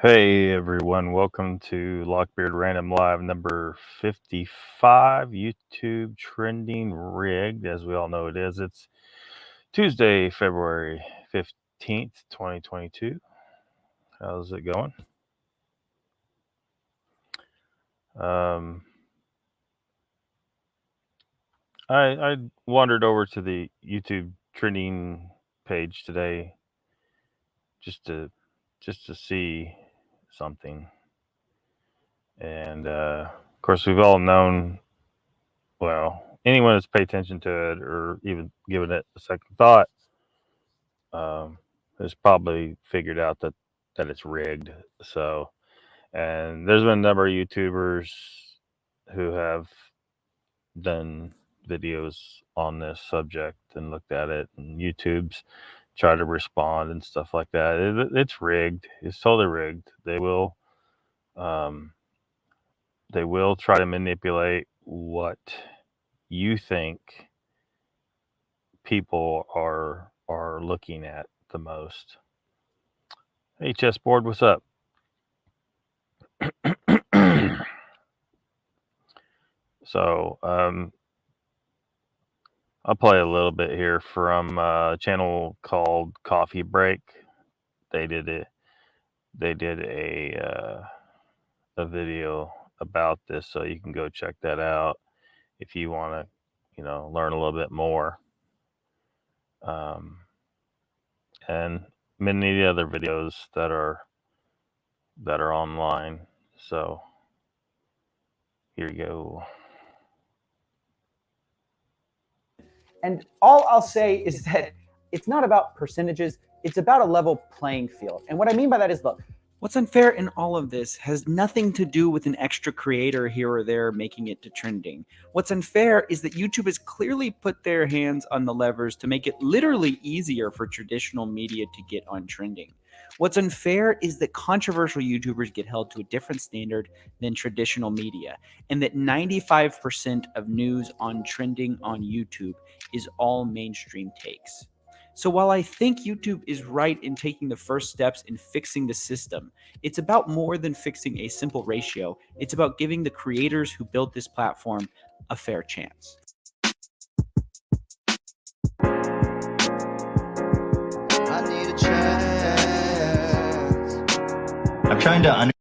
Hey everyone, welcome to Lockbeard Random Live number 55, YouTube trending rigged, as we all know it is. It's Tuesday, February 15th, 2022. How's it going? I wandered over to the YouTube trending page today just to see something. And of course, we've all known, well, anyone that's paid attention to it or even given it a second thought has probably figured out that it's rigged. So, and there's been a number of YouTubers who have done videos on this subject and looked at it, and YouTube's try to respond and stuff like that. It's rigged. It's totally rigged. They will try to manipulate what you think people are looking at the most. Hey, chessboard, what's up? So I'll play a little bit here from a channel called Coffee Break. They did a video about this, so you can go check that out if you want to, learn a little bit more. And many other videos that are online. So here you go. And all I'll say is that it's not about percentages, it's about a level playing field. And what I mean by that is, look, what's unfair in all of this has nothing to do with an extra creator here or there making it to trending. What's unfair is that YouTube has clearly put their hands on the levers to make it literally easier for traditional media to get on trending. What's unfair is that controversial YouTubers get held to a different standard than traditional media, and that 95% of news on trending on YouTube is all mainstream takes. So while I think YouTube is right in taking the first steps in fixing the system, it's about more than fixing a simple ratio. It's about giving the creators who built this platform a fair chance. I need a chance. I'm trying to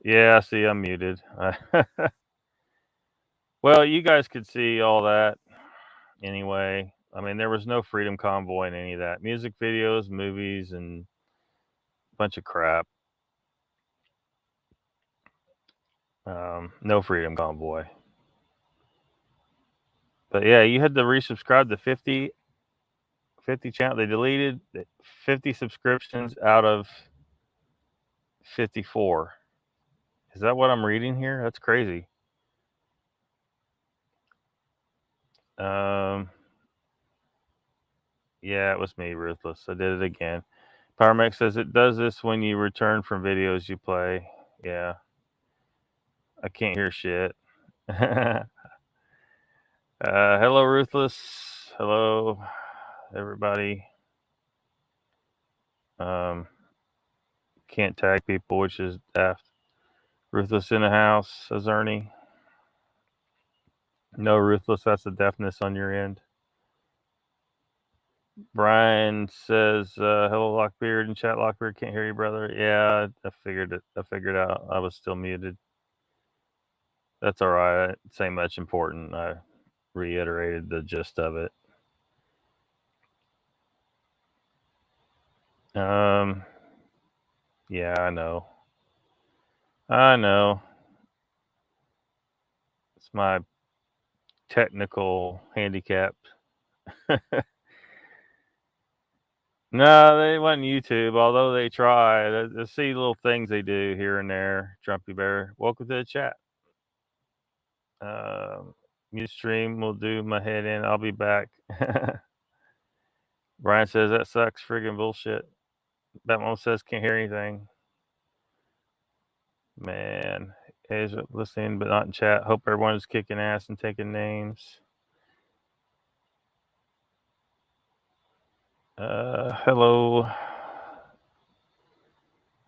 Yeah, see, I'm muted. Well, you guys could see all that anyway. I mean, there was no Freedom Convoy in any of that. Music videos, movies, and a bunch of crap. No Freedom Convoy. But yeah, you had to resubscribe to 50 channels. They deleted 50 subscriptions out of 54. Is that what I'm reading here? That's crazy. Yeah, it was me, Ruthless. I did it again. PowerMax says it does this when you return from videos you play. Yeah. I can't hear shit. Hello, Ruthless. Hello, everybody. Can't tag people, which is daft. Ruthless in the house, says Ernie. No, Ruthless, that's a deafness on your end. Brian says, hello, Lockbeard in chat. Lockbeard, can't hear you, brother. Yeah, I figured it. I figured out I was still muted. That's all right. I didn't say much important. I reiterated the gist of it. Yeah, I know. It's my technical handicap. No, they wasn't YouTube, although they try. To see little things they do here and there. Trumpy Bear, welcome to the chat. Mute stream will do my head in. I'll be back. Brian says that sucks. Friggin' bullshit. Batmom says can't hear anything. Man, is listening but not in chat. Hope everyone is kicking ass and taking names. Hello.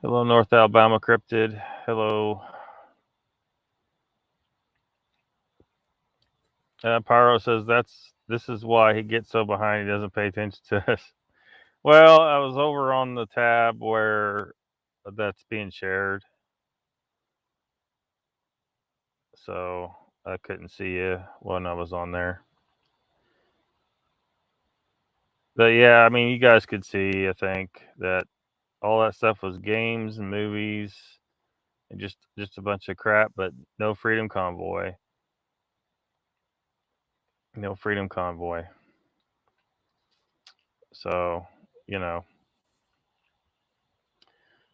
Hello, North Alabama Cryptid. Hello. Pyro says this is why he gets so behind. He doesn't pay attention to us. Well, I was over on the tab where that's being shared, so I couldn't see you when I was on there. But yeah, I mean, you guys could see, I think, that all that stuff was games and movies and just a bunch of crap, but no Freedom Convoy. No Freedom Convoy. So, you know,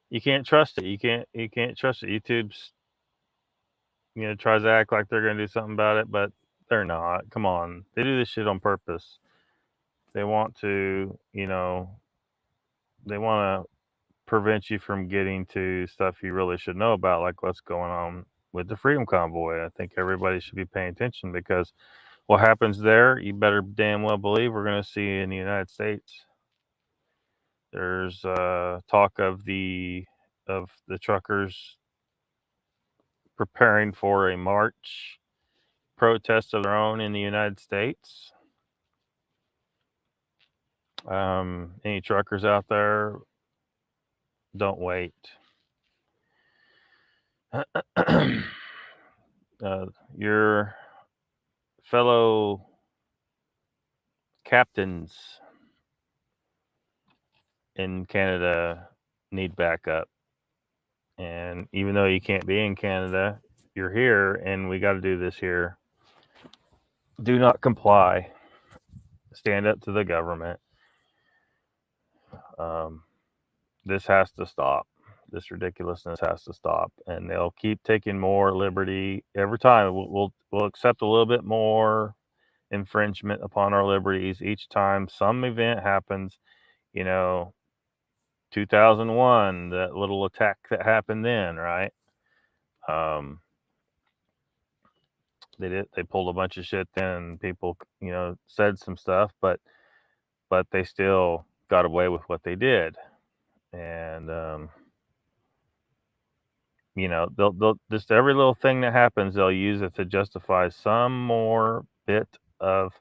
you can't trust it. You can't trust it. YouTube's, tries to act like they're going to do something about it, but they're not. Come on. They do this shit on purpose. They want to, they want to prevent you from getting to stuff you really should know about, like what's going on with the Freedom Convoy. I think everybody should be paying attention because what happens there, you better damn well believe we're going to see in the United States. There's talk of the truckers preparing for a march protest of their own in the United States. Any truckers out there, don't wait. Your fellow captains in Canada need backup. And even though you can't be in Canada, you're here and we got to do this here. Do not comply. Stand up to the government. This has to stop. This ridiculousness has to stop, and they'll keep taking more liberty every time. We'll accept a little bit more infringement upon our liberties each time some event happens. 2001, that little attack that happened then, right? They pulled a bunch of shit then, and people said some stuff, but they still got away with what they did. And they'll just every little thing that happens, they'll use it to justify some more bit of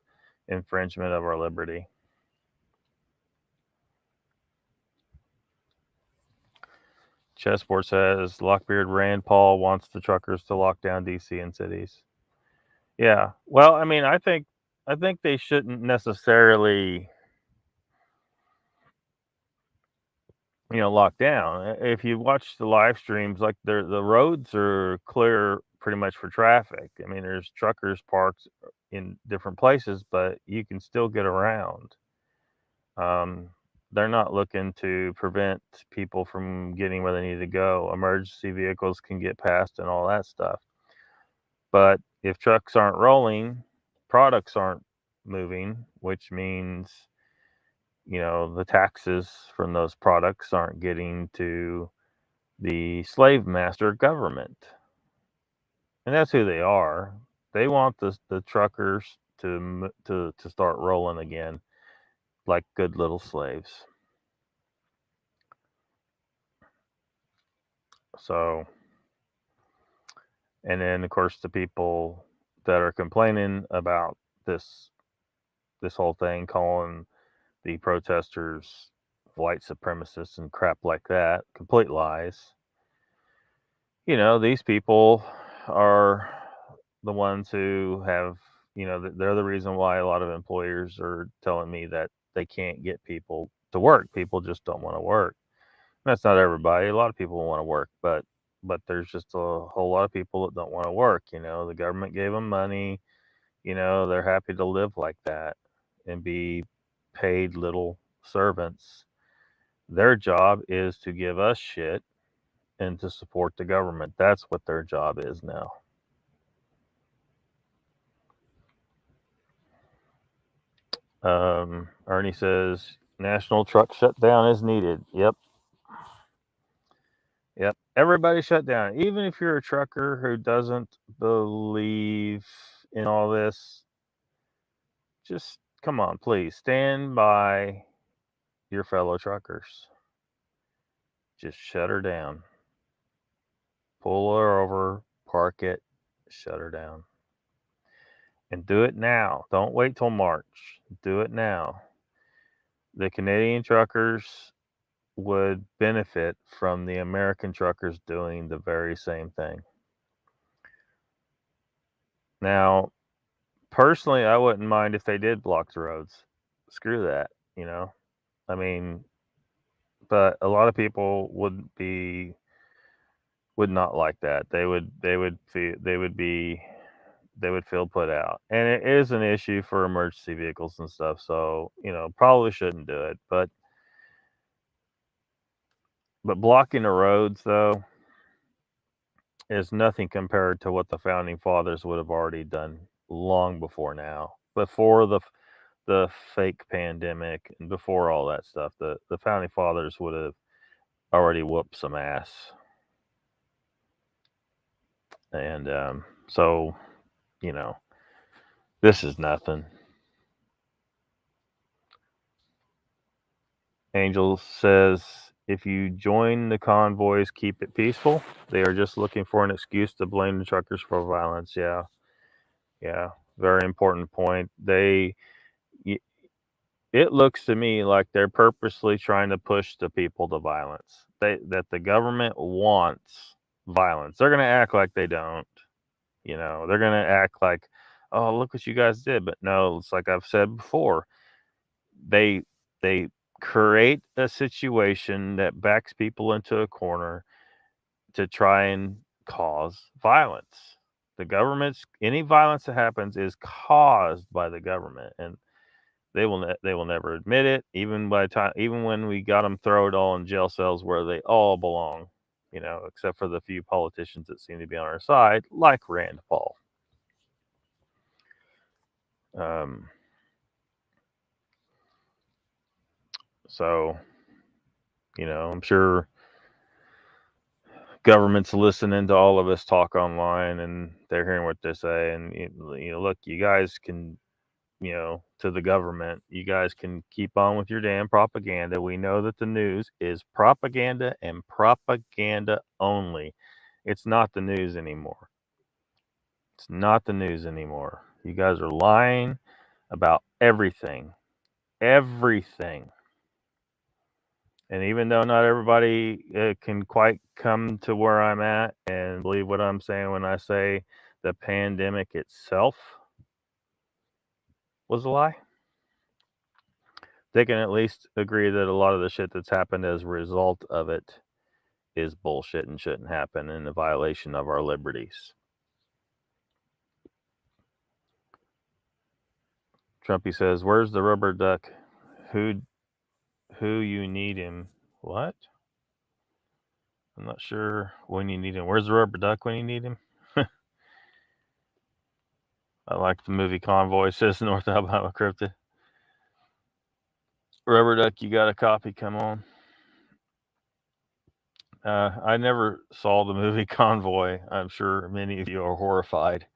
infringement of our liberty. Chessboard says Lockbeard Rand Paul wants the truckers to lock down DC and cities. Yeah. Well, I mean, I think they shouldn't necessarily, lock down. If you watch the live streams, like the roads are clear pretty much for traffic. I mean, there's truckers parked in different places, but you can still get around. They're not looking to prevent people from getting where they need to go. Emergency vehicles can get past and all that stuff. But if trucks aren't rolling, products aren't moving, which means, the taxes from those products aren't getting to the slave master government. And that's who they are. They want the truckers to start rolling again like good little slaves. So, and then of course the people that are complaining about this whole thing, calling the protesters white supremacists and crap like that, complete lies. These people are the ones who have, they're the reason why a lot of employers are telling me that they can't get people to work. People just don't want to work. That's not everybody. A lot of people want to work, but there's just a whole lot of people that don't want to work. The government gave them money. They're happy to live like that and be paid little servants. Their job is to give us shit and to support the government. That's what their job is now. Ernie says national truck shutdown is needed. Yep. Everybody shut down. Even if you're a trucker who doesn't believe in all this, just come on, please stand by your fellow truckers. Just shut her down. Pull her over, park it, shut her down. And do it now. Don't wait till March. Do it now. The Canadian truckers would benefit from the American truckers doing the very same thing. Now, personally, I wouldn't mind if they did block the roads. Screw that, I mean, but a lot of people would not like that. They would feel put out. And it is an issue for emergency vehicles and stuff, so, probably shouldn't do it. But blocking the roads, though, is nothing compared to what the founding fathers would have already done long before now. Before the fake pandemic and before all that stuff, the founding fathers would have already whooped some ass. And so, this is nothing. Angel says, if you join the convoys, keep it peaceful. They are just looking for an excuse to blame the truckers for violence. Yeah. Very important point. It looks to me like they're purposely trying to push the people to violence. That the government wants violence. They're going to act like they don't. They're going to act like, oh, look what you guys did. But no, it's like I've said before. They create a situation that backs people into a corner to try and cause violence. Any violence that happens is caused by the government, and they will never admit it. Even when we got them thrown all in jail cells where they all belong, except for the few politicians that seem to be on our side, like Rand Paul. So, I'm sure government's listening to all of us talk online, and they're hearing what they say. And look, you guys can, to the government, you guys can keep on with your damn propaganda. We know that the news is propaganda and propaganda only. It's not the news anymore. It's not the news anymore. You guys are lying about everything. Everything. And even though not everybody can quite come to where I'm at and believe what I'm saying when I say the pandemic itself was a lie, they can at least agree that a lot of the shit that's happened as a result of it is bullshit and shouldn't happen and a violation of our liberties. Trumpy says, "Where's the rubber duck? Who you need him? What? I'm not sure when you need him. Where's the rubber duck when you need him?" I like the movie Convoy, says North Alabama Cryptid. Rubber duck, you got a copy? Come on. I never saw the movie Convoy. I'm sure many of you are horrified,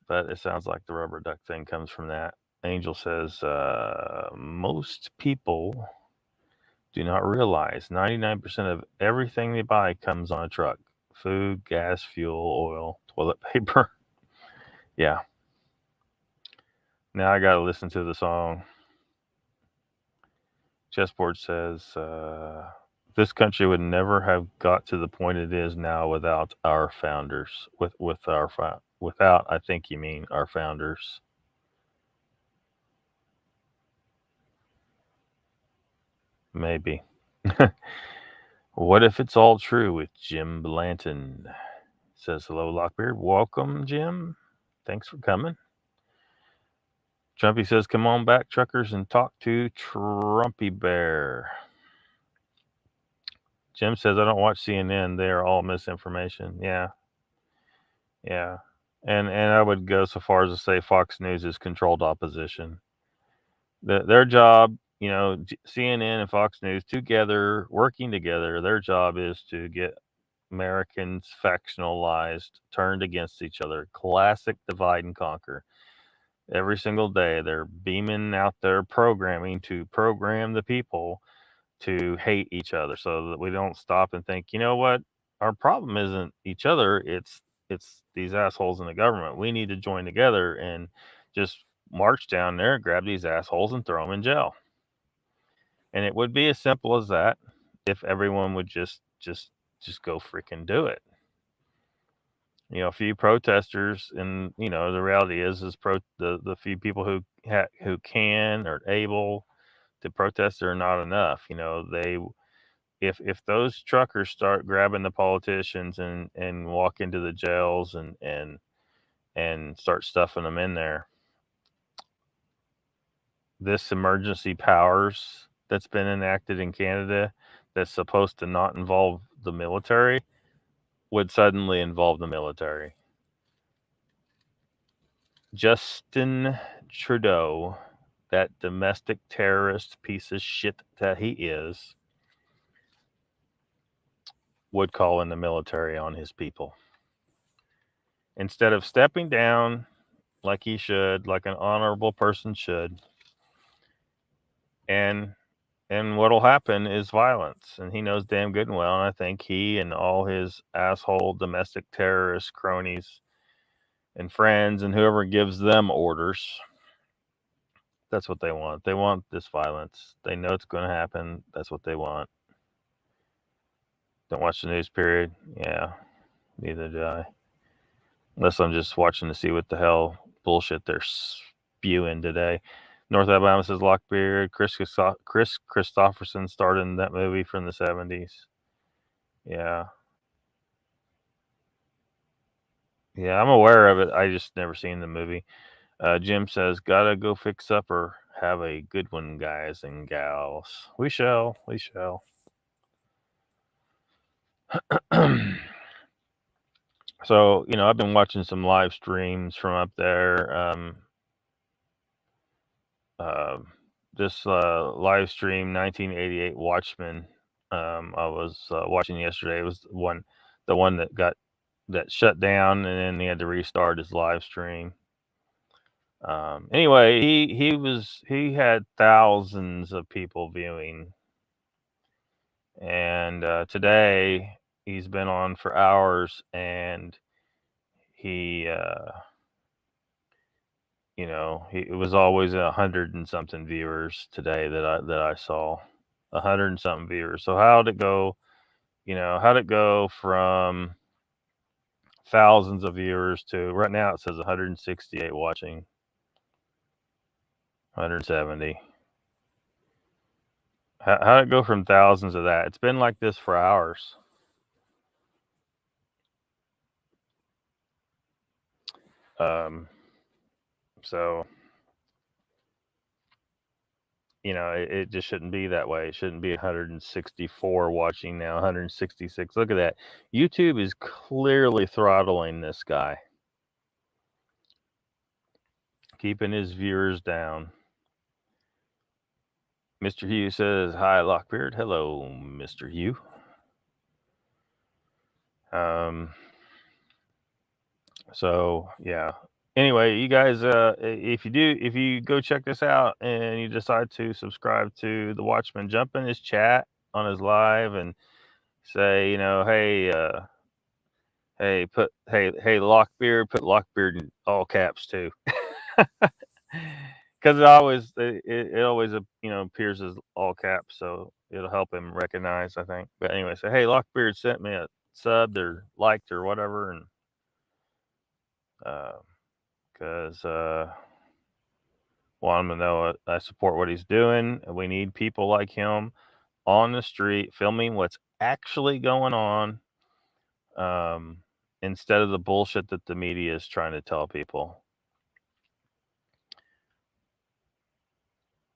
but it sounds like the rubber duck thing comes from that. Angel says, most people do not realize 99% of everything they buy comes on a truck. Food, gas, fuel, oil, toilet paper. Yeah. Now I got to listen to the song. Chessboard says, this country would never have got to the point it is now without our founders. Without, I think you mean our founders. Maybe. What if it's all true with Jim Blanton? Says hello, Lockbeard. Welcome, Jim. Thanks for coming. Trumpy says, come on back, truckers, and talk to Trumpy Bear. Jim says, I don't watch CNN. They are all misinformation. Yeah. And I would go so far as to say Fox News is controlled opposition. Their job, CNN and Fox News together, working together, their job is to get Americans factionalized, turned against each other. Classic divide and conquer. Every single day, they're beaming out their programming to program the people to hate each other so that we don't stop and think, you know what? Our problem isn't each other. It's these assholes in the government. We need to join together and just march down there, grab these assholes and throw them in jail. And it would be as simple as that if everyone would just go freaking do it. A few protesters, and the reality is the few people who can or able to protest are not enough. If those truckers start grabbing the politicians and walk into the jails and start stuffing them in there, this emergency powers that's been enacted in Canada that's supposed to not involve the military would suddenly involve the military. Justin Trudeau, that domestic terrorist piece of shit that he is, would call in the military on his people. Instead of stepping down like he should, like an honorable person should, and what'll happen is violence. And he knows damn good and well, and I think he and all his asshole domestic terrorist cronies and friends and whoever gives them orders, that's what they want. They want this violence. They know it's going to happen. That's what they want. Don't watch the news, period. Yeah, neither do I. Unless I'm just watching to see what the hell bullshit they're spewing today. North Alabama says Lockbeard. Chris Christopherson starred in that movie from the 70s. Yeah. Yeah, I'm aware of it. I just never seen the movie. Jim says, gotta go fix supper. Have a good one, guys and gals. We shall. So, I've been watching some live streams from up there. This live stream, 1988 Watchmen, I was watching yesterday. It was the one that shut down, and then he had to restart his live stream. Anyway, he had thousands of people viewing, and today he's been on for hours, and he it was always 100 and something viewers today that I saw. 100 and something viewers. So how'd it go? How'd it go from thousands of viewers to right now it says 168 watching, 170. How'd it go from thousands of that? It's been like this for hours. So it just shouldn't be that way. It shouldn't be 164 watching now, 166. Look at that. YouTube is clearly throttling this guy, keeping his viewers down. Mr. Hugh says, hi, Lockbeard. Hello, Mr. Hugh. So, yeah. Anyway, you guys, if you go check this out and you decide to subscribe to the Watchman, jump in his chat on his live and say, hey, Lockbeard, put Lockbeard in all caps too, because it always appears as all caps, so it'll help him recognize, I think. But anyway, so hey, Lockbeard sent me a sub or liked or whatever, and because want him to know I support what he's doing. We need people like him on the street filming what's actually going on, instead of the bullshit that the media is trying to tell people.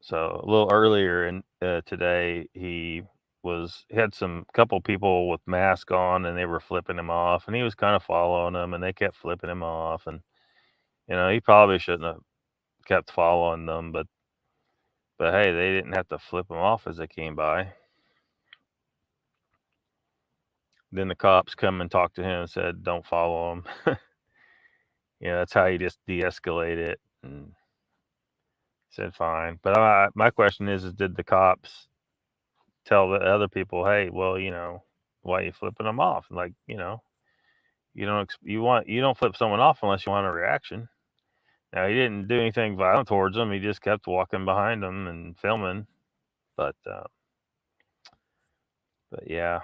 So a little earlier in today, he had some couple people with masks on, and they were flipping him off, and he was kind of following them, and they kept flipping him off, and he probably shouldn't have kept following them, but hey, they didn't have to flip him off as they came by. Then the cops come and talked to him and said, "Don't follow him." That's how you just de-escalate it. And said, "Fine." But my question is did the cops tell the other people, "Hey, well, why are you flipping them off?" Like, you don't flip someone off unless you want a reaction. Now, he didn't do anything violent towards them. He just kept walking behind them and filming. But yeah.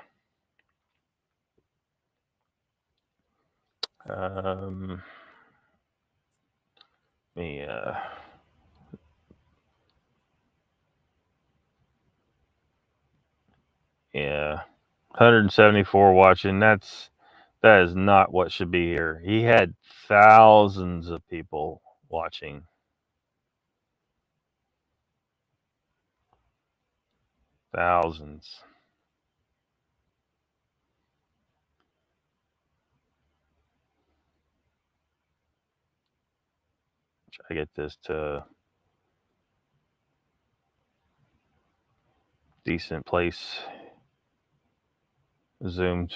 Yeah. 174 watching. That is not what should be here. He had thousands of people watching. Thousands. Try to get this to decent place. Zoomed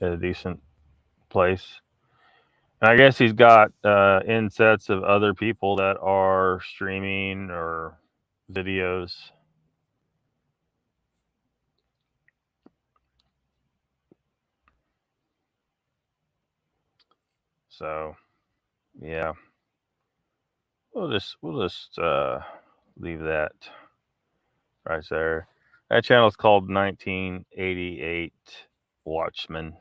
at a decent place. And I guess he's got insets of other people that are streaming or videos. So, yeah, we'll just leave that right there. That channel is called 1988 Watchman.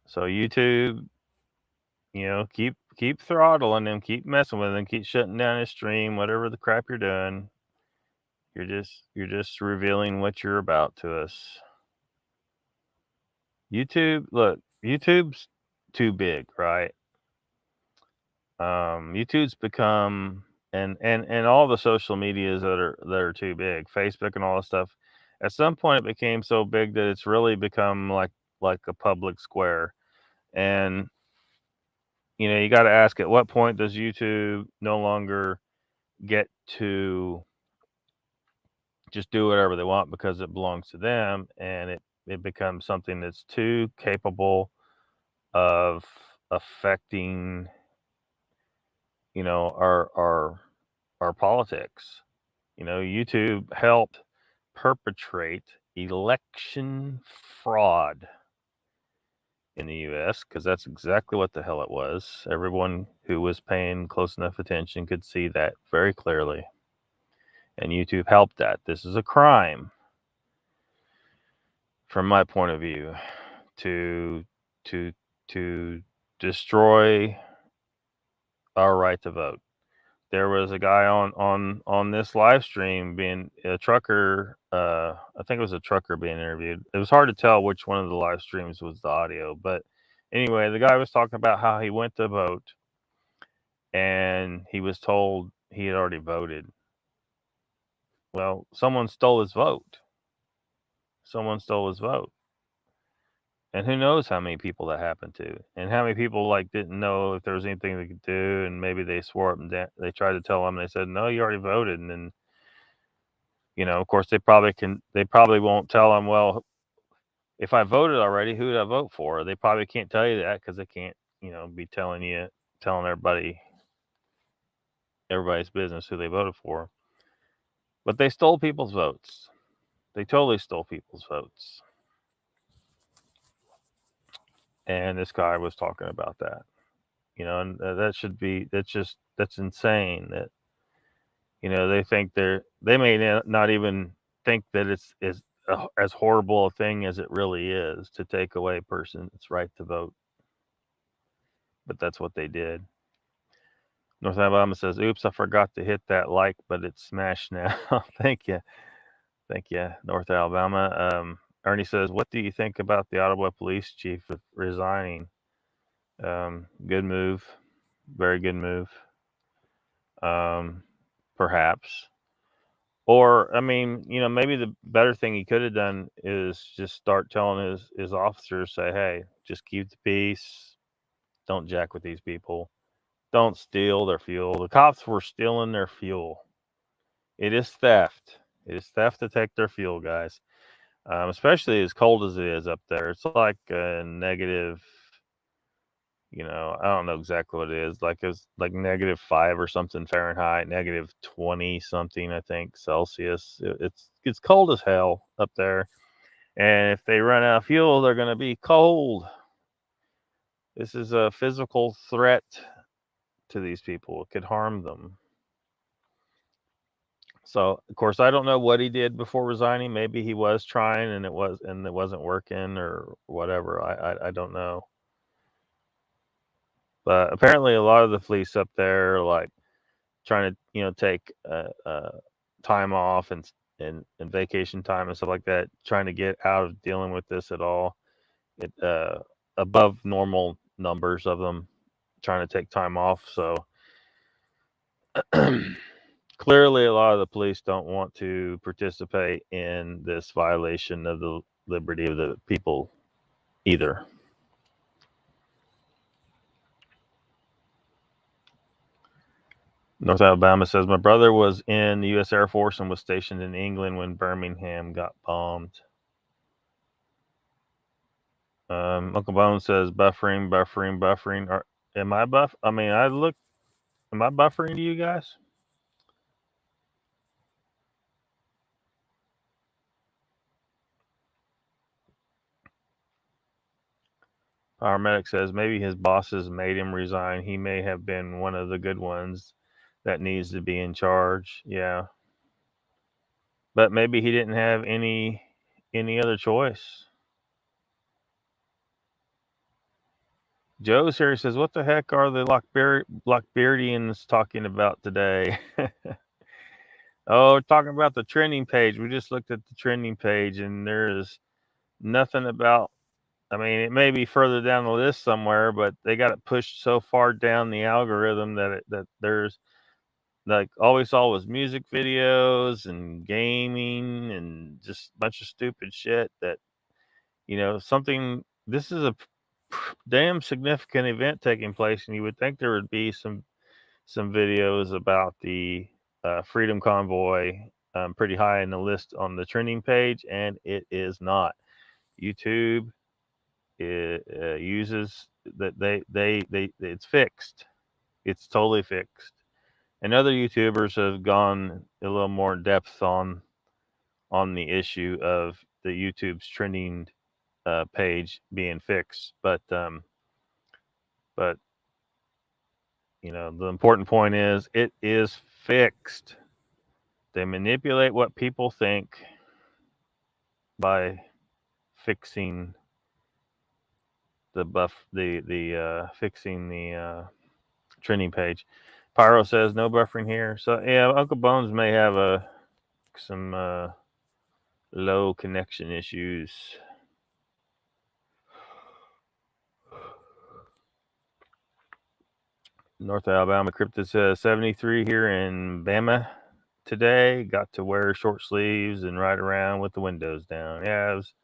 So YouTube, keep throttling him, keep messing with him, keep shutting down his stream, whatever the crap you're doing. You're just revealing what you're about to us. YouTube's too big, right? YouTube's become and all the social medias that are too big, Facebook and all this stuff. At some point, it became so big that it's really become like a public square, and you got to ask, at what point does YouTube no longer get to just do whatever they want because it belongs to them, and it becomes something that's too capable of affecting our politics. YouTube helped perpetrate election fraud in the US, because that's exactly what the hell it was. Everyone who was paying close enough attention could see that very clearly. and YouTube helped that. This is a crime, from my point of view, to destroy our right to vote. There was a guy on this live stream being a trucker. I think it was a trucker being interviewed. It was hard to tell which one of the live streams was the audio, but anyway, the guy was talking about how he went to vote, and he was told he had already voted. Well, someone stole his vote. Someone stole his vote. And who knows how many people that happened to, and how many people like didn't know if there was anything they could do, and maybe they swore up and down. They tried to tell them, they said, "No, you already voted," and then, of course, they probably won't tell them. Well, if I voted already, who did I vote for? They probably can't tell you that because they can't, be telling everybody's business who they voted for. But they stole people's votes. They totally stole people's votes. And this guy was talking about that, and that's insane. That they think they may not even think that it's as horrible a thing as it really is to take away a person's right to vote, but that's what they did. North Alabama says, "Oops, I forgot to hit that like, but it's smashed now." Thank you, North Alabama. Ernie says, "What do you think about the Ottawa police chief resigning?" Good move, very good move. Perhaps. Or, I mean, maybe the better thing he could have done is just start telling his officers, say, hey, just keep the peace. Don't jack with these people. Don't steal their fuel. The cops were stealing their fuel. It is theft. It is theft to take their fuel, guys. Especially as cold as it is up there. It's like a negative, I don't know exactly what it is. Like it's like -5 or something Fahrenheit, -20 something, I think, Celsius. It's cold as hell up there. And if they run out of fuel, they're going to be cold. This is a physical threat to these people. It could harm them. So, of course, I don't know what he did before resigning. Maybe he was trying and it wasn't working or whatever. I don't know. But apparently, a lot of the police up there are like trying to, take time off and vacation time and stuff like that, trying to get out of dealing with this at all. It above normal numbers of them trying to take time off. So clearly, a lot of the police don't want to participate in this violation of the liberty of the people either. North Alabama says, my brother was in the U.S. Air Force and was stationed in England when Birmingham got bombed. Uncle Bone says, buffering. Am I buff? I mean, am I buffering to you guys? Paramedic says, maybe his bosses made him resign. He may have been one of the good ones that needs to be in charge. Yeah. But maybe he didn't have any other choice. Joe's here. He says, what the heck are the Lockbeardians talking about today? Oh, we're talking about the trending page. We just looked at the trending page and there's nothing about, I mean, it may be further down the list somewhere, but they got it pushed so far down the algorithm that there's, like, all we saw was music videos and gaming and just a bunch of stupid shit that, this is a damn significant event taking place, and you would think there would be some videos about the Freedom Convoy pretty high in the list on the trending page, and it is not. YouTube uses that it's fixed. It's totally fixed. And other YouTubers have gone a little more in depth on the issue of the YouTube's trending page being fixed, but the important point is it is fixed. They manipulate what people think by fixing fixing the trending page. Pyro says no buffering here. So yeah, Uncle Bones may have some low connection issues. North Alabama Cryptid says 73 here in Bama today. Got to wear short sleeves and ride around with the windows down. Yeah, it was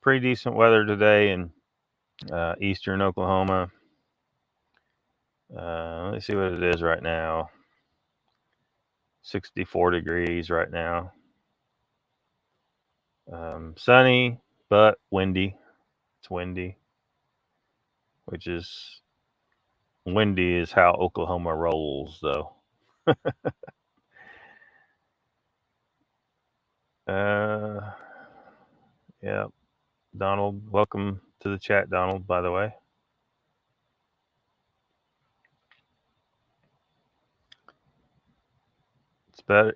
pretty decent weather today in eastern Oklahoma. Let's see what it is right now. 64 degrees right now. Sunny, but windy. It's windy, which is windy is how Oklahoma rolls, though. Yeah. Donald, welcome to the chat, Donald, by the way.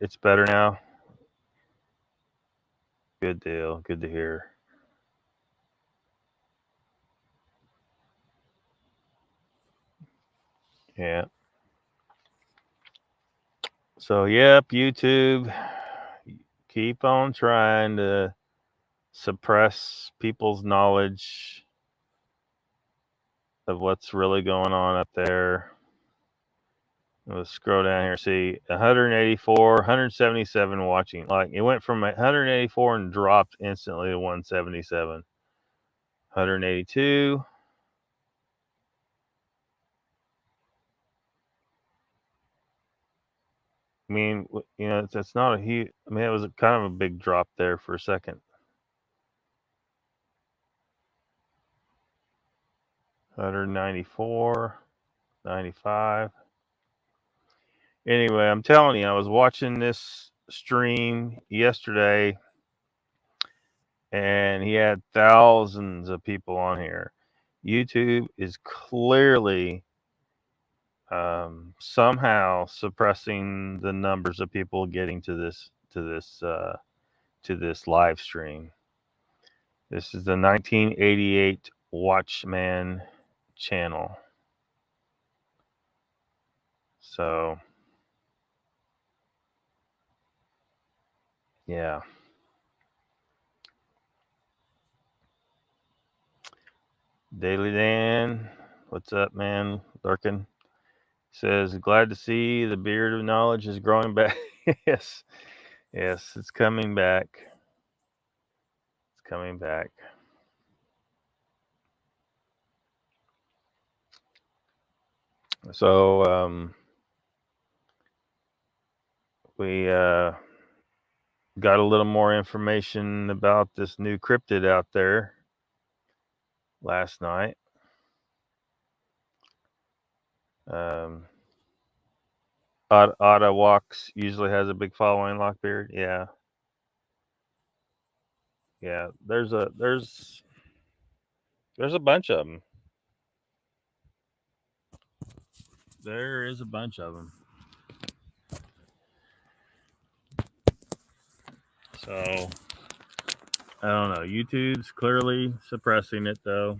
It's better now. Good deal. Good to hear. Yeah. So, yep, YouTube, keep on trying to suppress people's knowledge of what's really going on up there. Let's scroll down here. See, 184, 177 watching. Like, it went from 184 and dropped instantly to 177. 182. I mean, you know, it's not a huge. I mean, it was kind of a big drop there for a second. 194, 95. Anyway, I'm telling you, I was watching this stream yesterday, and he had thousands of people on here. YouTube is clearly somehow suppressing the numbers of people getting to this live stream. This is the 1988 Watchman channel. So, yeah. Daily Dan, what's up, man? Lurkin says, glad to see the beard of knowledge is growing back. Yes, it's coming back. It's coming back. So, we got a little more information about this new cryptid out there last night. Otta Walks usually has a big following, Lockbeard. Yeah. There's a bunch of them. There is a bunch of them. So, I don't know. YouTube's clearly suppressing it, though.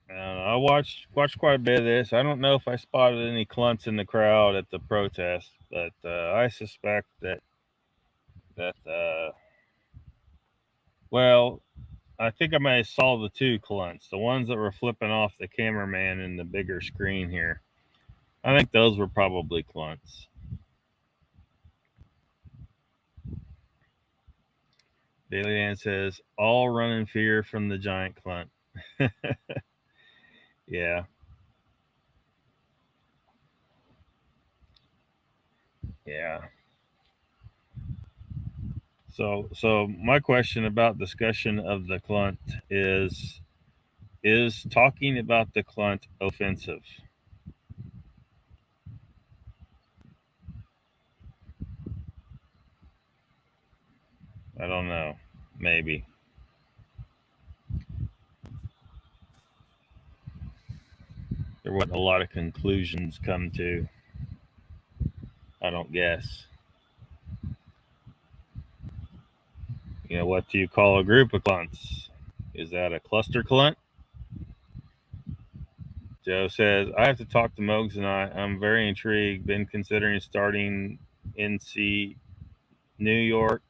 I don't know. I watched quite a bit of this. I don't know if I spotted any clunts in the crowd at the protest, but I suspect that well, I think I may have saw the two clunts, the ones that were flipping off the cameraman in the bigger screen here. I think those were probably clunts. Daily Dan says, all run in fear from the giant clunt. Yeah. So my question about discussion of the clunt is talking about the clunt offensive? I don't know. Maybe. there wasn't a lot of conclusions come to. I don't guess. You know, what do you call a group of clunts? Is that a cluster clunt? Joe says, I have to talk to Mogs and I'm very intrigued. Been considering starting NC New York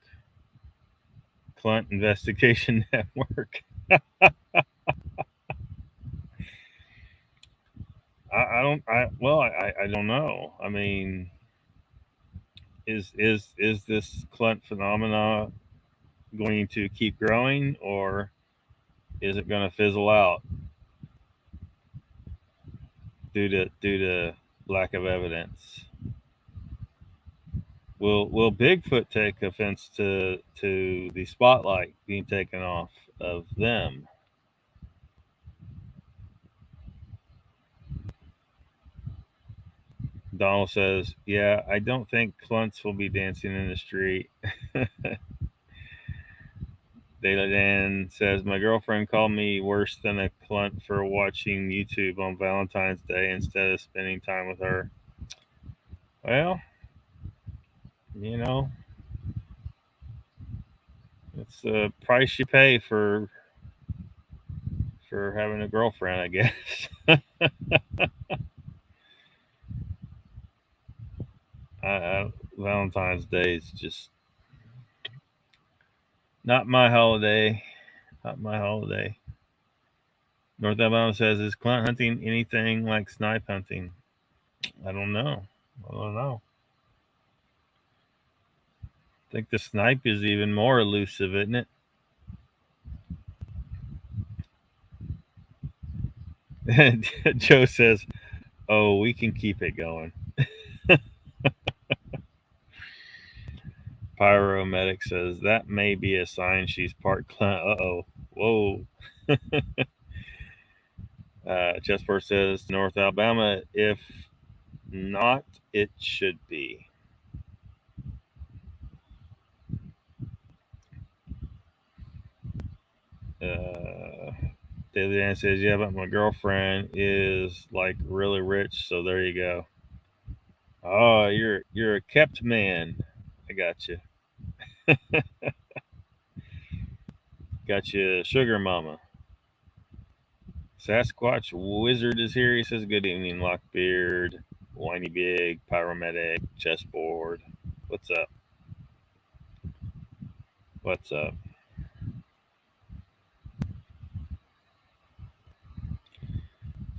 Clunt Investigation Network. I don't know. I mean, is this clunt phenomena going to keep growing, or is it going to fizzle out due to lack of evidence? Will Bigfoot take offense to the spotlight being taken off of them? Donald says, yeah, I don't think clunts will be dancing in the street. Dan says, my girlfriend called me worse than a clunt for watching YouTube on Valentine's Day instead of spending time with her. Well, you know, it's the price you pay for having a girlfriend, I guess. Valentine's Day is just not my holiday. Not my holiday. North Alabama says, is clunt hunting anything like snipe hunting? I don't know. I think the snipe is even more elusive, isn't it? Joe says, oh, we can keep it going. Pyromedic says, that may be a sign she's part clunt. Uh-oh. Whoa. Chessboard says, North Alabama, if not, it should be. Daily Dan says, yeah, but my girlfriend is like really rich, so there you go. Oh, you're a kept man. I got you. Got you, sugar mama. Sasquatch Wizard is here. He says, good evening, Lockbeard, Whiny Big, Pyromedic, Chessboard. What's up? What's up?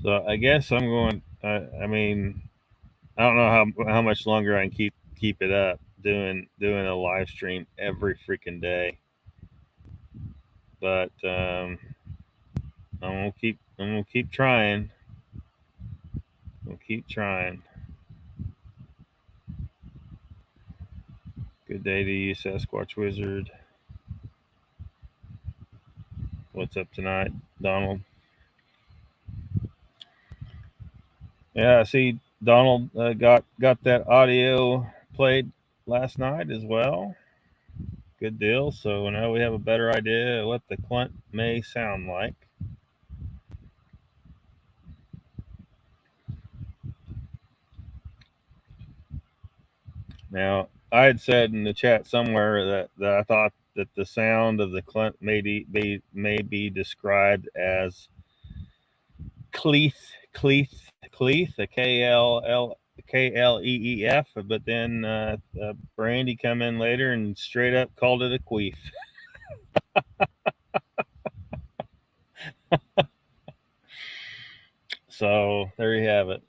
So I guess I'm going. I mean, I don't know how much longer I can keep it up doing a live stream every freaking day. But I'm gonna keep trying. We'll keep trying. Good day to you, Sasquatch Wizard. What's up tonight, Donald? Yeah, I see Donald got that audio played last night as well. Good deal. So now we have a better idea of what the clunt may sound like. Now, I had said in the chat somewhere that I thought that the sound of the clunt may be described as cleeth, a K-L-E-E-F, but then Brandy come in later and straight up called it a queef. So there you have it.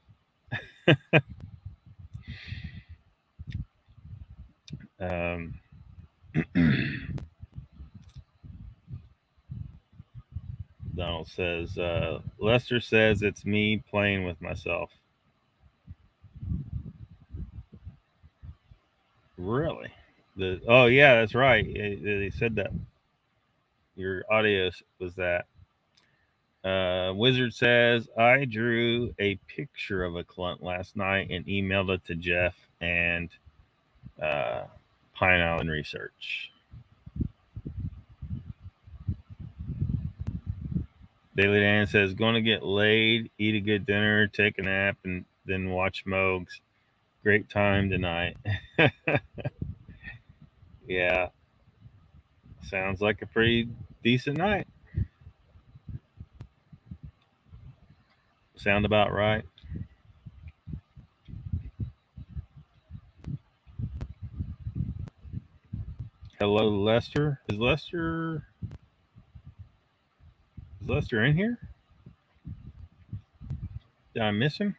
Donald says, Lester says it's me playing with myself. Really? Oh yeah, that's right. They said that. Your audio was that. Wizard says, I drew a picture of a clunt last night and emailed it to Jeff and Pine Island Research. Daily Dan says, going to get laid, eat a good dinner, take a nap, and then watch Mogs. Great time tonight. Yeah. Sounds like a pretty decent night. Sound about right. Hello, Lester. Is Lester in here? Did I miss him?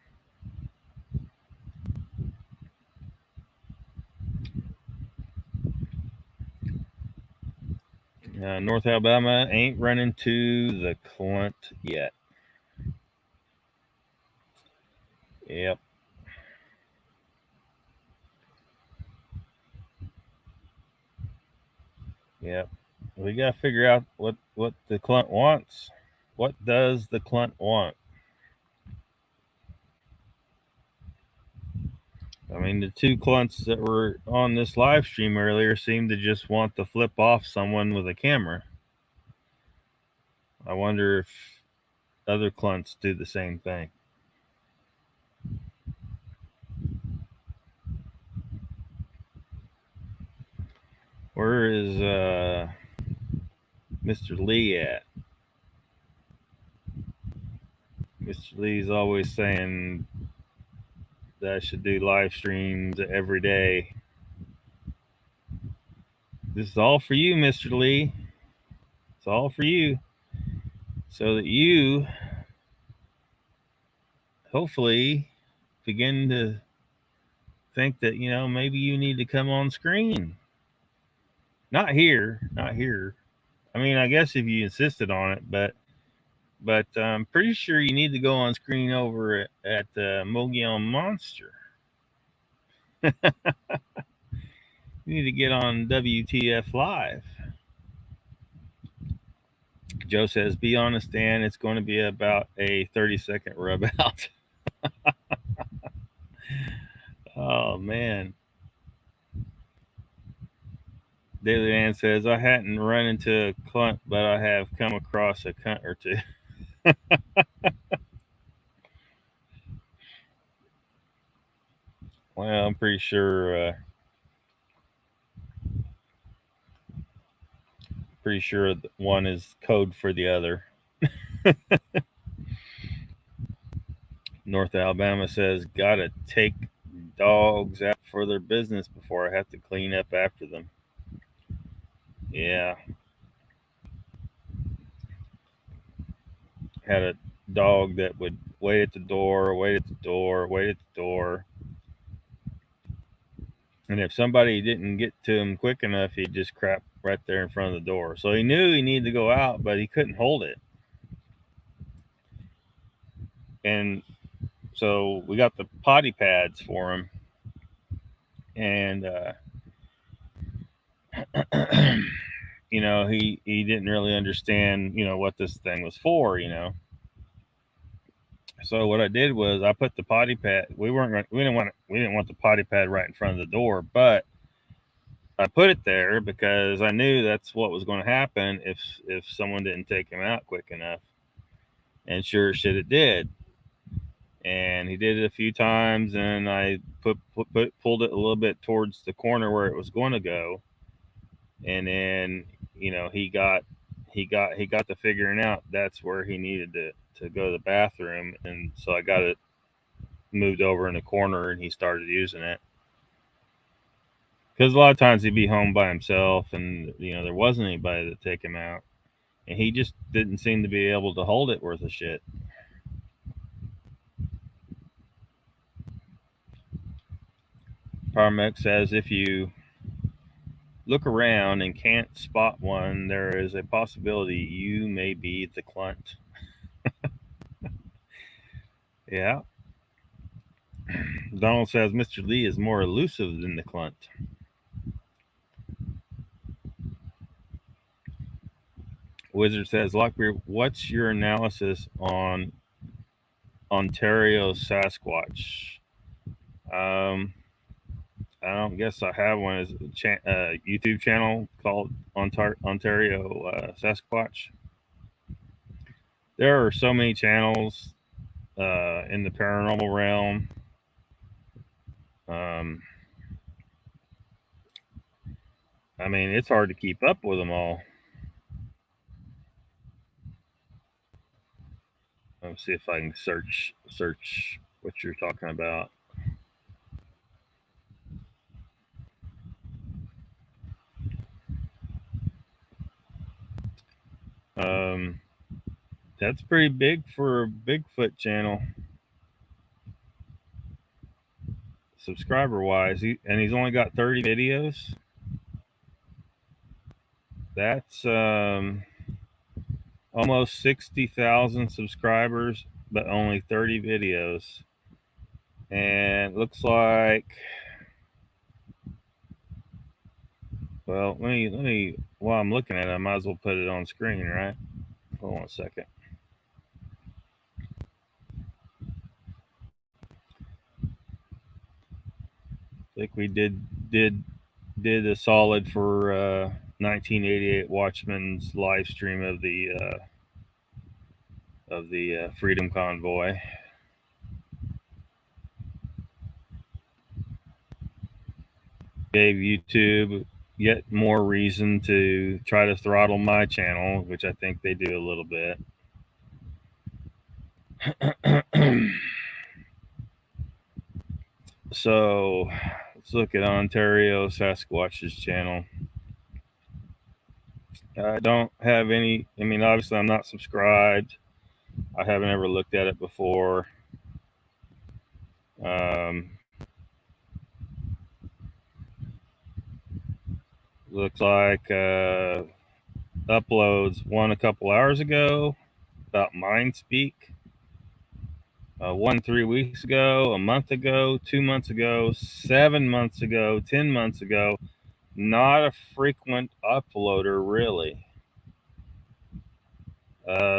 North Alabama ain't running to the Clint yet. Yep. Yep. We got to figure out what the Clint wants. What does the Clint want? I mean, the two Clunts that were on this live stream earlier seemed to just want to flip off someone with a camera. I wonder if other Clunts do the same thing. Where is Mr. Lee at? Mr. Lee's always saying that I should do live streams every day. This is all for you, Mr. Lee. It's all for you. So that you hopefully begin to think that, maybe you need to come on screen. Not here. I mean, I guess if you insisted on it, but I'm pretty sure you need to go on screen over at Mogion Monster. You need to get on WTF Live. Joe says, be honest, Dan, it's going to be about a 30-second rub out. Oh, man. Daily Dan says, I hadn't run into a cunt, but I have come across a cunt or two. Well, I'm pretty sure one is code for the other. North Alabama says, gotta take dogs out for their business before I have to clean up after them. Yeah. Had a dog that would wait at the door. And if somebody didn't get to him quick enough, he'd just crap right there in front of the door. So he knew he needed to go out, but he couldn't hold it. And so we got the potty pads for him. And, he didn't really understand, what this thing was for, So what I did was I put the potty pad. We didn't want the potty pad right in front of the door, but I put it there because I knew that's what was going to happen if someone didn't take him out quick enough. And sure as shit it did. And he did it a few times, and I pulled it a little bit towards the corner where it was going to go. And then, he got to figuring out that's where he needed to go to the bathroom. And so I got it moved over in the corner, and he started using it. Because a lot of times he'd be home by himself, and, there wasn't anybody to take him out. And he just didn't seem to be able to hold it worth a shit. Parmex says, if you look around and can't spot one, there is a possibility you may be the Clunt. Yeah. Donald says Mr. Lee is more elusive than the Clunt. Wizard says, Lockbeard, what's your analysis on Ontario Sasquatch? I don't guess I have one. It's a YouTube channel called Ontario Sasquatch. there are so many channels in the paranormal realm. I mean, it's hard to keep up with them all. Let's see if I can search what you're talking about. That's pretty big for a Bigfoot channel, subscriber wise. And he's only got 30 videos. That's almost 60,000 subscribers, but only 30 videos. And it looks like, well, let me while I'm looking at it, I might as well put it on screen, right? Hold on a second. I think we did a solid for 1988 Watchman's live stream of the Freedom Convoy. Gave YouTube yet more reason to try to throttle my channel, which I think they do a little bit. So let's look at Ontario Sasquatch's channel. I don't have any, I mean, obviously I'm not subscribed. I haven't ever looked at it before. Looks like uploads one a couple hours ago about MindSpeak. One 3 weeks ago, a month ago, 2 months ago, 7 months ago, 10 months ago. Not a frequent uploader, really.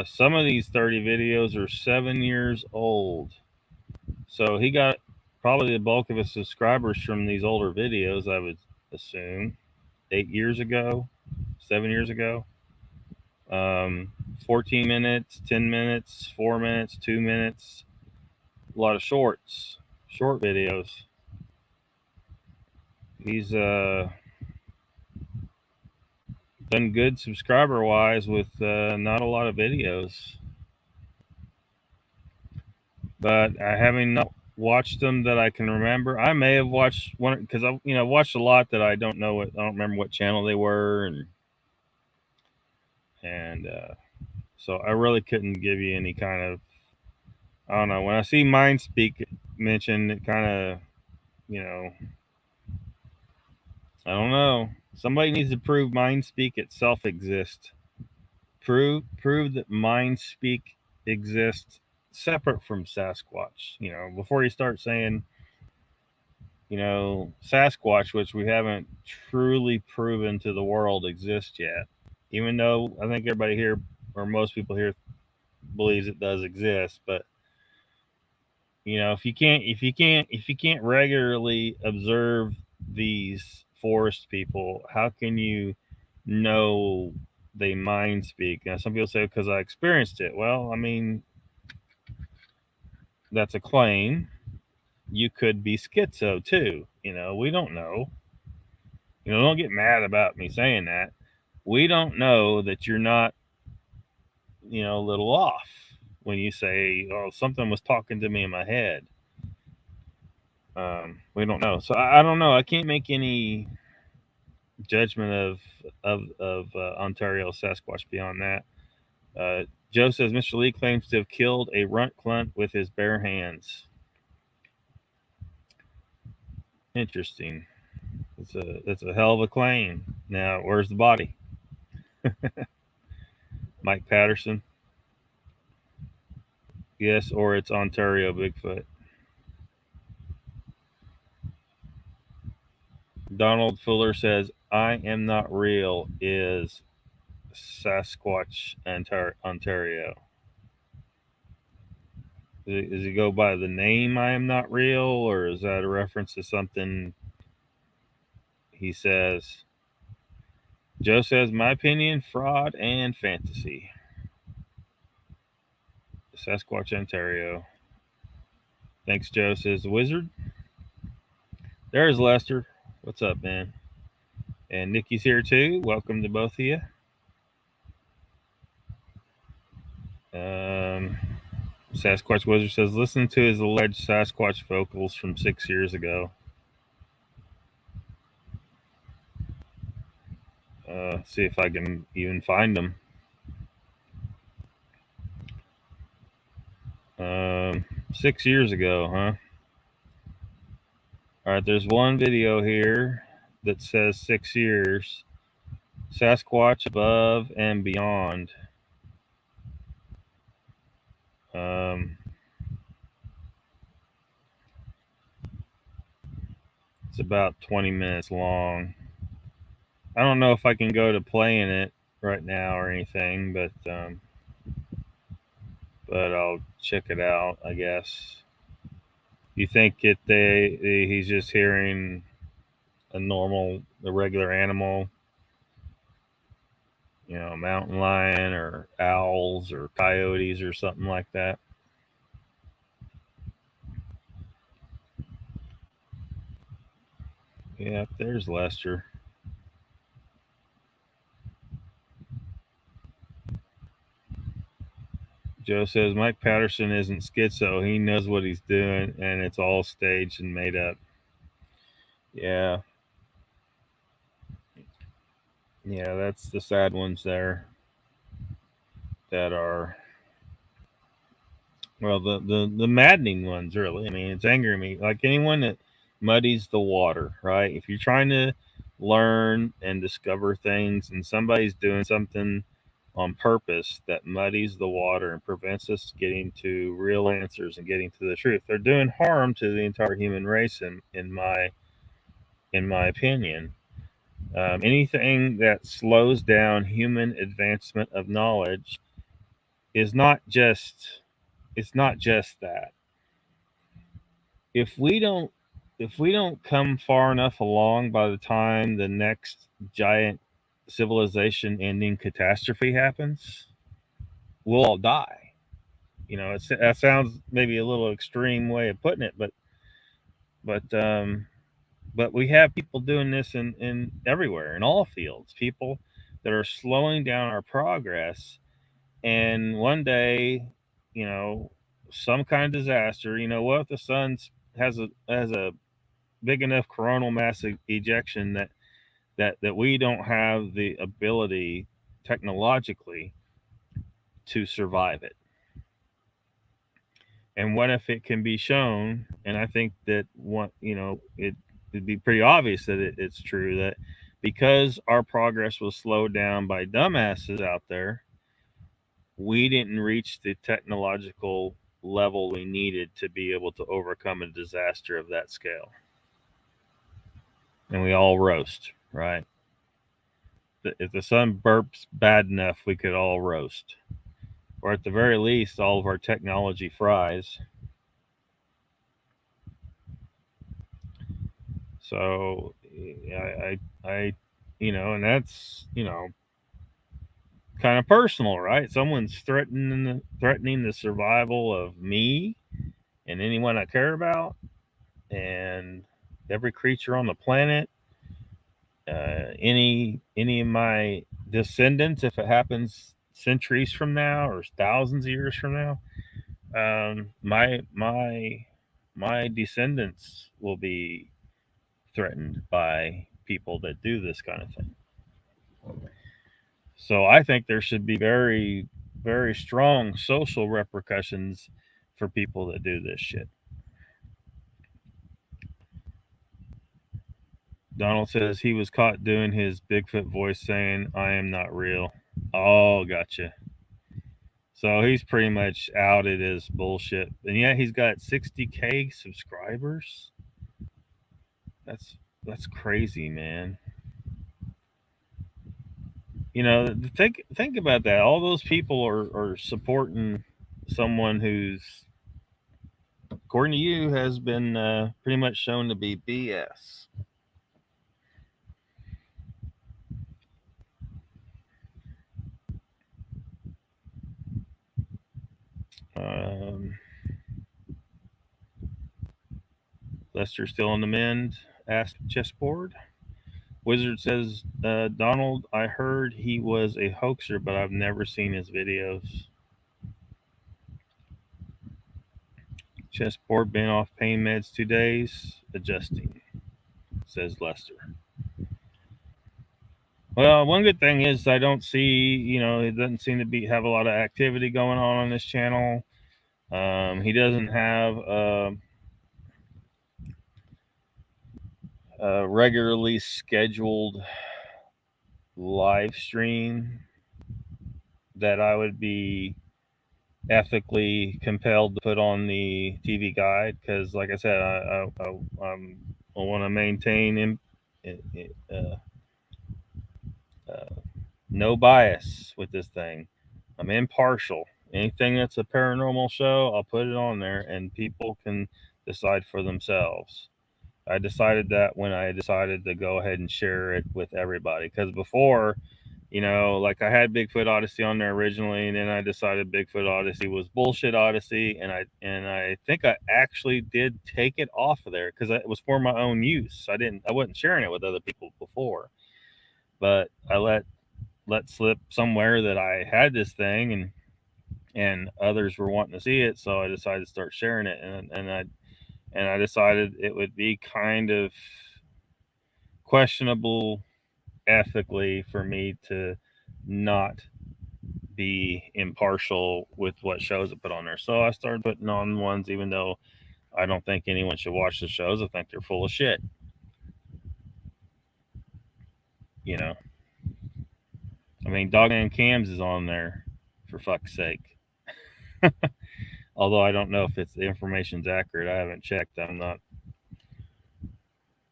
Some of these 30 videos are 7 years old. So he got probably the bulk of his subscribers from these older videos, I would assume. 8 years ago, 7 years ago. 14 minutes, 10 minutes, 4 minutes, 2 minutes. A lot of short videos. He's done good subscriber wise with not a lot of videos, but I haven't not watched them that I can remember. I may have watched one because I watched a lot that I don't remember what channel they were, and so I really couldn't give you any kind of, I don't know. When I see MindSpeak mentioned, it kind of, I don't know. Somebody needs to prove MindSpeak itself exists. Prove that MindSpeak exists separate from Sasquatch. Before you start saying, Sasquatch, which we haven't truly proven to the world exists yet. Even though I think everybody here, or most people here, believes it does exist, but if you can't regularly observe these forest people, how can you know they MindSpeak? Now, some people say because I experienced it. Well, I mean, that's a claim. You could be schizo too. We don't know. Don't get mad about me saying that. We don't know that you're not, a little off when you say, "Oh, something was talking to me in my head." We don't know. So I don't know. I can't make any judgment of Ontario Sasquatch beyond that. Joe says Mr. Lee claims to have killed a runt clunt with his bare hands. Interesting. That's a hell of a claim. Now, where's the body? Mike Patterson. Yes, or it's Ontario Bigfoot. Donald Fuller says, "I am not real" is Sasquatch Ontario. Does he go by the name "I am not real," or is that a reference to something he says? Joe says, "My opinion, fraud and fantasy." Sasquatch, Ontario. Thanks, Joe, says the wizard. There's Lester. What's up, man? And Nikki's here too. Welcome to both of you. Sasquatch Wizard says, listen to his alleged Sasquatch vocals from 6 years ago. See if I can even find them. 6 years ago, huh? All right, there's one video here that says 6 years. Sasquatch above and beyond. It's about 20 minutes long. I don't know if I can go to playing it right now or anything, but I'll check it out, I guess. You think he's just hearing a regular animal, mountain lion or owls or coyotes or something like that? Yeah, there's Lester. Joe says Mike Patterson isn't schizo. He knows what he's doing, and it's all staged and made up. Yeah. Yeah, that's the sad ones there that are, well, the maddening ones, really. I mean, it's angering me. Like anyone that muddies the water, right? If you're trying to learn and discover things and somebody's doing something on purpose that muddies the water and prevents us getting to real answers and getting to the truth, they're doing harm to the entire human race, in my opinion. Anything that slows down human advancement of knowledge is not just that. If we don't come far enough along by the time the next giant civilization ending catastrophe happens, we'll all die. That sounds maybe a little extreme way of putting it, but we have people doing this in everywhere, in all fields. People that are slowing down our progress, and one day, some kind of disaster. What if the sun has a big enough coronal mass ejection that we don't have the ability technologically to survive it? And what if it can be shown? And I think that it'd be pretty obvious that it's true that because our progress was slowed down by dumbasses out there, we didn't reach the technological level we needed to be able to overcome a disaster of that scale. And we all roast, right? If the sun burps bad enough, we could all roast. Or at the very least, all of our technology fries. So I and that's, kind of personal, right? Someone's threatening the survival of me and anyone I care about and every creature on the planet, any of my descendants, if it happens centuries from now or thousands of years from now, my descendants will be threatened by people that do this kind of thing. So I think there should be very, very strong social repercussions for people that do this shit. Donald says he was caught doing his Bigfoot voice saying, I am not real. Oh, gotcha. So he's pretty much outed as bullshit. And yeah, he's got 60K subscribers. That's crazy, man. Think about that. All those people are supporting someone who's, according to you, has been pretty much shown to be BS. Lester still on the mend? Asked Chessboard. Wizard says, Donald, I heard he was a hoaxer, but I've never seen his videos. Chessboard been off pain meds 2 days, adjusting, says Lester. Well, one good thing is I don't see, it doesn't seem to have a lot of activity going on this channel. He doesn't have a regularly scheduled live stream that I would be ethically compelled to put on the TV guide, because, like I said, I want to maintain no bias with this thing. I'm impartial. Anything that's a paranormal show, I'll put it on there, and people can decide for themselves. I decided that when I decided to go ahead and share it with everybody, because before, like I had Bigfoot Odyssey on there originally, and then I decided Bigfoot Odyssey was bullshit Odyssey, and I think I actually did take it off of there because it was for my own use. I wasn't sharing it with other people before, but I let slip somewhere that I had this thing, and others were wanting to see it, so I decided to start sharing it, and I decided it would be kind of questionable ethically for me to not be impartial with what shows I put on there. So I started putting on ones, even though I don't think anyone should watch the shows. I think they're full of shit. I mean, Dogman Cams is on there, for fuck's sake. Although I don't know if the information's accurate. I haven't checked. I'm not.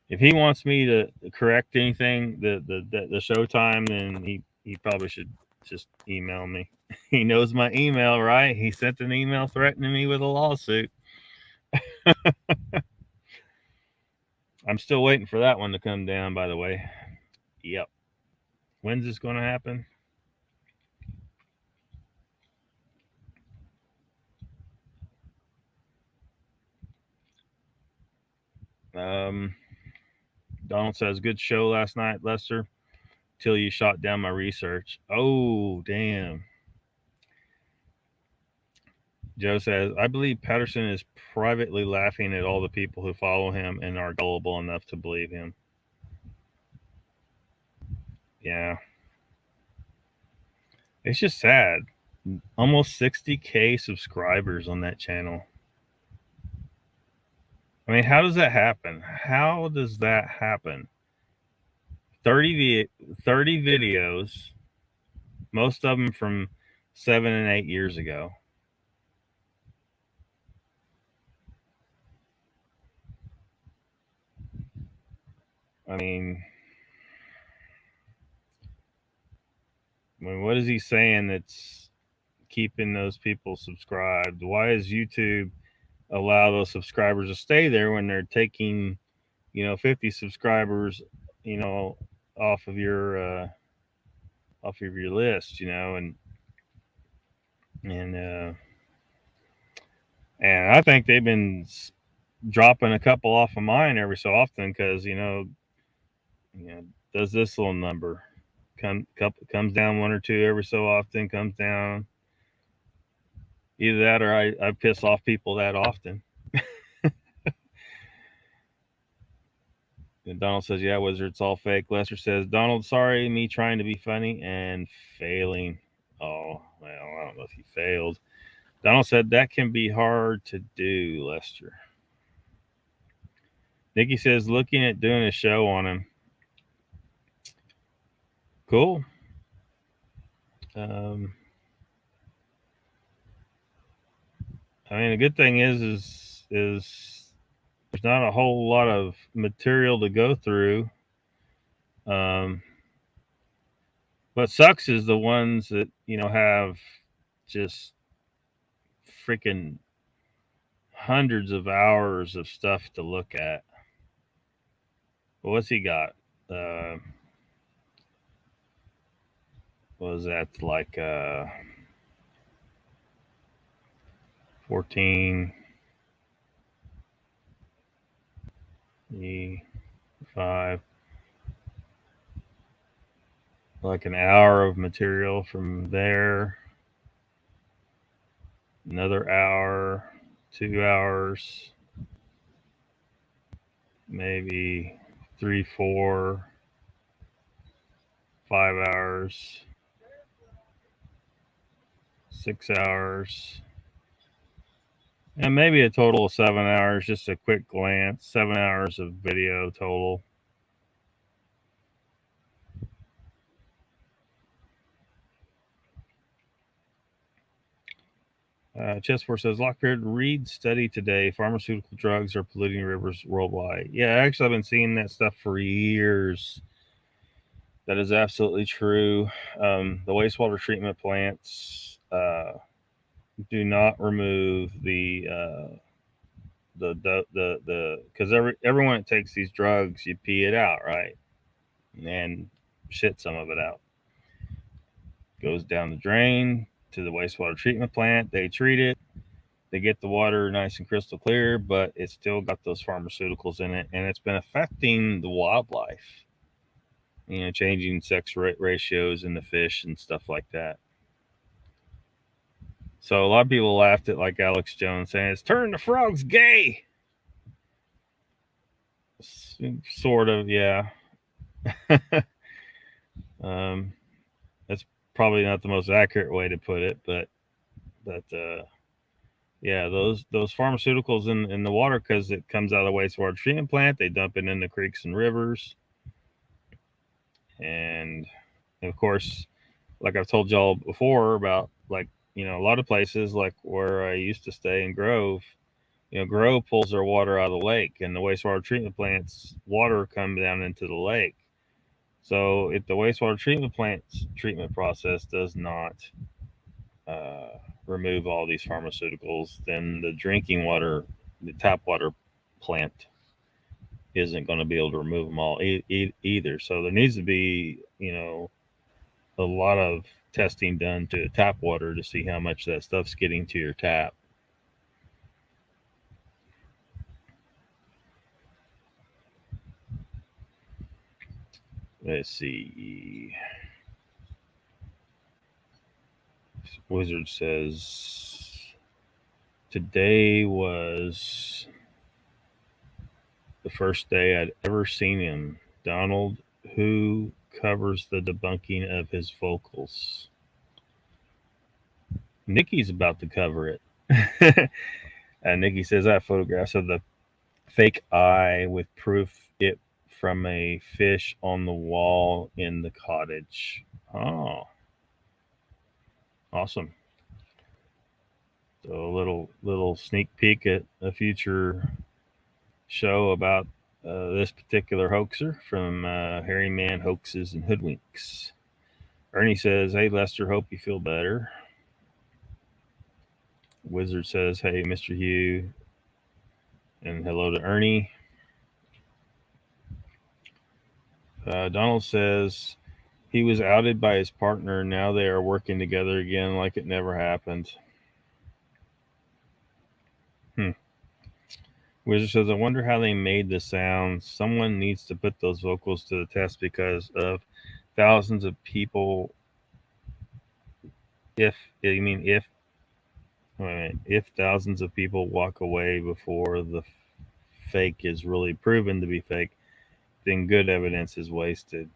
If he wants me to correct anything, the showtime, then he probably should just email me. He knows my email, right? He sent an email threatening me with a lawsuit. I'm still waiting for that one to come down, by the way. Yep. When's this going to happen? Donald says, good show last night, Lester, till you shot down my research. Oh, damn. Joe says, I believe Patterson is privately laughing at all the people who follow him and are gullible enough to believe him. Yeah. It's just sad. Almost 60K subscribers on that channel. I mean, how does that happen? How does that happen? 30 videos, most of them from 7 and 8 years ago. I mean, what is he saying that's keeping those people subscribed? Why does YouTube allow those subscribers to stay there when they're taking, 50 subscribers, off of your list, and I think they've been dropping a couple off of mine every so often because does this little number comes down one or two every so often, comes down. Either that or I piss off people that often. And Donald says, yeah, Wizard, it's all fake. Lester says, Donald, sorry, me trying to be funny and failing. Oh, well, I don't know if he failed. Donald said, that can be hard to do, Lester. Nikki says, looking at doing a show on him. Cool. I mean, the good thing is there's not a whole lot of material to go through. What sucks is the ones that, have just freaking hundreds of hours of stuff to look at. But what's he got? What was that, like 14, 5, like an hour of material from there, another hour, 2 hours, maybe 3, 4, 5 hours, 6 hours, and maybe a total of 7 hours. Just a quick glance, 7 hours of video total. Chessboard says, Lockbeard, read study today. Pharmaceutical drugs are polluting rivers worldwide. Yeah, actually, I've been seeing that stuff for years. That is absolutely true. The wastewater treatment plants do not remove the because everyone that takes these drugs, you pee it out, right? And shit some of it out. Goes down the drain to the wastewater treatment plant. They treat it. They get the water nice and crystal clear, but it's still got those pharmaceuticals in it, and it's been affecting the wildlife. You know, changing sex ratios in the fish and stuff like that. So a lot of people laughed at like Alex Jones saying it's turning the frogs gay. Sort of, yeah. That's probably not the most accurate way to put it, but yeah, those pharmaceuticals in the water, because it comes out of the wastewater treatment plant, they dump it in the creeks and rivers, and of course, like I've told y'all before about, like, you know, a lot of places like where I used to stay in Grove, you know, Grove pulls their water out of the lake, and the wastewater treatment plant's water comes down into the lake. So if the wastewater treatment plant's treatment process does not remove all these pharmaceuticals, then the drinking water, the tap water plant, isn't going to be able to remove them all either. So there needs to be, you know, a lot of testing done to tap water to see how much that stuff's getting to your tap. Let's see. Wizard says today was the first day I'd ever seen him. Donald, who covers the debunking of his vocals. Nikki's about to cover it. Nikki says, I have photographs of the fake eye with proof it from a fish on the wall in the cottage. Oh, awesome. So a little sneak peek at a future show about this particular hoaxer from Hairy Man Hoaxes and Hoodwinks. Ernie says, hey, Lester, hope you feel better. Wizard says, hey, Mr. Hugh, and hello to Ernie. Donald says he was outed by his partner. Now they are working together again like it never happened. Wizard says, I wonder how they made the sounds. Someone needs to put those vocals to the test because of thousands of people. If thousands of people walk away before the fake is really proven to be fake, then good evidence is wasted.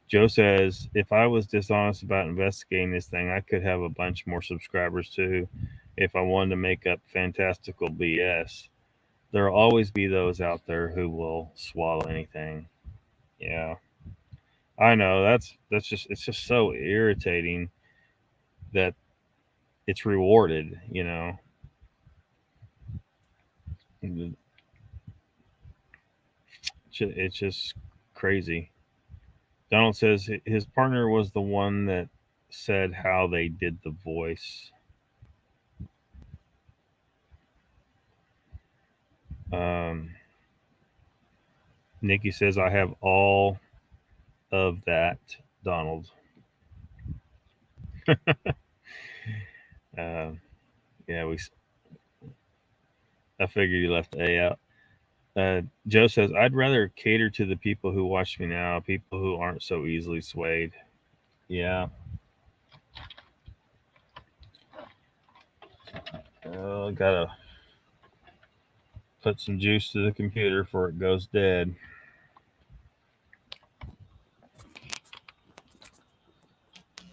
Joe says, if I was dishonest about investigating this thing, I could have a bunch more subscribers too if I wanted to make up fantastical BS. There'll always be those out there who will swallow anything. Yeah. I know, it's just so irritating that it's rewarded, you know. It's just crazy. Donald says his partner was the one that said how they did the voice. Nikki says, I have all of that, Donald. Yeah, I figured you left A out. Joe says, I'd rather cater to the people who watch me now, people who aren't so easily swayed. Yeah. Gotta put some juice to the computer before it goes dead.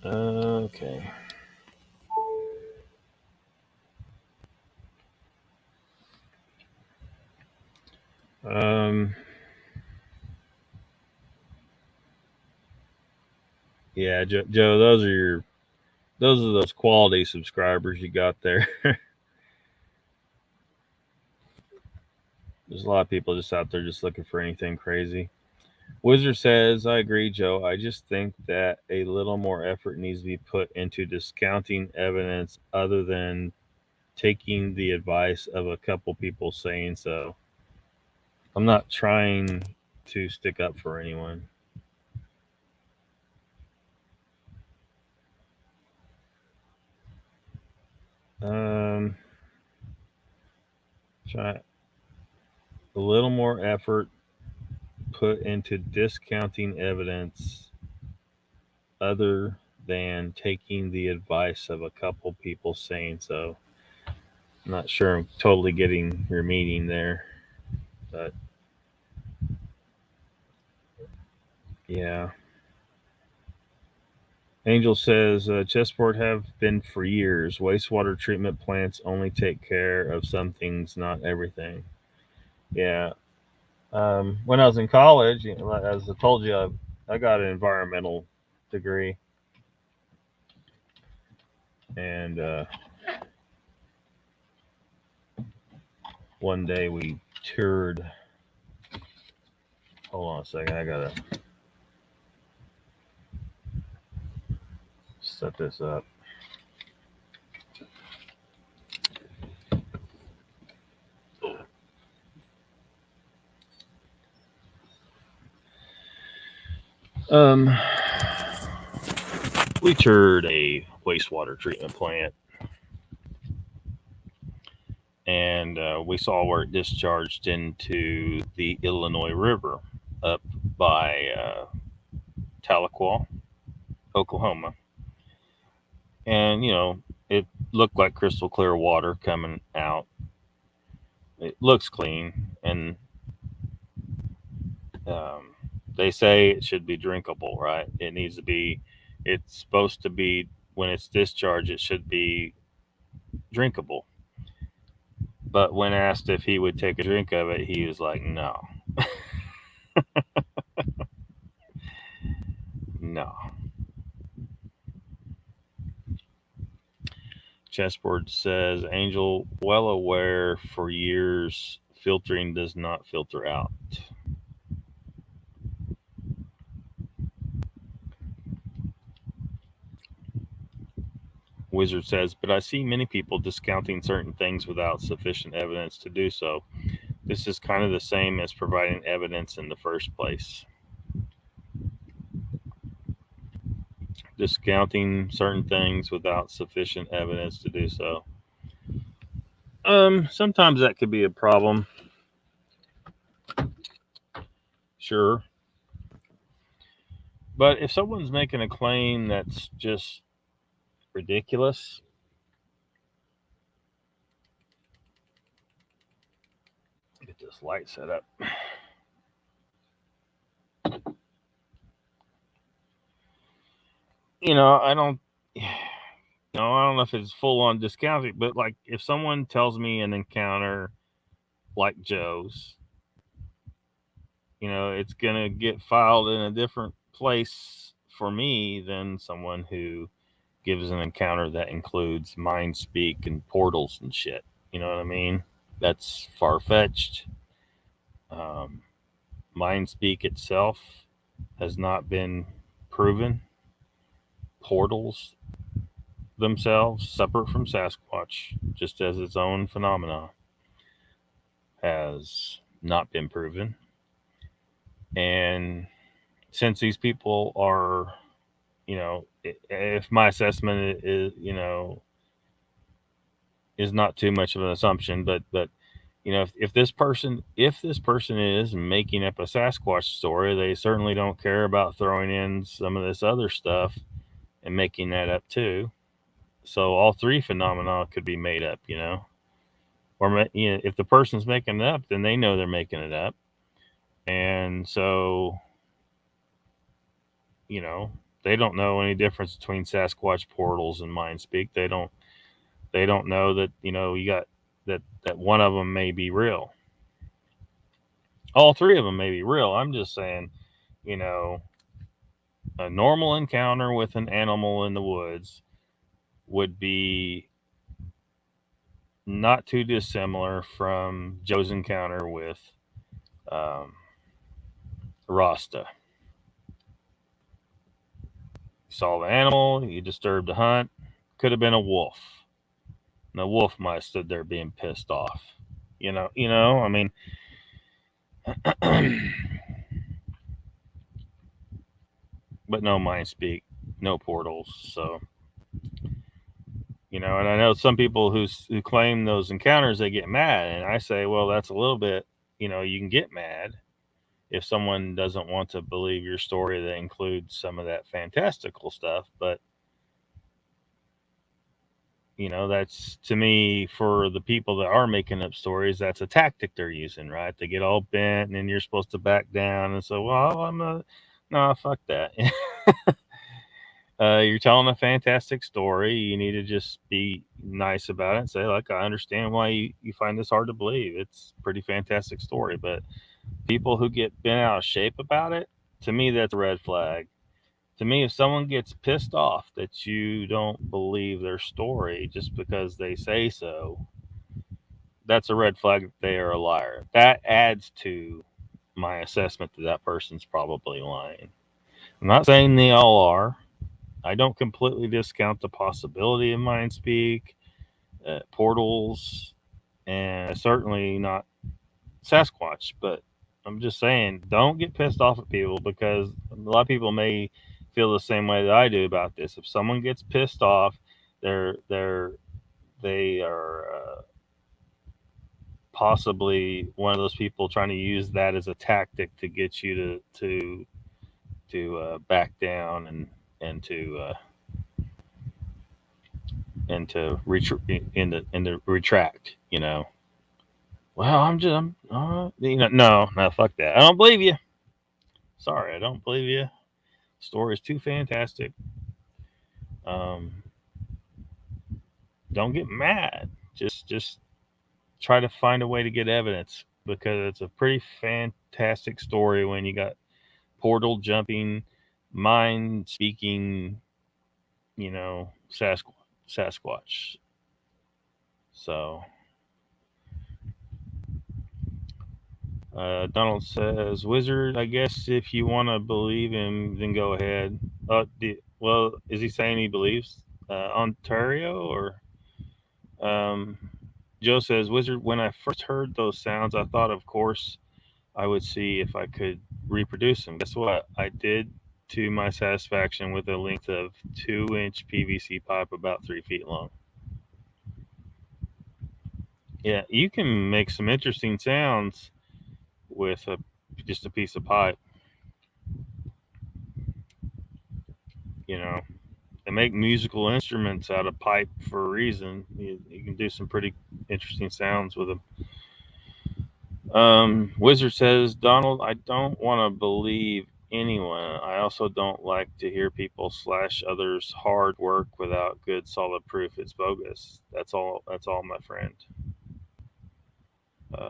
Okay. Yeah, Joe, those are those quality subscribers you got there. There's a lot of people just out there just looking for anything crazy. Wizard says, I agree, Joe. I just think that a little more effort needs to be put into discounting evidence other than taking the advice of a couple people saying so. I'm not trying to stick up for anyone. Try a little more effort put into discounting evidence other than taking the advice of a couple people saying so. I'm not sure I'm totally getting your meaning there, but yeah. Angel says chessport have been for years. Wastewater treatment plants only take care of some things, not everything. Yeah. When I was in college, as I told you, I got an environmental degree, and one day we toured. Hold on a second, I gotta set this up. We toured a wastewater treatment plant, and we saw where it discharged into the Illinois River up by Tahlequah, Oklahoma. And, it looked like crystal clear water coming out. It looks clean, and they say it should be drinkable, right? It's supposed to be, when it's discharged, it should be drinkable. But when asked if he would take a drink of it, he was like, no. No. Chessboard says, Angel, well aware for years, filtering does not filter out. Wizard says, but I see many people discounting certain things without sufficient evidence to do so. This is kind of the same as providing evidence in the first place. Discounting certain things without sufficient evidence to do so. Sometimes that could be a problem. Sure. But if someone's making a claim that's just ridiculous, get this light set up. I don't know if it's full on discounting, but like if someone tells me an encounter like Joe's, it's going to get filed in a different place for me than someone who gives an encounter that includes mind speak and portals and shit. You know what I mean? That's far-fetched. Mind speak itself has not been proven. Portals themselves, separate from Sasquatch, just as its own phenomena, has not been proven. And since these people are, if my assessment is, is not too much of an assumption, but if this person is making up a Sasquatch story, they certainly don't care about throwing in some of this other stuff and making that up too. So all three phenomena could be made up, or if the person's making it up, then they know they're making it up, and so they don't know any difference between Sasquatch portals and mind speak. They don't know that you got that one of them may be real. All three of them may be real. I'm just saying, a normal encounter with an animal in the woods would be not too dissimilar from Joe's encounter with Rasta. You saw the animal, you disturbed the hunt. Could have been a wolf. And the wolf might have stood there being pissed off. I mean, but no mind speak, no portals. So, and I know some people who claim those encounters, they get mad, and I say, well, that's a little bit, you can get mad if someone doesn't want to believe your story that includes some of that fantastical stuff, but that's, to me, for the people that are making up stories, that's a tactic they're using, right? They get all bent, and then you're supposed to back down and say, well, no, fuck that. You're telling a fantastic story. You need to just be nice about it and say, like, I understand why you find this hard to believe. It's a pretty fantastic story. But people who get bent out of shape about it, to me, that's a red flag. To me, if someone gets pissed off that you don't believe their story just because they say so, that's a red flag that they are a liar. That adds to my assessment that person's probably lying. I'm not saying they all are. I don't completely discount the possibility of mind speak, portals, and certainly not Sasquatch. But I'm just saying, don't get pissed off at people, because a lot of people may feel the same way that I do about this. If someone gets pissed off, they are possibly one of those people trying to use that as a tactic to get you to back down and to retract. Well, no, fuck that. I don't believe you. Sorry, I don't believe you. Story is too fantastic. Don't get mad. Just try to find a way to get evidence, because it's a pretty fantastic story when you got portal jumping, mind speaking, Sasquatch. So, Donald says, "Wizard, I guess if you want to believe him, then go ahead." Well, is he saying he believes Ontario, or? Joe says, "Wizard, when I first heard those sounds, I thought, of course, I would see if I could reproduce them. Guess what? I did, to my satisfaction, with a length of 2-inch PVC pipe about 3 feet long." Yeah, you can make some interesting sounds with just a piece of pipe. They make musical instruments out of pipe for a reason. You can do some pretty interesting sounds with them. Wizard says, "Donald, I don't want to believe anyone. I also don't like to hear people slash others' hard work without good solid proof. It's bogus. That's all, my friend."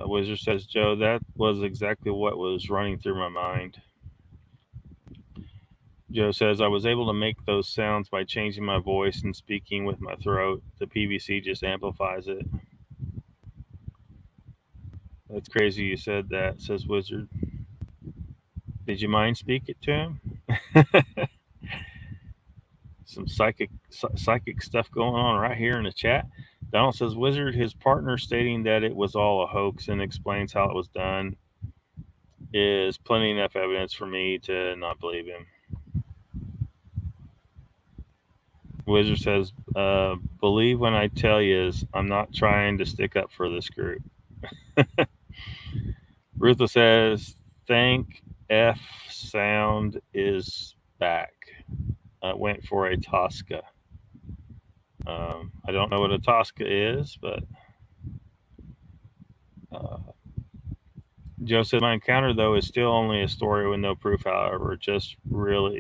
Wizard says, "Joe, that was exactly what was running through my mind." Joe says, "I was able to make those sounds by changing my voice and speaking with my throat. The PVC just amplifies it." "That's crazy you said that," says Wizard. "Did you mind speak it to him?" Some psychic stuff going on right here in the chat. Donald says, "Wizard, his partner stating that it was all a hoax and explains how it was done is plenty enough evidence for me to not believe him." Wizard says, believe when I tell you, I'm not trying to stick up for this group. Ruthless says, thank F sound is back. Went for a Tosca. I don't know what a Tosca is, but Joe said my encounter though is still only a story with no proof. However, just real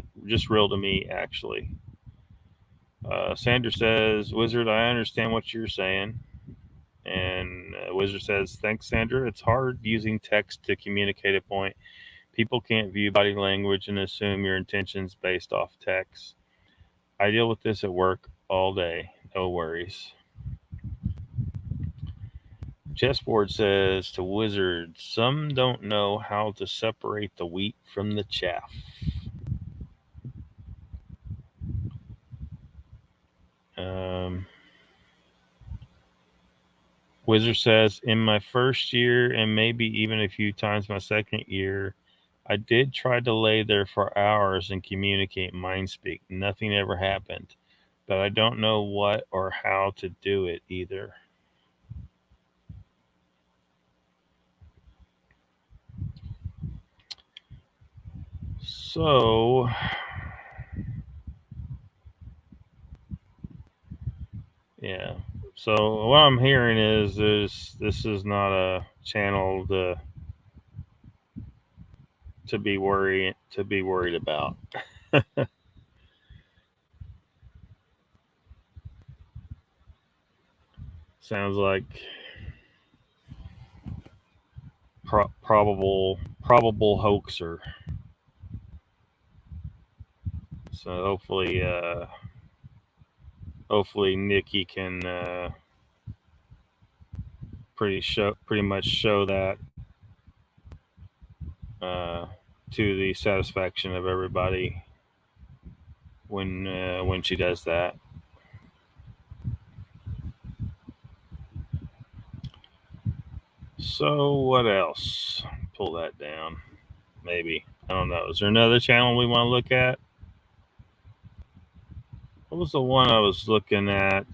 to me actually. Sandra says, Wizard, I understand what you're saying. And Wizard says, thanks, Sandra. It's hard using text to communicate a point. People can't view body language and assume your intentions based off text. I deal with this at work all day. No worries. Chessboard says to Wizard, some don't know how to separate the wheat from the chaff. Wizard says, in my first year and maybe even a few times my second year, I did try to lay there for hours and communicate mind speak. Nothing ever happened, but I don't know what or how to do it either. So, yeah. So what I'm hearing is this is not a channel to be worried about. Sounds like probable hoaxer. So hopefully Nikki can pretty much show that to the satisfaction of everybody when she does that. So what else? Pull that down. Maybe. I don't know. Is there another channel we want to look at? What was the one I was looking at?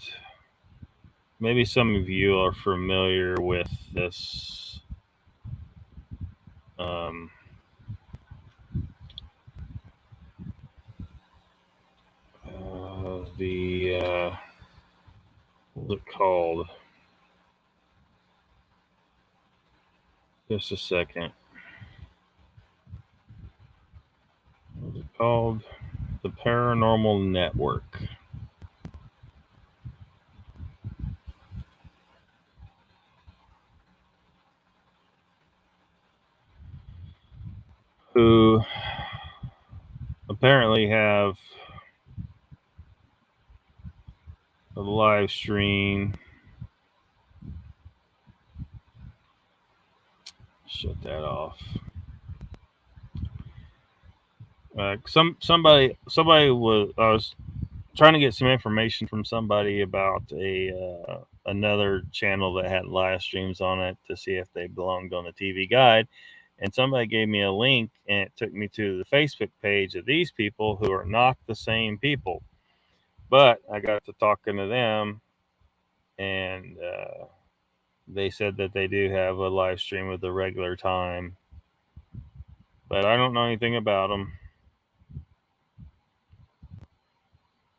Maybe some of you are familiar with this. What's it called? Just a second. What's it called? The Paranormal Network. Who apparently have a live stream. Shut that off. Somebody was. I was trying to get some information from somebody about another channel that had live streams on it to see if they belonged on the TV Guide, and somebody gave me a link and it took me to the Facebook page of these people who are not the same people. But I got to talking to them, and they said that they do have a live stream at the regular time, but I don't know anything about them.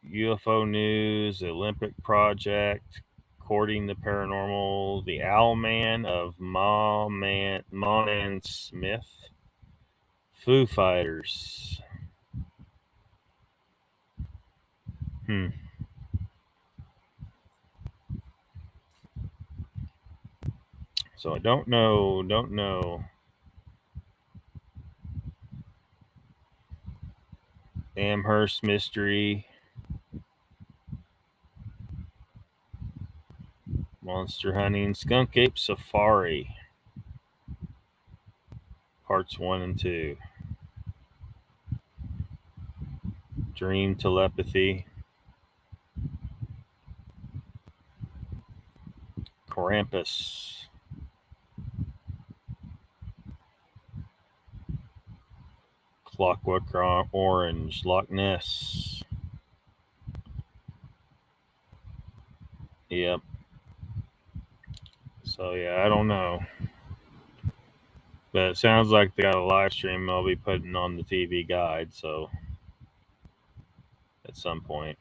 UFO News, Olympic Project, Courting the Paranormal, The Owlman of Mon and Smith, Foo Fighters. So I don't know. Amherst Mystery, Monster Hunting, Skunk Ape Safari, Parts 1 and 2, Dream Telepathy, Krampus, Clockwork Orange, Loch Ness, So yeah, I don't know. But it sounds like they got a live stream I'll be putting on the TV guide, so at some point.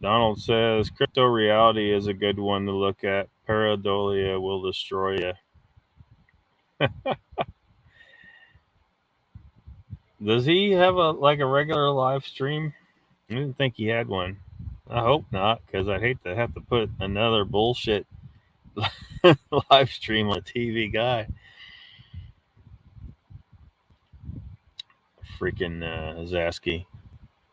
Donald says crypto reality is a good one to look at. Pareidolia will destroy you. Does he have a regular live stream? I didn't think he had one. I hope not, because I'd hate to have to put another bullshit live stream on a TV guy. Freaking Zasky.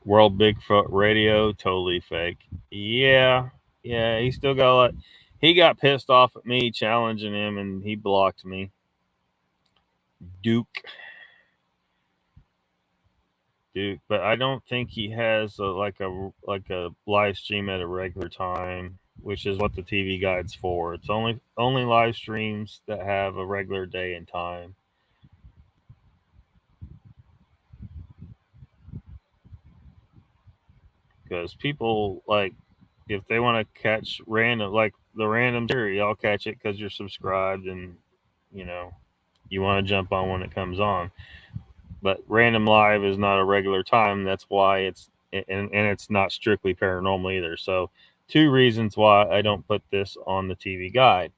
World Bigfoot Radio, totally fake. Yeah, he still got a lot. He got pissed off at me challenging him, and he blocked me. Duke, but I don't think he has a live stream at a regular time, which is what the TV guide's for. It's only live streams that have a regular day and time. Because people, like, if they want to catch random, like the random series, I'll catch it because you're subscribed and you want to jump on when it comes on. But random live is not a regular time. That's why it's it's not strictly paranormal either. So 2 reasons why I don't put this on the TV guide.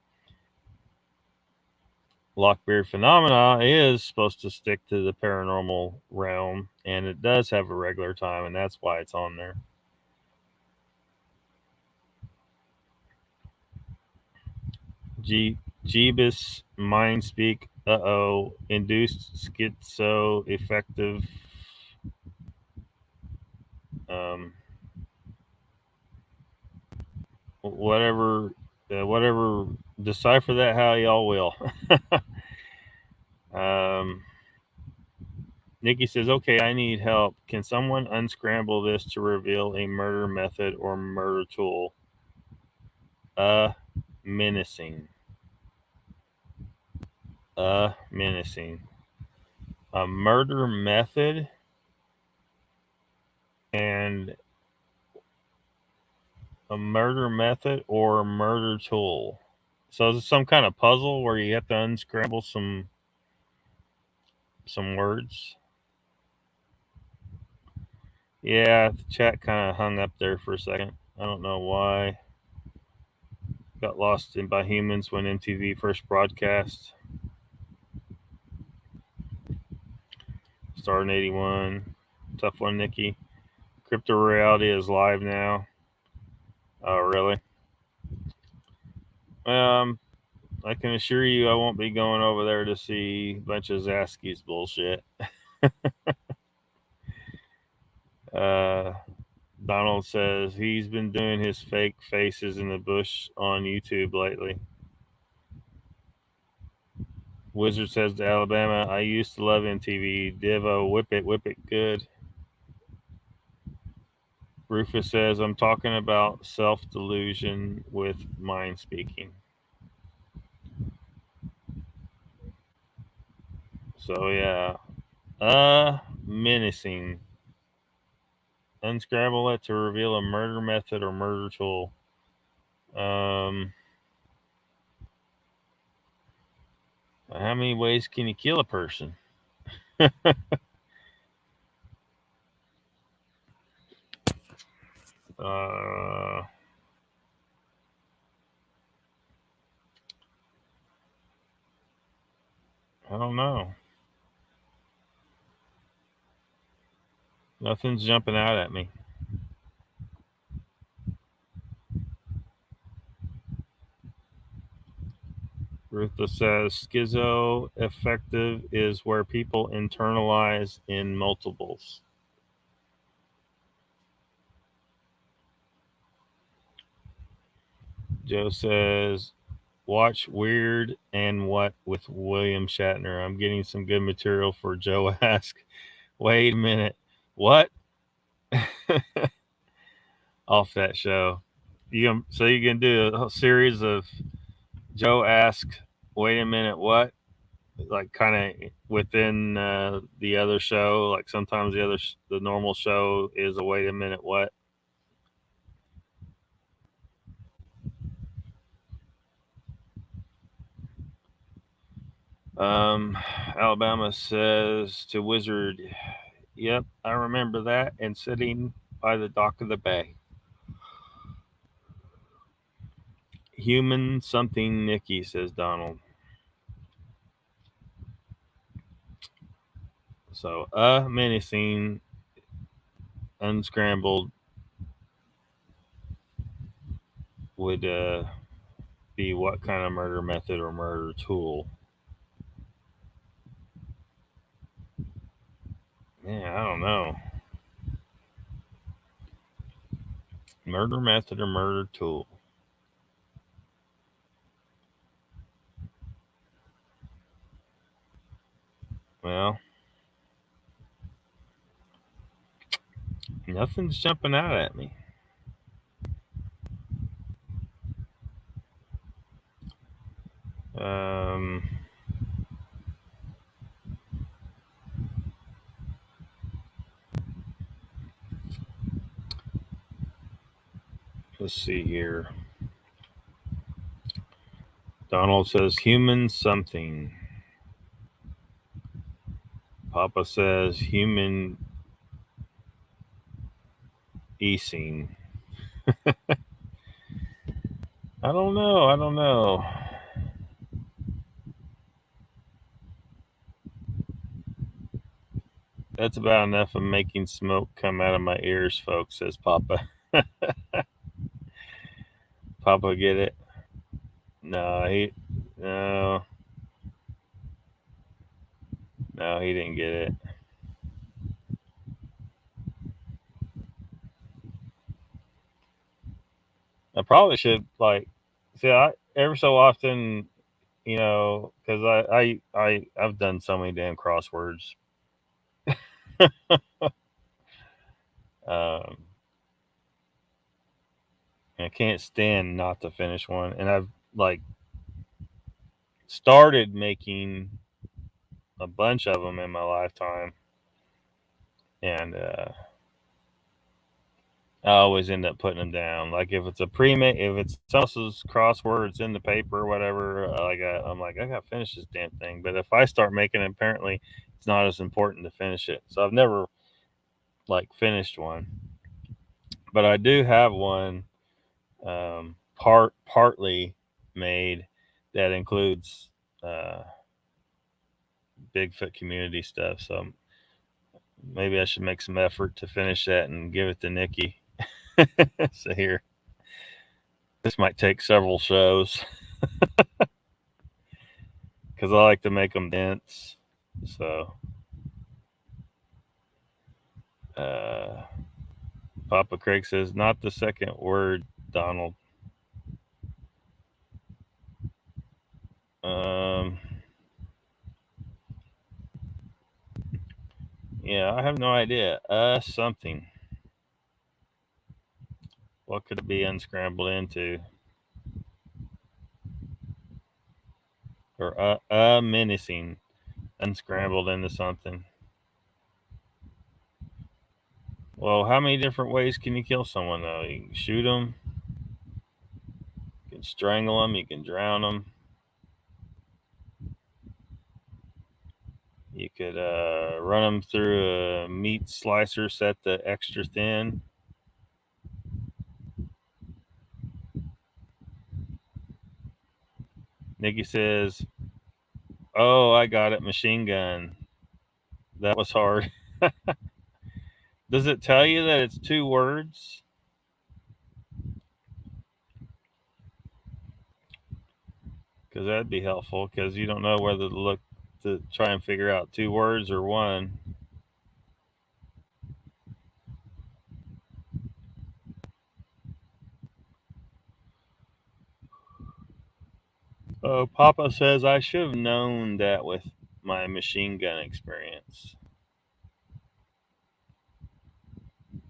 Lockbeard Phenomena is supposed to stick to the paranormal realm, and it does have a regular time, and that's why it's on there. Jeebus Mindspeak. Induced schizo effective. Whatever, decipher that how y'all will. Nikki says, okay, I need help. Can someone unscramble this to reveal a murder method or murder tool? Menacing. Menacing. A murder method and a murder method or a murder tool. So is it some kind of puzzle where you have to unscramble some words? Yeah, the chat kind of hung up there for a second. I don't know why. Got lost in by humans when MTV first broadcast. Started in 81. Tough one, Nikki. Crypto Reality is live now. Oh, really? I can assure you I won't be going over there to see a bunch of Zasky's bullshit. Donald says he's been doing his fake faces in the bush on YouTube lately. Wizard says to Alabama, I used to love MTV. Devo, whip it good. Rufus says, I'm talking about self-delusion with mind speaking. So, yeah. Menacing. Unscramble it to reveal a murder method or murder tool. How many ways can you kill a person? I don't know. Nothing's jumping out at me. Rutha says schizo affective is where people internalize in multiples. Joe says, watch Weird and What with William Shatner. I'm getting some good material for Joe Ask. Wait a minute. What? Off that show. So you can do a series of Joe Ask, wait a minute, what? Like kind of within the other show. Like sometimes the normal show is a wait a minute, what? Alabama says to Wizard, "Yep, I remember that." And sitting by the dock of the bay. Human something Nicky, says Donald. So, menacing, unscrambled would be what kind of murder method or murder tool? Man, I don't know. Murder method or murder tool? Well, nothing's jumping out at me. Um, let's see here. Donald says human something. Papa says human easing. I don't know. I don't know. That's about enough of making smoke come out of my ears, folks, says Papa. Papa, get it? No, no, no, he didn't get it. I probably should see. I every so often, because I've done so many damn crosswords. um, I can't stand not to finish one, and I've started making a bunch of them in my lifetime, and I always end up putting them down. Like if it's if it's someone else's crosswords in the paper or whatever, I'm like, I gotta finish this damn thing. But if I start making it, apparently it's not as important to finish it. So I've never finished one, but I do have one partly made that includes Bigfoot community stuff. So maybe I should make some effort to finish that and give it to Nikki. So here, this might take several shows because I like to make them dense. So, Papa Craig says, not the second word, Donald. Yeah, I have no idea. Something. What could it be unscrambled into? Or menacing, unscrambled into something. Well, how many different ways can you kill someone, though? You can shoot them, you can strangle them, you can drown them. You could run them through a meat slicer set to extra thin. Nikki says, "Oh, I got it, machine gun. That was hard." Does it tell you that it's 2 words? Because that'd be helpful, because you don't know whether to look to try and figure out 2 words or 1. Oh, Papa says I should have known that with my machine gun experience.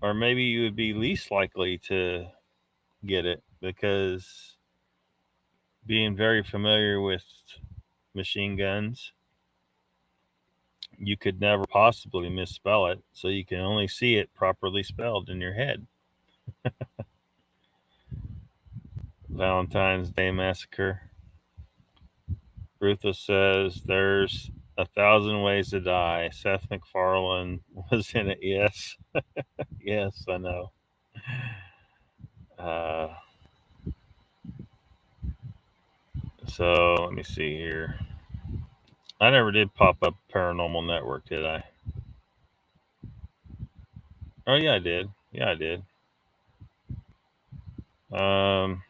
Or maybe you would be least likely to get it because being very familiar with machine guns, you could never possibly misspell it, so you can only see it properly spelled in your head. Valentine's Day Massacre. Ruthless says there's 1,000 Ways to Die. Seth MacFarlane was in it. Yes, yes, I know. Uh, so let me see here. I never did pop up Paranormal Network, did I? Oh yeah, I did. Yeah, I did. Um,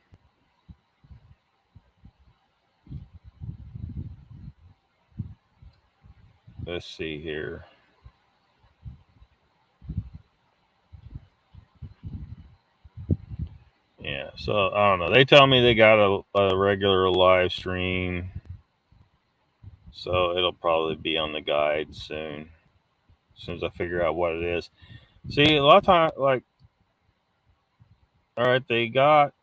let's see here. Yeah, so I don't know. They tell me they got a regular live stream, so it'll probably be on the guide soon. As soon as I figure out what it is. See, a lot of time, like, all right, they got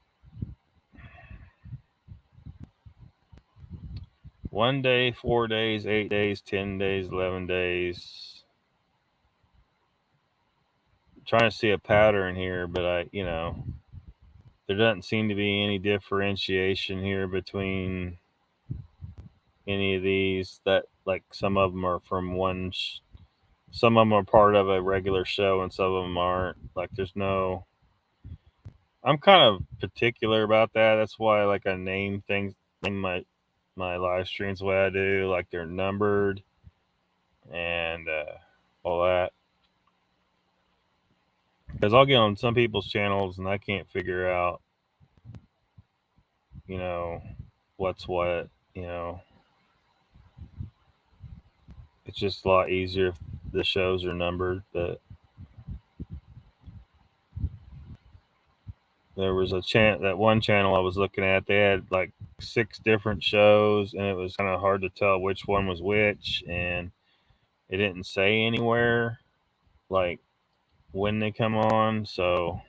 1 day, 4 days, 8 days, 10 days, 11 days. I'm trying to see a pattern here, but there doesn't seem to be any differentiation here between any of these. That, like, some of them are from one. Some of them are part of a regular show, and some of them aren't. Like, there's no. I'm kind of particular about that. That's why, like, I name things, name my live streams the way I do. Like, they're numbered and all that. Because I'll get on some people's channels and I can't figure out, what's what. It's just a lot easier if the shows are numbered. But there was that one channel I was looking at. They had like 6 different shows, and it was kind of hard to tell which one was which, and it didn't say anywhere like when they come on. So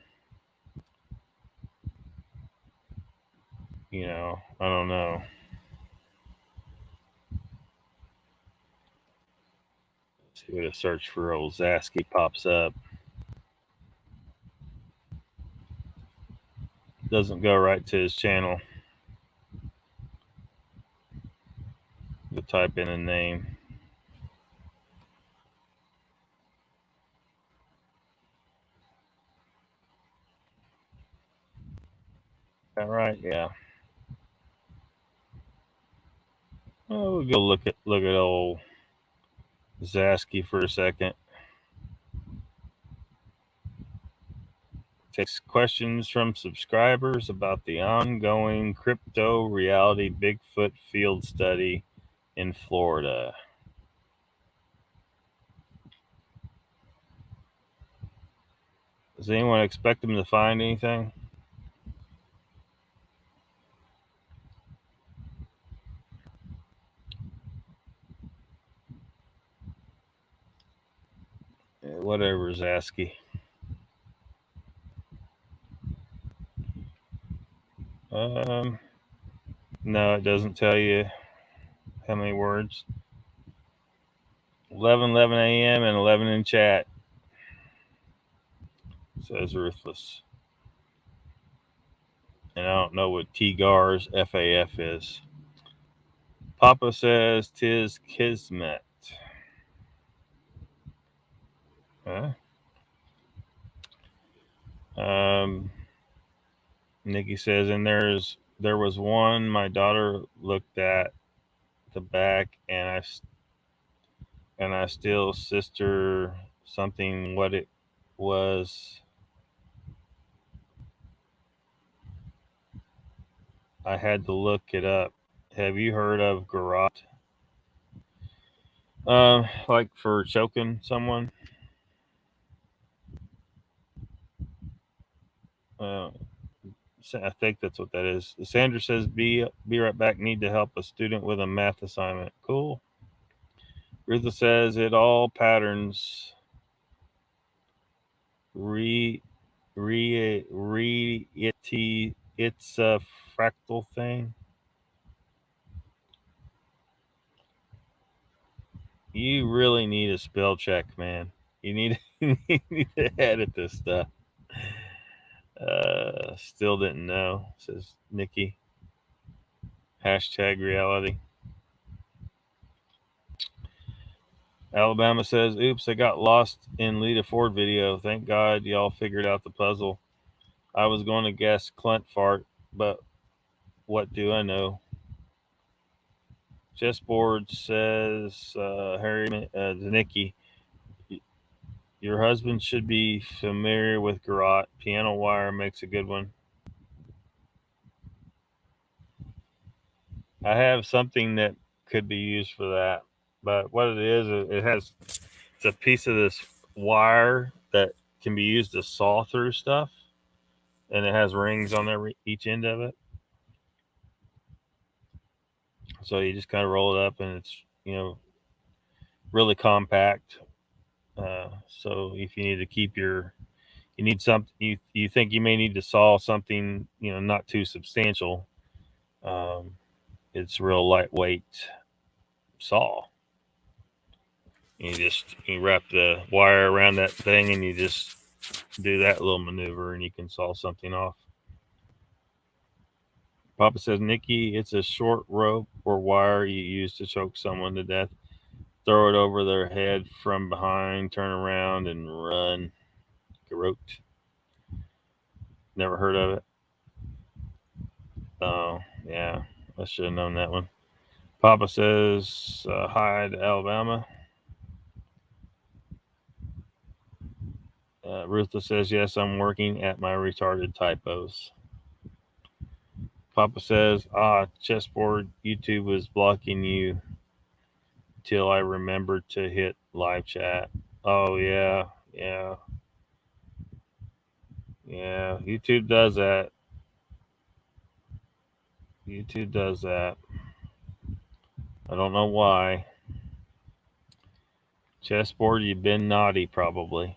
I don't know. Let's see what a search for old Zasky pops up. Doesn't go right to his channel. You type in a name. All right, yeah. Oh, we'll go look at old Zasky for a second. Takes questions from subscribers about the ongoing crypto reality Bigfoot field study in Florida. Does anyone expect them to find anything? Whatever, Zasky. No, it doesn't tell you how many words. 11 a.m. and 11 in chat, says Ruthless. And I don't know what T-GAR's FAF is. Papa says 'tis Kismet. Huh? Nikki says, and there was one my daughter looked at the back, and I still sister something what it was. I had to look it up. Have you heard of garrote? Like for choking someone. I think that's what that is. Sandra says, be right back. Need to help a student with a math assignment. Cool. Rutha says, it all patterns. It's a fractal thing. You really need a spell check, man. You need to edit this stuff. Still didn't know, says Nikki. # reality. Alabama says, "Oops, I got lost in Lita Ford video. Thank God y'all figured out the puzzle. I was going to guess Clint fart, but what do I know?" Chessboard says, "Harry, Nikki, your husband should be familiar with garrote. Piano wire makes a good one." I have something that could be used for that, but what it is, it's a piece of this wire that can be used to saw through stuff, and it has rings on each end of it. So you just kind of roll it up, and it's really compact. So if you need to you need something, you think you may need to saw something, not too substantial. Um, it's real lightweight saw. You wrap the wire around that thing, and you just do that little maneuver, and you can saw something off. Papa says, "Nikki, it's a short rope or wire you use to choke someone to death. Throw it over their head from behind, turn around, and run." Garrote. Never heard of it. Oh, yeah. I should have known that one. Papa says, "Hi to Alabama." Ruthless says, "Yes, I'm working at my retarded typos." Papa says, chessboard, YouTube was blocking you till I remembered to hit live chat. Oh, yeah. Yeah. Yeah. YouTube does that. YouTube does that. I don't know why. Chessboard, you've been naughty, probably.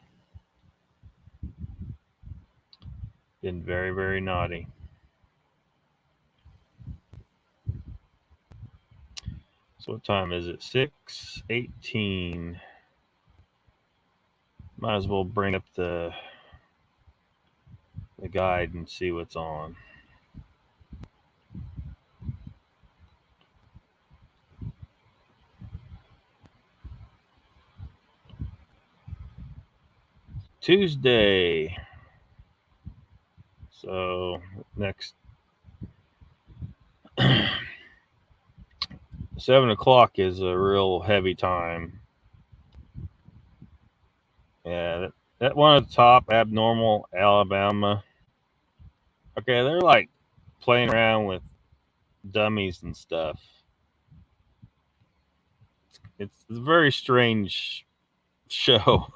Been very, very naughty. So what time is it? 6:18. Might as well bring up the guide and see what's on. Tuesday. So next 7 o'clock is a real heavy time. Yeah, that one at the top, Abnormal Alabama. Okay, they're like playing around with dummies and stuff. It's a very strange show.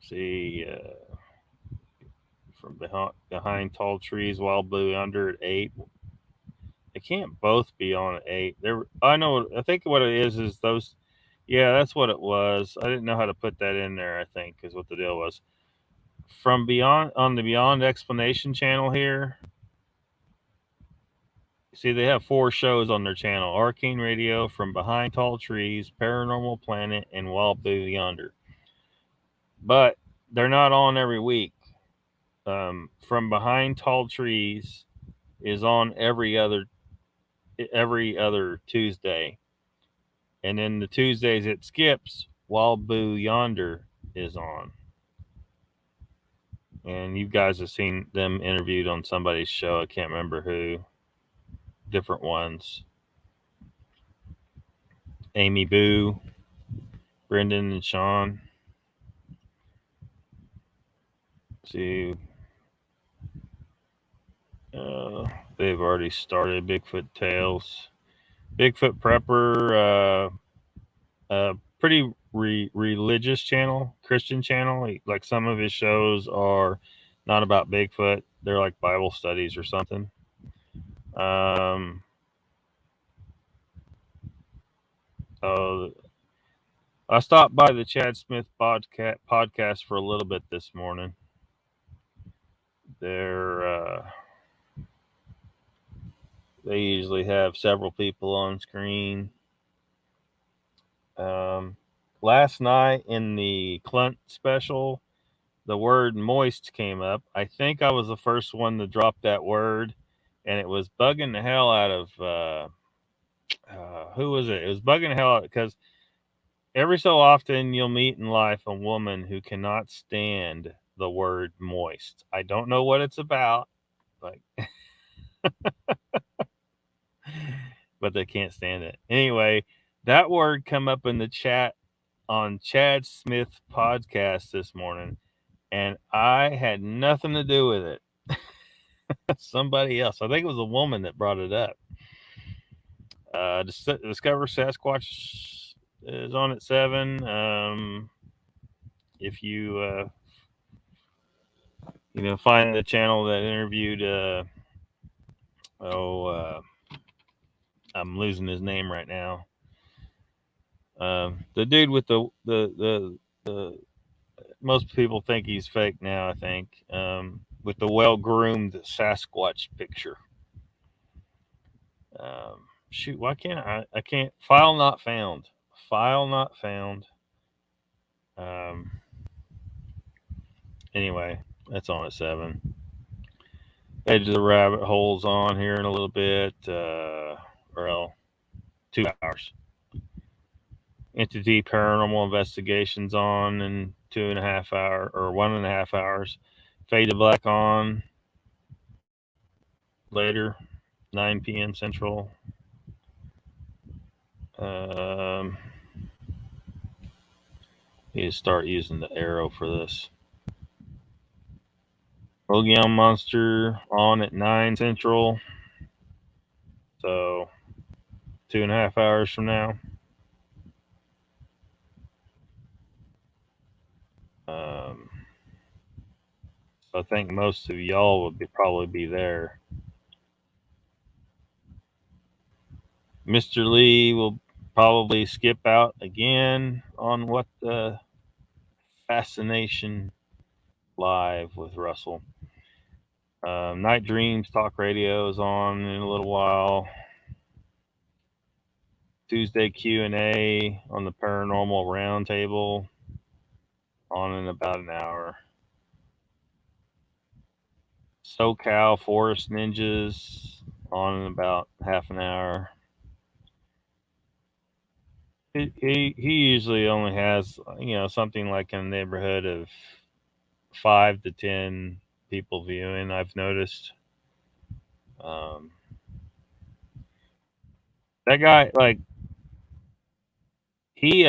See, from behind tall trees, Wild Blue Under at 8. They can't both be on at 8. I think what it is those. Yeah, that's what it was. I didn't know how to put that in there. I think is what the deal was. From Beyond on the Beyond Explanation channel here. See, they have 4 shows on their channel: Arcane Radio, From Behind Tall Trees, Paranormal Planet, and Wild Blue Yonder. But they're not on every week. From Behind Tall Trees is on every other Tuesday, and then the Tuesdays it skips, Wild Blue Yonder is on. And you guys have seen them interviewed on somebody's show. I can't remember who. Different ones. Amy Boo, Brendan, and Sean. See, they've already started Bigfoot Tales. Bigfoot Prepper, pretty religious channel, Christian channel. Like some of his shows are not about Bigfoot; they're like Bible studies or something. I stopped by the Chad Smith podcast for a little bit this morning. They usually have several people on screen. Last night in the Clunt special, the word moist came up. I think I was the first one to drop that word, and it was bugging the hell out of who was it? It was bugging the hell out because every so often you'll meet in life a woman who cannot stand the word moist. I don't know what it's about, like, but they can't stand it. Anyway, that word come up in the chat on Chad Smith's podcast this morning, and I had nothing to do with it. Somebody else. I think it was a woman that brought it up. Discover Sasquatch is on at 7. If you find the channel that interviewed I'm losing his name right now. The dude with the most people think he's fake now, I think, with the well-groomed Sasquatch picture. Shoot, why can't I can't. File not found. Anyway, that's on at 7. Edge of the Rabbit Hole's on here in a little bit. Earl, 2 hours. Entity Paranormal Investigations on in 2.5 hours or 1.5 hours. Fade to Black on later, 9 p.m. Central. Need to start using the arrow for this. Ogion Monster on at 9 Central. So 2.5 hours from now. I think most of y'all would probably be there. Mr. Lee will probably skip out again on What the Fascination Live with Russell. Night Dreams Talk Radio is on in a little while. Tuesday Q&A on the Paranormal Roundtable on in about an hour. SoCal Forest Ninjas on in about half an hour. He usually only has, something like in the neighborhood of 5 to 10 people viewing, I've noticed. That guy, like, he's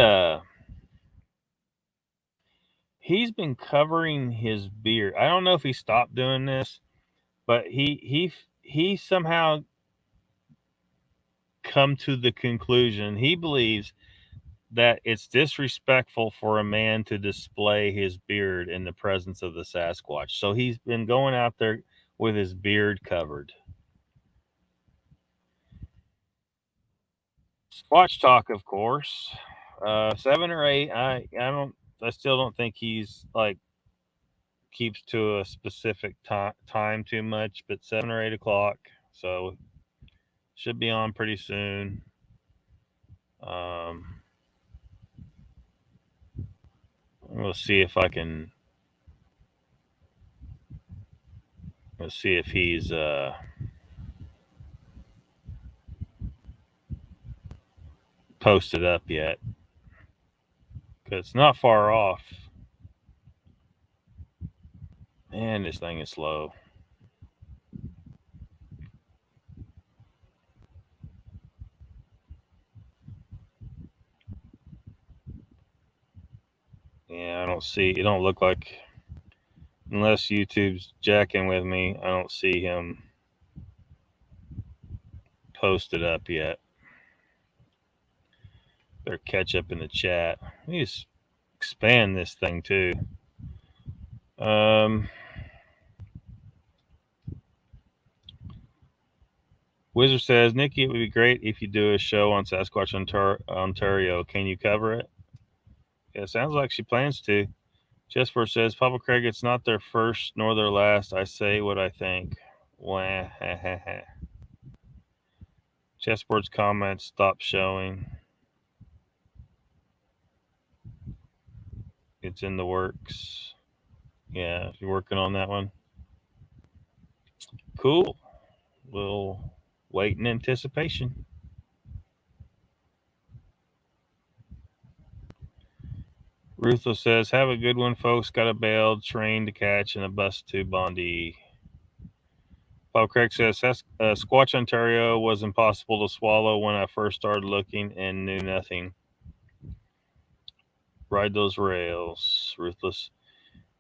been covering his beard. I don't know if he stopped doing this, but he somehow come to the conclusion, he believes that it's disrespectful for a man to display his beard in the presence of the Sasquatch. So he's been going out there with his beard covered. Squatch Talk, of course. 7 or 8. I still don't think he's like keeps to a specific time too much, but 7 or 8 o'clock. So should be on pretty soon. We'll see if I can. Let's see if he's posted up yet, because it's not far off. Man, this thing is slow. Yeah, I don't see. It don't look like, unless YouTube's jacking with me, I don't see him posted up yet. Better catch up in the chat. Let me just expand this thing too. Wizard says, Nikki, it would be great if you do a show on Sasquatch Ontario. Can you cover it? Yeah, it sounds like she plans to. Jesper says, Papa Craig, it's not their first nor their last. I say what I think. Wah, ha, ha, ha. Chessboard's comments stopped showing. It's in the works. Yeah, you're working on that one. Cool. We'll wait in anticipation. Ruthless says, have a good one, folks. Got a bail, train to catch, and a bus to Bondi. Paul Craig says, Squatch, Ontario was impossible to swallow when I first started looking and knew nothing. Ride those rails. Ruthless.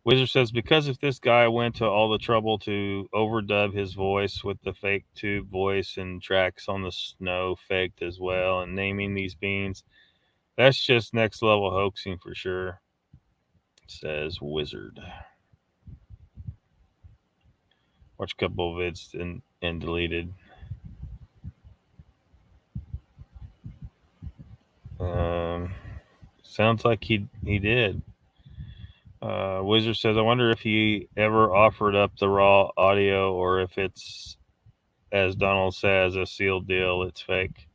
Wizard says, because if this guy went to all the trouble to overdub his voice with the fake tube voice and tracks on the snow faked as well and naming these beans, that's just next level hoaxing for sure, says Wizard. Watch a couple of vids and deleted. Sounds like he did. Wizard says, I wonder if he ever offered up the raw audio or if it's, as Donald says, a sealed deal. It's fake.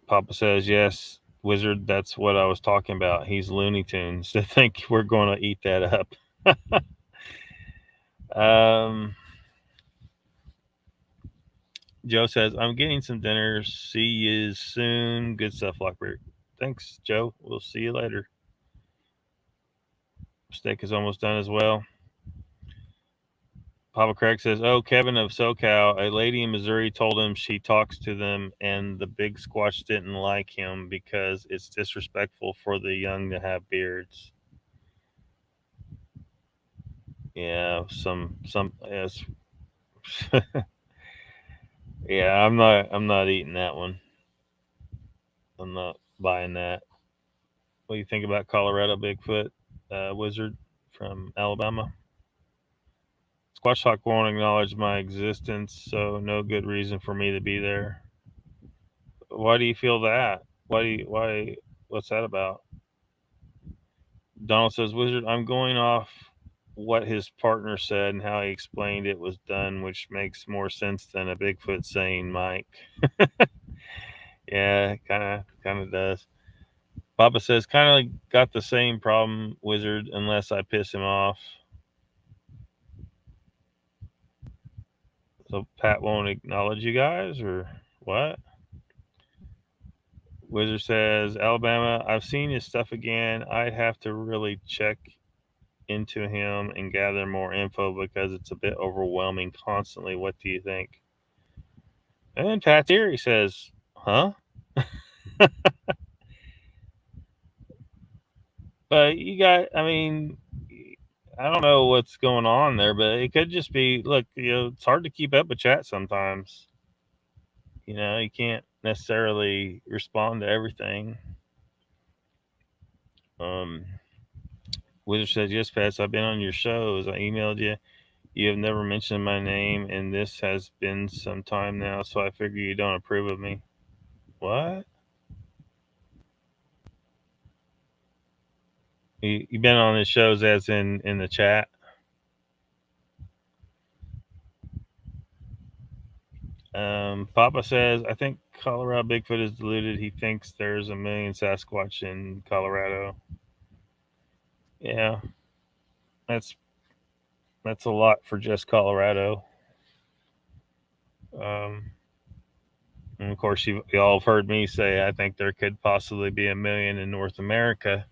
Papa says, yes, Wizard, that's what I was talking about. He's Looney Tunes. I think we're going to eat that up. Joe says, I'm getting some dinner. See you soon. Good stuff, Lockbeard. Thanks, Joe. We'll see you later. Steak is almost done as well. Papa Craig says, oh, Kevin of SoCal, a lady in Missouri told him she talks to them and the big squatch didn't like him because it's disrespectful for the young to have beards. Yeah, some yes. Yeah, I'm not eating that one. I'm not buying that. What do you think about Colorado Bigfoot Wizard from Alabama? Squatch Talk won't acknowledge my existence, so no good reason for me to be there. Why do you feel that? Why? What's that about? Donald says, Wizard, I'm going off what his partner said and how he explained it was done, which makes more sense than a Bigfoot saying Mike. Yeah, kind of does. Papa says, kind of got the same problem, Wizard, unless I piss him off. So Pat won't acknowledge you guys, or what? Wizard says, Alabama, I've seen his stuff again. I'd have to really check into him and gather more info because it's a bit overwhelming constantly. What do you think? And Pat's here. He says, huh? But you got, I mean, I don't know what's going on there, but it could just be, look, it's hard to keep up with chat sometimes. You can't necessarily respond to everything. Wizard says, yes, Pat, I've been on your shows. I emailed you. You have never mentioned my name, and this has been some time now, so I figure you don't approve of me. What? You've been on his shows as in the chat? Papa says, I think Colorado Bigfoot is deluded. He thinks there's a million Sasquatch in Colorado. Yeah. That's a lot for just Colorado. And of course, y'all have heard me say I think there could possibly be a million in North America.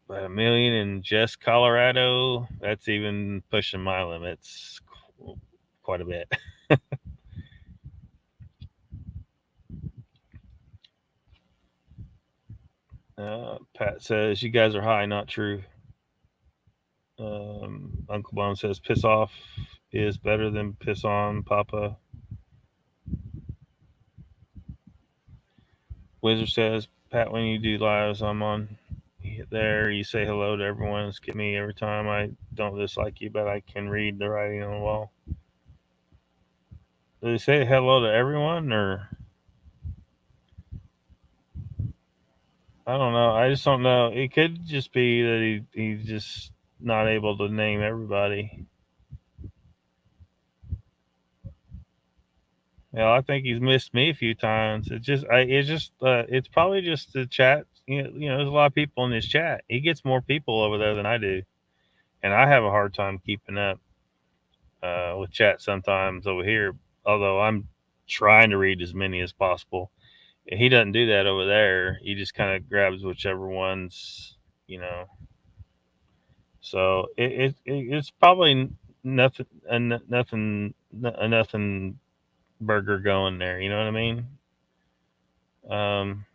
But a million in just Colorado, that's even pushing my limits quite a bit. Pat says, you guys are high, not true. Uncle Bone says, piss off is better than piss on, Papa. Wizard says, Pat, when you do lives, I'm on there. You say hello to everyone. Skip me every time. I don't dislike you, but I can read the writing on the wall. Do they say hello to everyone, or I don't know. I just don't know. It could just be that he's just not able to name everybody. Yeah, I think he's missed me a few times. It's probably just the chat. There's a lot of people in this chat. He gets more people over there than I do, and I have a hard time keeping up with chat sometimes over here. Although I'm trying to read as many as possible. He doesn't do that over there. He just kind of grabs whichever ones, you know. So it's probably nothing a nothing burger going there. You know what I mean? Um,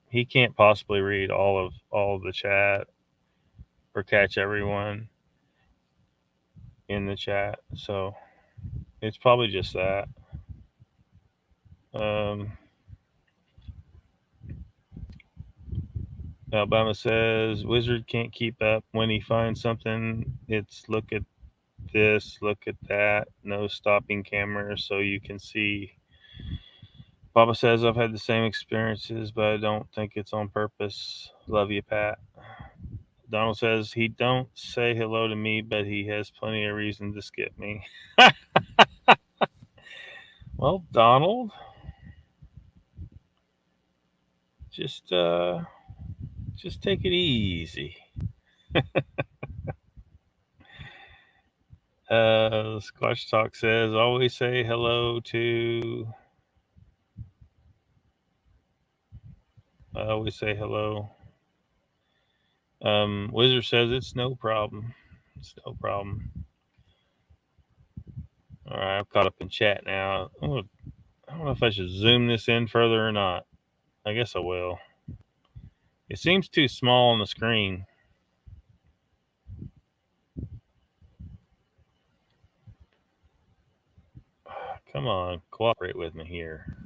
he can't possibly read all of the chat or catch everyone in the chat. So it's probably just that. Um, Alabama says Wizard can't keep up when he finds something. It's look at this, look at that, no stopping camera so you can see. Papa says I've had the same experiences, but I don't think it's on purpose. Love you, Pat. Donald says he don't say hello to me, but he has plenty of reason to skip me. Well, Donald, just take it easy. Squash Talk says always say hello to. I always say hello. Wizard says it's no problem. It's no problem. All right, I'm caught up in chat now. I don't know if I should zoom this in further or not. I guess I will. It seems too small on the screen. Come on, cooperate with me here.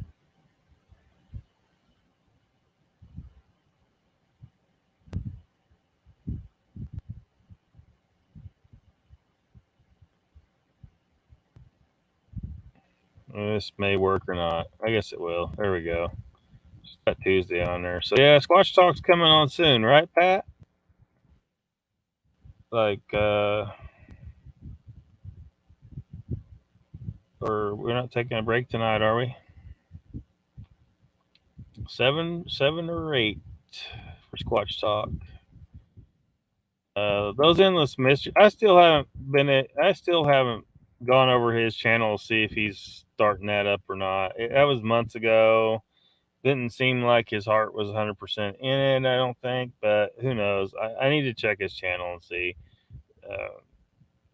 This may work or not. I guess it will. There we go. Just got Tuesday on there. So yeah, Squash Talk's coming on soon, right, Pat? Like, or we're not taking a break tonight, are we? 7 or 8 for Squatch Talk. Those endless mysteries. I still haven't gone over his channel to see if he's starting that up or not. That was months ago. Didn't seem like his heart was 100% in it. I don't think, but who knows? I need to check his channel and see.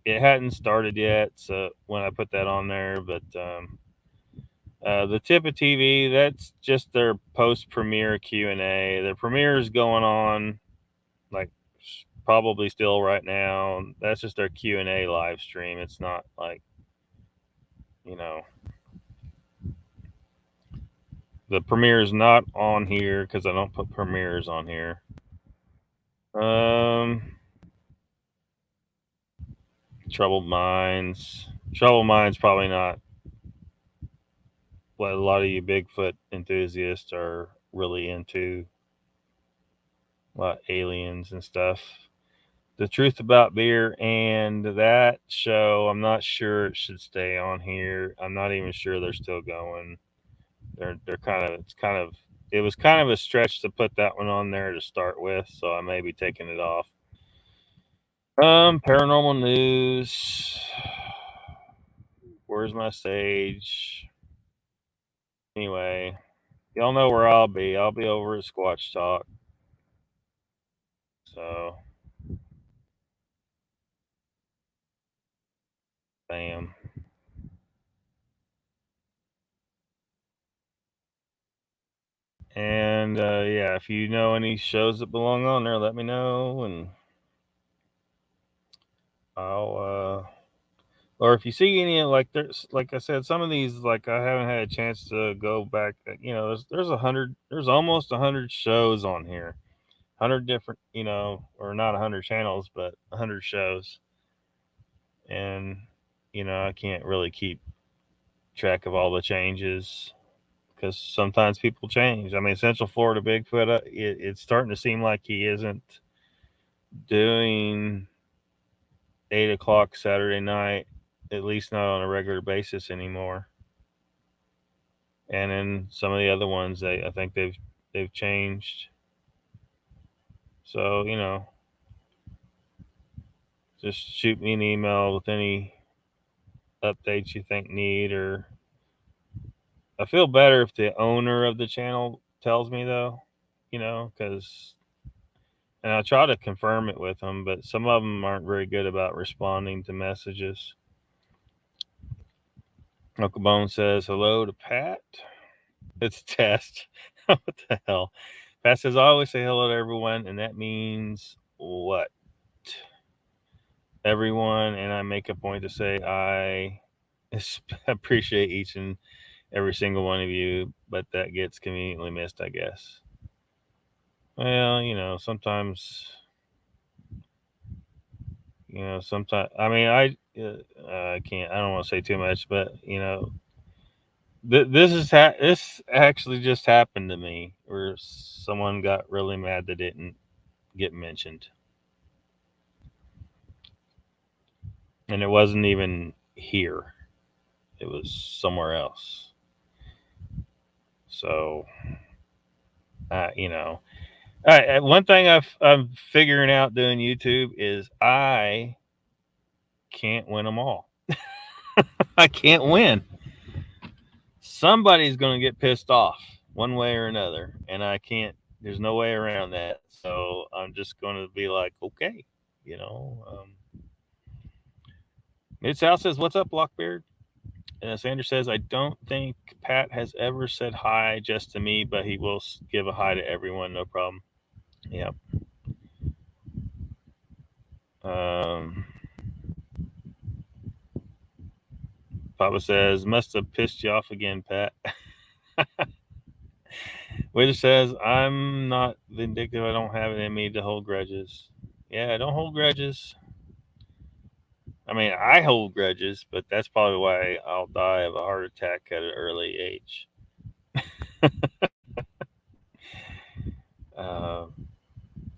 It hadn't started yet, so when I put that on there, but the tip of TV, that's just their post premiere Q&A. The premiere is going on, like probably still right now. That's just their Q&A live stream. It's not like, you know, the premiere is not on here because I don't put premieres on here. Troubled Minds probably not what a lot of you Bigfoot enthusiasts are really into. A lot of aliens and stuff. The Truth About Beer and that show, I'm not sure it should stay on here. I'm not even sure they're still going. They're it was kind of a stretch to put that one on there to start with, so I may be taking it off. Paranormal news. Where's my sage? Anyway, y'all know where I'll be. I'll be over at Squatch Talk. So, bam. And yeah, if you know any shows that belong on there, let me know, and I'll or if you see any like there's like I said, some of these like I haven't had a chance to go back. You know, there's almost 100 shows on here, 100 different, you know, or not 100 channels, but 100 shows, and you know I can't really keep track of all the changes because sometimes people change. I mean, Central Florida Bigfoot, it's starting to seem like he isn't doing 8 o'clock Saturday night, at least not on a regular basis anymore. And then some of the other ones, I think they've changed. So you know, just shoot me an email with any updates you think need or I feel better if the owner of the channel tells me though, because and I try to confirm it with them, but some of them aren't very good about responding to messages. Uncle Bone says hello to Pat. It's a test. What the hell? Pat says I always say hello to everyone, and that means what? Everyone, and I make a point to say I appreciate each and every single one of you, but that gets conveniently missed, I guess. Well, sometimes, sometimes. I mean, I can't. I don't want to say too much, but this actually just happened to me, where someone got really mad that didn't get mentioned, and it wasn't even here. It was somewhere else. So, one thing I'm figuring out doing YouTube is I can't win them all. I can't win. Somebody's going to get pissed off one way or another, and I can't. There's no way around that. So I'm just going to be like, okay, you know. Mid South says, "What's up, Lockbeard?" Sanders says, "I don't think Pat has ever said hi just to me, but he will give a hi to everyone. No problem." Yep. Papa says, "Must have pissed you off again, Pat." Wither says, "I'm not vindictive. I don't have it in me to hold grudges." Yeah, I don't hold grudges. I mean, I hold grudges, but that's probably why I'll die of a heart attack at an early age. uh,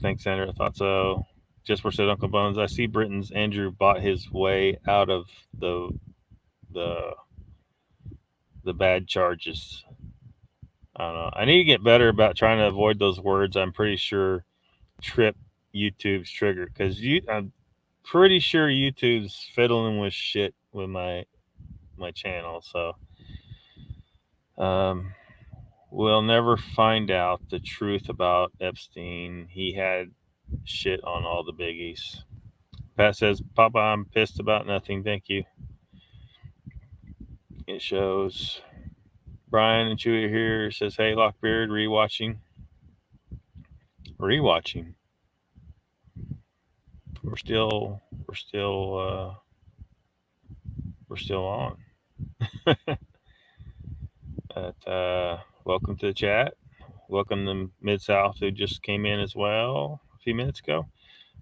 thanks, Sandra. I thought so. Just where said Uncle Bones. I see Britain's Andrew bought his way out of the the bad charges. I don't know. I need to get better about trying to avoid those words. I'm pretty sure trip YouTube's trigger because I'm pretty sure YouTube's fiddling with shit with my channel. So we'll never find out the truth about Epstein. He had shit on all the biggies. Pat says, "Papa, I'm pissed about nothing. Thank you." It shows. Brian and Chewy here says, "Hey, Lockbeard, rewatching. We're still on." Welcome to the chat. Welcome to Mid South who just came in as well a few minutes ago.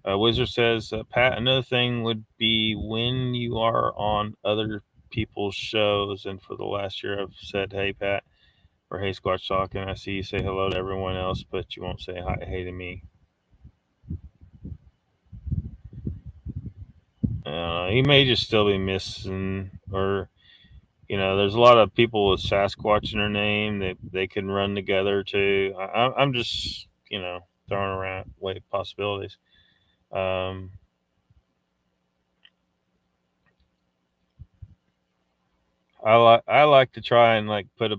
Wizard says, "Pat, another thing would be when you are on other people's shows, and for the last year I've said, hey, Pat, or hey, Squatch Talk, and I see you say hello to everyone else, but you won't say hi, hey to me." He may just still be missing, or there's a lot of people with Sasquatch in their name. They can run together too. I'm just throwing around way possibilities. I like to try and put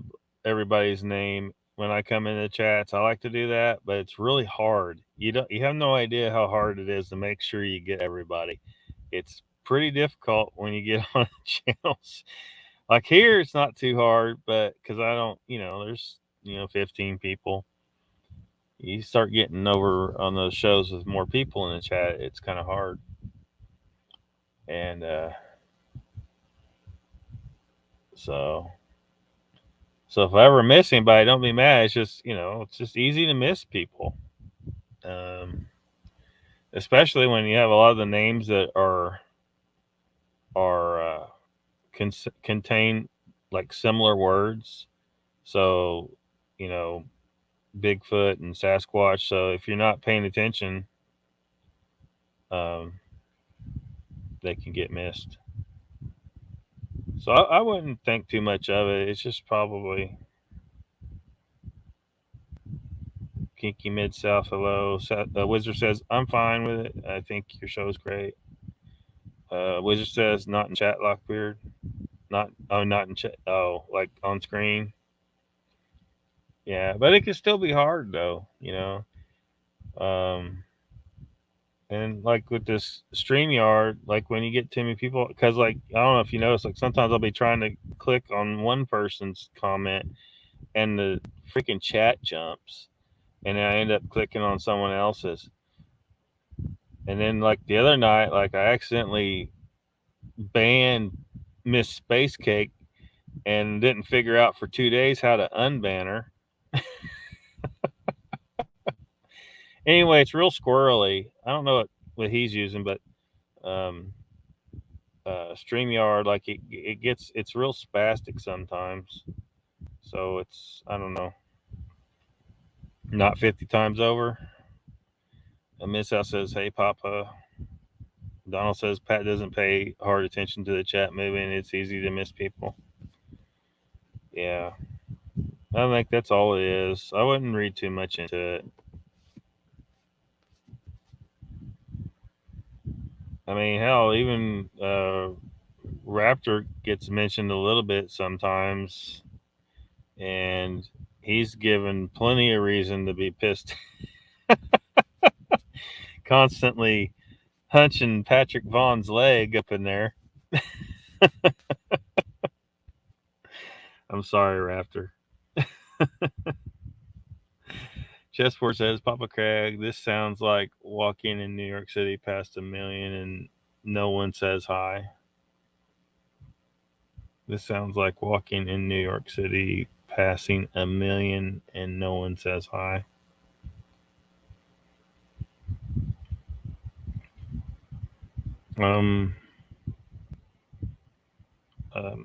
everybody's name when I come into chats. I like to do that, but it's really hard. You have no idea how hard it is to make sure you get everybody. It's pretty difficult when you get on channels. Like here, it's not too hard, but because I don't, there's 15 people. You start getting over on those shows with more people in the chat, it's kind of hard. And so if I ever miss anybody, don't be mad. It's just it's just easy to miss people, especially when you have a lot of the names that are contain like similar words. So Bigfoot and Sasquatch. So if you're not paying attention, they can get missed. So I wouldn't think too much of it. It's just probably Kinky Mid South. Hello. Wizard says, "I'm fine with it. I think your show is great." Wizard says, "Not in chat, Lockbeard." Not in chat. Oh, like on screen. Yeah, but it can still be hard though, and like with this StreamYard, like when you get too many people, because like I don't know if you notice, like sometimes I'll be trying to click on one person's comment and the freaking chat jumps, and then I end up clicking on someone else's. And then like the other night, like I accidentally banned Miss Space Cake and didn't figure out for 2 days how to unban her. Anyway, it's real squirrely. I don't know what he's using, but um, StreamYard, like it's real spastic sometimes. So it's, I don't know, not 50 times over. Miss House says, "Hey, Papa." Donald says Pat doesn't pay hard attention to the chat movie, and it's easy to miss people. Yeah, I think that's all it is. I wouldn't read too much into it. I mean, hell, even Raptor gets mentioned a little bit sometimes, and he's given plenty of reason to be pissed. Constantly hunching Patrick Vaughn's leg up in there. I'm sorry, Raptor. Chessboard says, Papa Craig, this sounds like walking in New York City past 1 million and no one says hi. This sounds like walking in New York City passing 1 million and no one says hi. I'm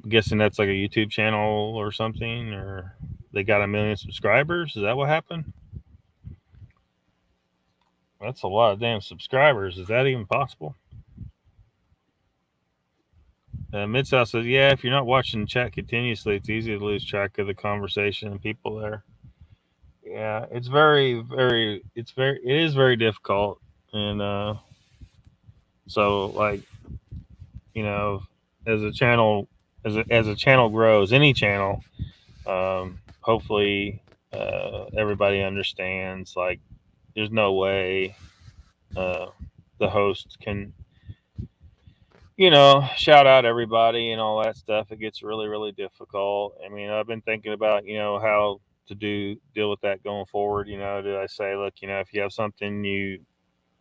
guessing that's like a YouTube channel or something, or they got 1 million subscribers. Is that what happened? That's a lot of damn subscribers. Is that even possible? Mid-South says, yeah, if you're not watching chat continuously, it's easy to lose track of the conversation and people there. Yeah, it's it is very difficult. And so, like, as a channel, as a channel grows, any channel, hopefully everybody understands, like, there's no way the host can shout out everybody and all that stuff. It gets really, really difficult. I mean, I've been thinking about, how to deal with that going forward. Do I say, look, if you have something you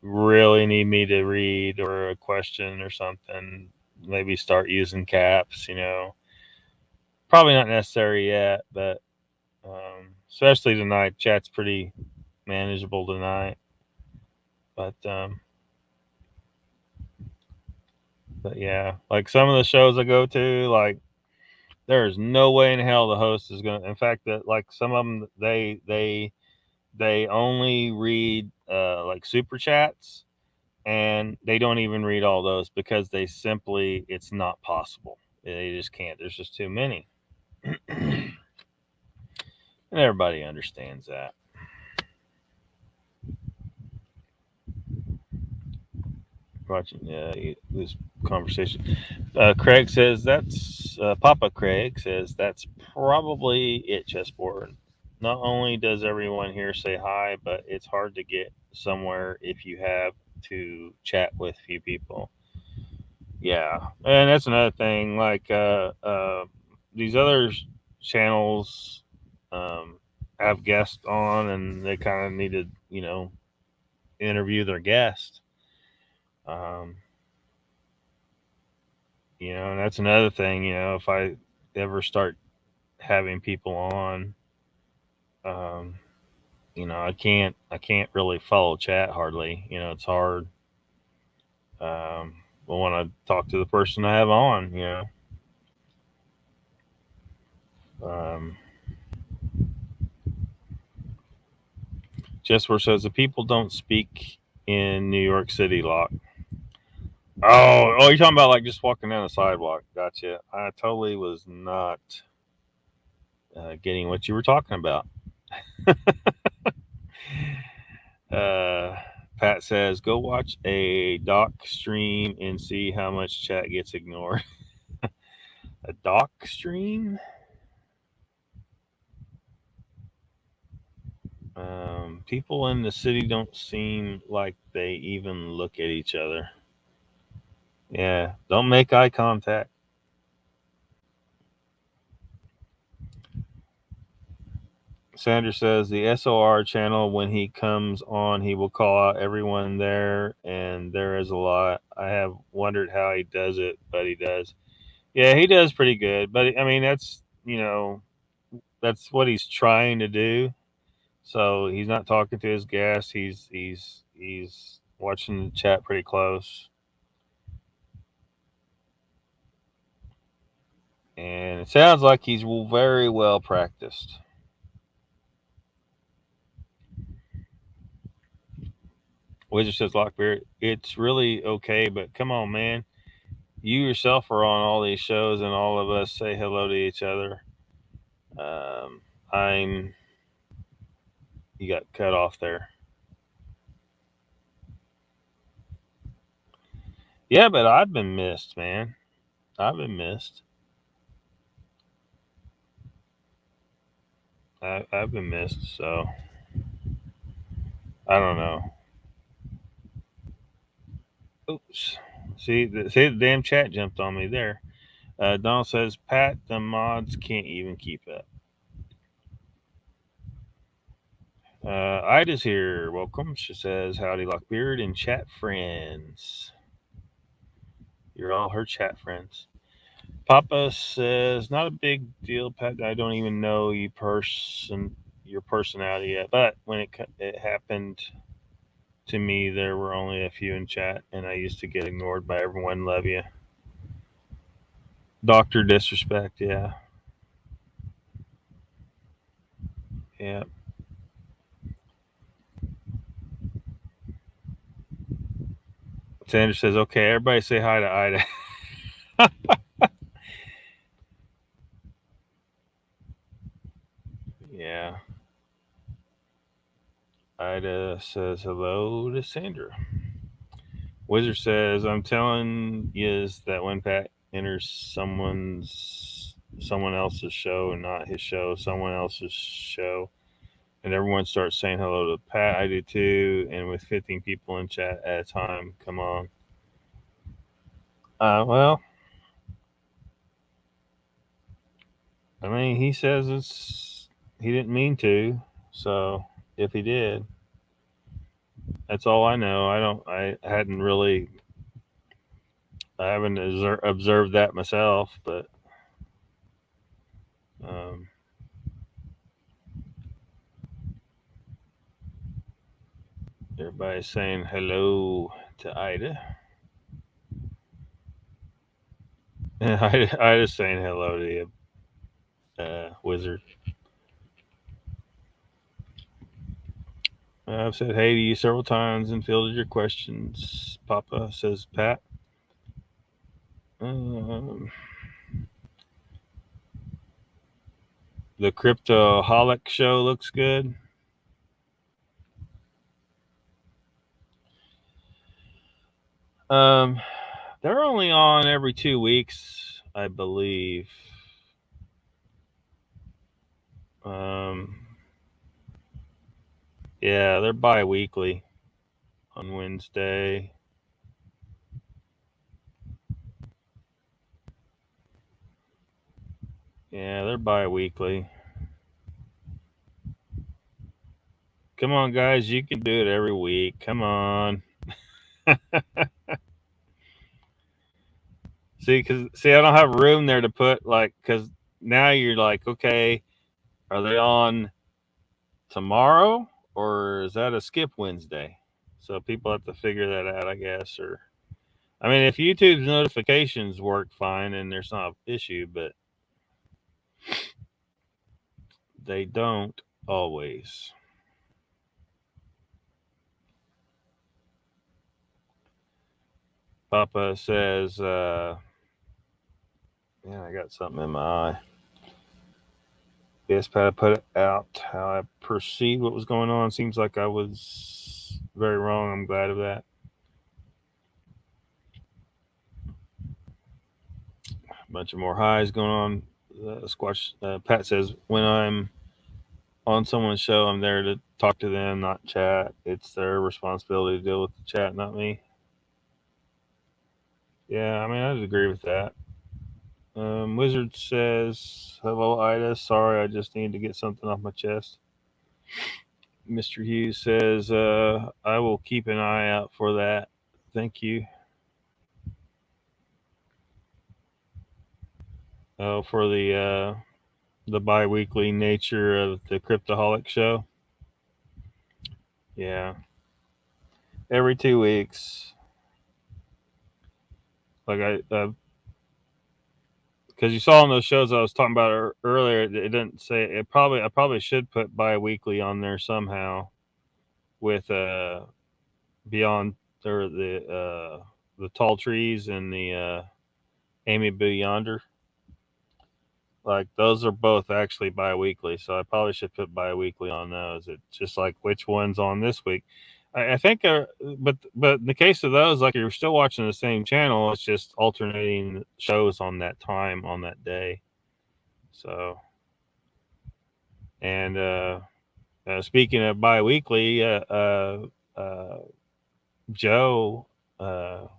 really need me to read or a question or something, maybe start using caps, probably not necessary yet, but especially tonight, chat's pretty manageable tonight. But yeah, like some of the shows I go to, like there's no way in hell the host is gonna. In fact, that like some of them, they only read like super chats, and they don't even read all those because it's not possible. They just can't. There's just too many, and everybody understands that. Watching this conversation. Craig says that's Papa Craig says that's probably it. Chessboard. Not only does everyone here say hi, but it's hard to get somewhere if you have to chat with few people. Yeah, and that's another thing. Like these other channels have guests on, and they kind of need to, interview their guest. Um, and that's another thing. If I ever start having people on, I can't really follow chat hardly. It's hard. But when I talk to the person I have on, um, just where says the people don't speak in New York City, Lock. Oh, you're talking about like just walking down the sidewalk. Gotcha. I totally was not getting what you were talking about. Pat says, go watch a doc stream and see how much chat gets ignored. A doc stream? People in the city don't seem like they even look at each other. Yeah, don't make eye contact. Sandra says the SOR channel, when he comes on, he will call out everyone there, and there is a lot. I have wondered how he does it, but he does. Yeah, he does pretty good. But I mean, that's what he's trying to do. So he's not talking to his guests. He's watching the chat pretty close, and it sounds like he's very well practiced. Wizard says Lockbeard, it's really okay, but come on, man. You yourself are on all these shows, and all of us say hello to each other. Um, I'm. You got cut off there. Yeah, but I've been missed, man. I've been missed. I've been missed, so I don't know. Oops. See the damn chat jumped on me there. Donald says, Pat, the mods can't even keep up. Ida's here. Welcome. She says, howdy, Lockbeard and chat friends. You're all her chat friends. Papa says, not a big deal, Pat. I don't even know your personality yet. But when it happened to me, there were only a few in chat, and I used to get ignored by everyone. Love you. Dr. Disrespect, yeah. Yeah. Sandra says, okay, everybody say hi to Ida. Yeah. Ida says hello to Sandra. Wizard says, I'm telling you that when Pat enters someone else's show and not his show, someone else's show, and everyone starts saying hello to Pat, I do too, and with 15 people in chat at a time, come on. Well, I mean, he says he didn't mean to, so if he did, that's all I know. I haven't observed that myself, but um, everybody's saying hello to Ida. Ida's saying hello to you, Wizard. I've said hey to you several times and fielded your questions. Papa says Pat. The Cryptoholic show looks good. They're only on every 2 weeks, I believe. Yeah, they're bi-weekly on Wednesday. Yeah, they're bi-weekly. Come on, guys, you can do it every week. Come on. See, I don't have room there to put because now you're like, okay, are they on tomorrow or is that a skip Wednesday? So people have to figure that out, I guess. Or, I mean, if YouTube's notifications work fine and there's not an issue, but they don't always. Papa says, yeah, I got something in my eye. Yes, Pat, I put it out how I perceived what was going on. Seems like I was very wrong. I'm glad of that. A bunch of more highs going on. Squash. Pat says, when I'm on someone's show, I'm there to talk to them, not chat. It's their responsibility to deal with the chat, not me. Yeah, I mean, I'd agree with that. Wizard says, "Hello, Ida. Sorry, I just need to get something off my chest." Mr. Hughes says, "I will keep an eye out for that. Thank you." Oh, for the bi-weekly nature of the Cryptoholic show. Yeah, every 2 weeks. Like because you saw on those shows I was talking about earlier, it didn't say it. I probably should put bi-weekly on there somehow with beyond or the tall trees and the amiable yonder. Like those are both actually bi-weekly, so I probably should put bi-weekly on those. It's just like which one's on this week. I think, but in the case of those, like you're still watching the same channel. It's just alternating shows on that time on that day. So, and speaking of bi-weekly, Joe,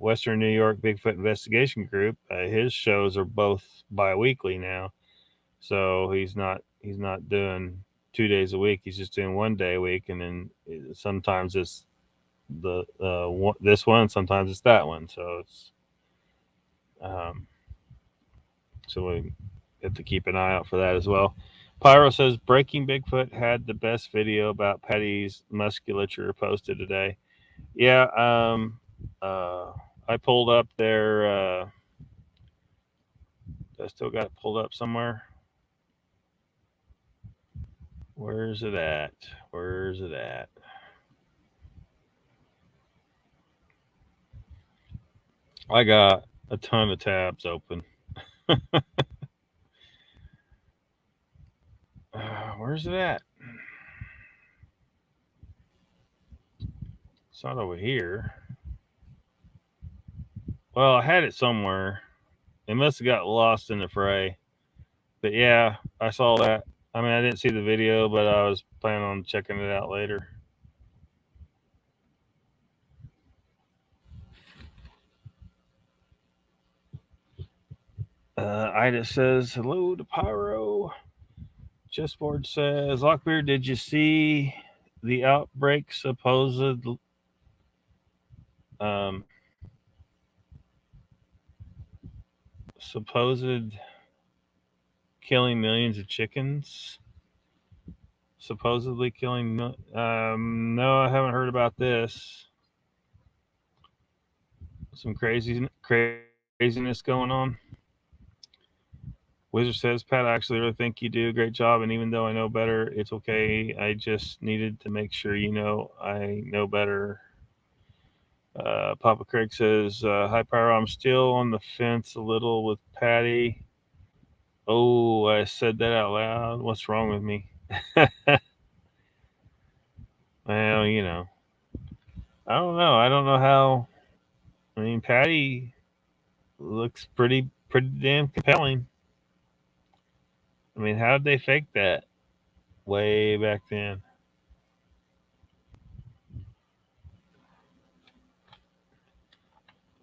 Western New York Bigfoot Investigation Group, his shows are both bi-weekly now. So he's not doing 2 days a week. He's just doing one day a week, and then sometimes it's this one, sometimes it's that one. So it's um, so we have to keep an eye out for that as well. Pyro says Breaking Bigfoot had the best video about Patty's musculature posted today. Yeah, I pulled up their. I still got it pulled up somewhere. Where's it at? Where's it at? I got a ton of tabs open. Where's it at? It's not over here. Well, I had it somewhere. It must have got lost in the fray. But yeah, I saw that. I mean, I didn't see the video, but I was planning on checking it out later. Ida says hello to Pyro. Chessboard says Lockbeard, did you see the outbreak um, supposed killing millions of chickens? Supposedly killing. No, I haven't heard about this. Some craziness going on. Wizard says, Pat, I actually really think you do a great job, and even though I know better, it's okay. I just needed to make sure you know I know better. Papa Craig says, hi, Pyro. I'm still on the fence a little with Patty. Oh, I said that out loud. What's wrong with me? Well, I don't know. I don't know how. I mean, Patty looks pretty damn compelling. I mean, how did they fake that way back then?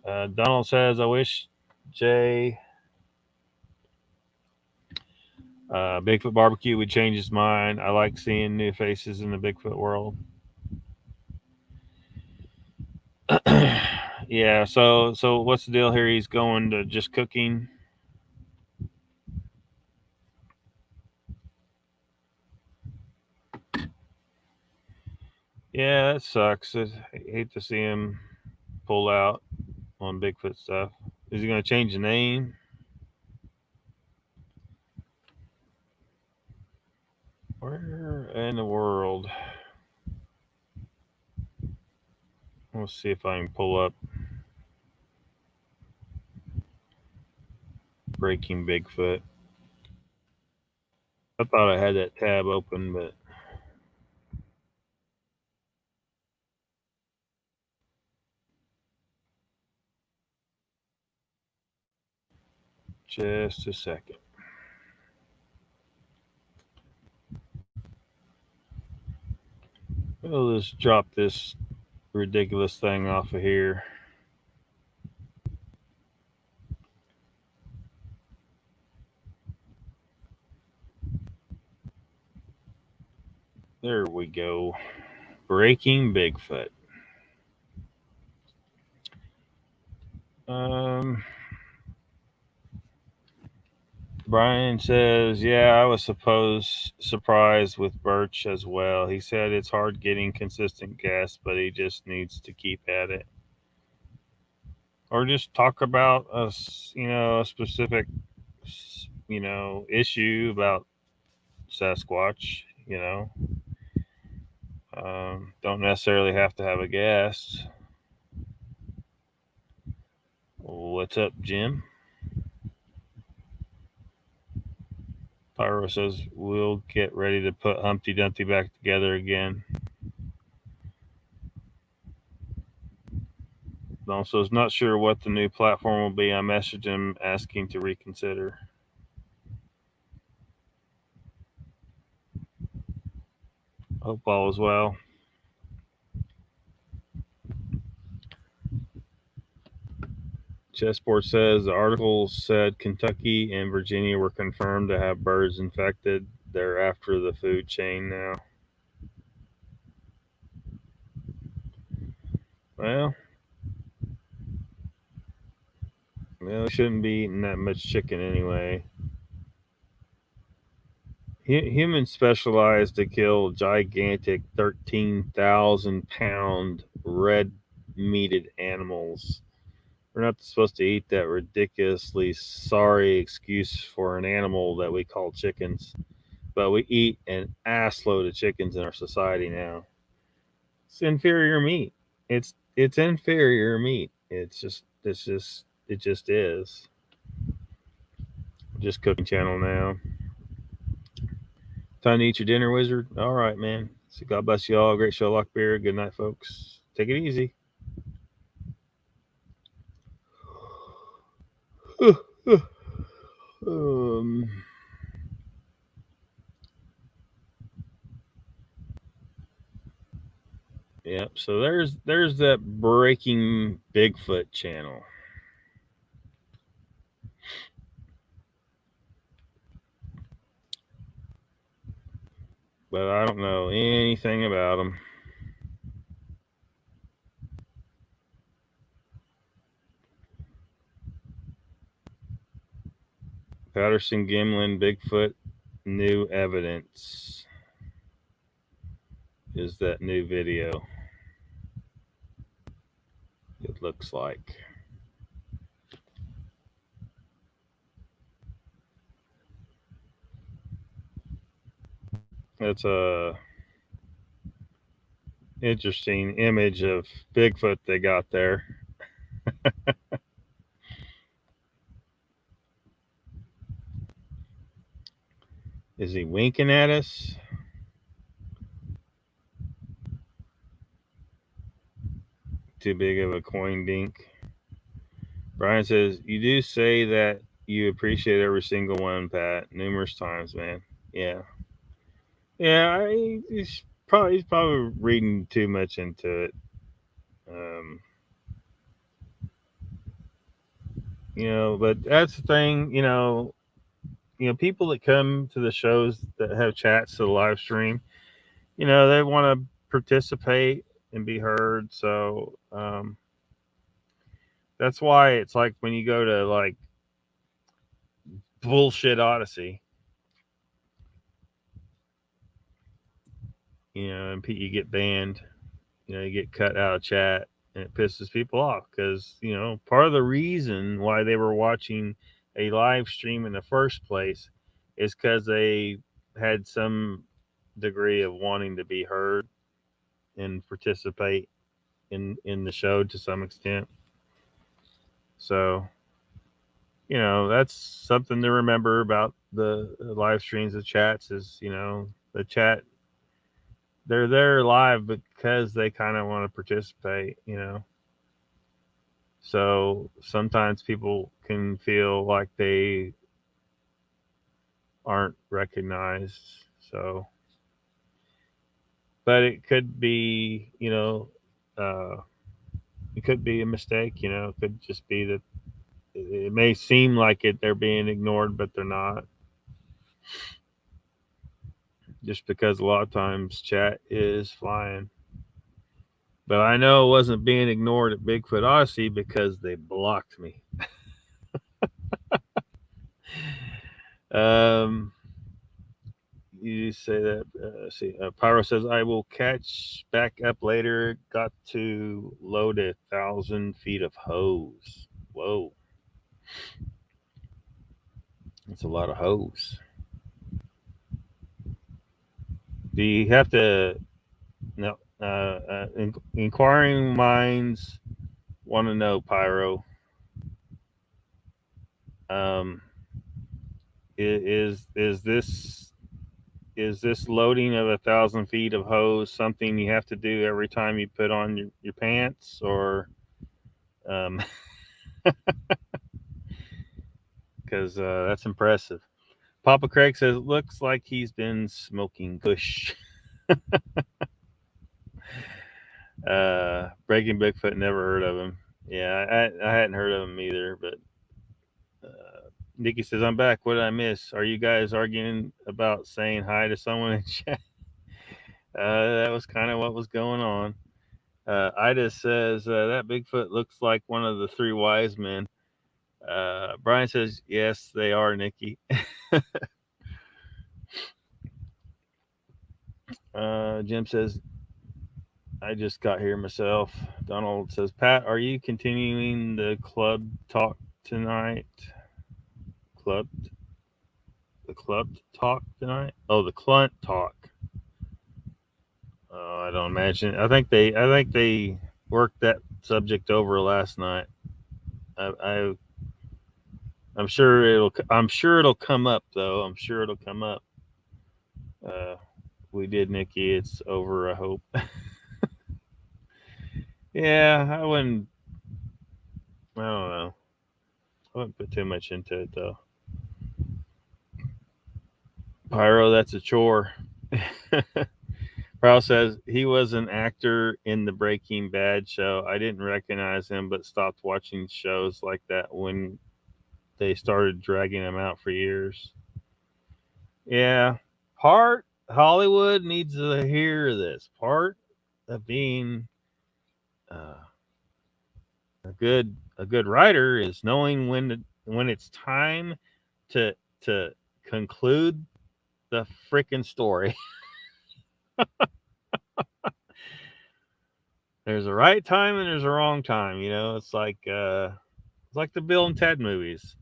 Donald says, I wish Jay Bigfoot Barbecue would change his mind. I like seeing new faces in the Bigfoot world. Yeah, so what's the deal here? He's going to just cooking. Yeah, that sucks. I hate to see him pull out on Bigfoot stuff. Is he going to change the name? Where in the world? Let's see if I can pull up Breaking Bigfoot. I thought I had that tab open, but just a second. We'll just drop this ridiculous thing off of here. There we go. Breaking Bigfoot. Brian says, yeah, I was surprised with Birch as well. He said it's hard getting consistent guests, but he just needs to keep at it. Or just talk about a specific, issue about Sasquatch, don't necessarily have to have a guest. What's up, Jim? Pyro says we'll get ready to put Humpty Dumpty back together again. Also, is not sure what the new platform will be. I messaged him asking to reconsider. Hope all is well. Chessboard says the article said Kentucky and Virginia were confirmed to have birds infected. They're after the food chain now. Well, we shouldn't be eating that much chicken anyway. Humans specialize to kill gigantic 13,000-pound red-meated animals. We're not supposed to eat that ridiculously sorry excuse for an animal that we call chickens, but we eat an assload of chickens in our society now. It's inferior meat. It's inferior meat. It just is. Just cooking channel now. Time to eat your dinner, wizard. All right, man. So God bless you all. Great show, Lockbeard. Good night, folks. Take it easy. Yep. So there's that Breaking Bigfoot channel. But I don't know anything about them. Patterson Gimlin Bigfoot new evidence is that new video. It looks like. That's a interesting image of Bigfoot they got there. Is he winking at us? Too big of a coin dink. Brian says, you do say that you appreciate every single one, Pat, numerous times, man. Yeah. Yeah, he's probably reading too much into it. But that's the thing, people that come to the shows that have chats to the live stream, they want to participate and be heard. So that's why it's like when you go to like Bullshit Odyssey, and you get banned, you get cut out of chat, and it pisses people off because, part of the reason why they were watching a live stream in the first place is because they had some degree of wanting to be heard and participate in the show to some extent. So, that's something to remember about the live streams of chats is, the chat, they're there live because they kind of want to participate, So sometimes people can feel like they aren't recognized. So, but it could be, it could be a mistake. It could just be that it may seem like they're being ignored, but they're not. Just because a lot of times chat is flying. But I know it wasn't being ignored at Bigfoot Odyssey because they blocked me. You say that. Pyro says, I will catch back up later. Got to load 1,000 feet of hose. Whoa. That's a lot of hose. Do you have to? No. Inquiring minds want to know, Pyro. Is this loading of 1,000 feet of hose something you have to do every time you put on your pants, or because that's impressive. Papa Craig says, looks like he's been smoking kush. Breaking Bigfoot, never heard of him. Yeah, I hadn't heard of him either, but Nikki says, I'm back. What did I miss? Are you guys arguing about saying hi to someone in chat? That was kind of what was going on. Ida says, that Bigfoot looks like one of the three wise men. Brian says, yes, they are, Nikki. Jim says, I just got here myself. Donald says, Pat, are you continuing the club talk tonight? The club talk tonight? Oh, the Clunt talk. I don't imagine. I think they worked that subject over last night. I'm sure it'll come up though. I'm sure it'll come up. We did, Nikki. It's over, I hope. Yeah, I don't know. I wouldn't put too much into it though. Pyro, that's a chore. Pyro says he was an actor in the Breaking Bad show. I didn't recognize him, but stopped watching shows like that when they started dragging him out for years. Yeah, Hollywood needs to hear this. Part of being a good writer is knowing when it's time to conclude the freaking story. There's a right time and there's a wrong time. It's like the Bill and Ted movies.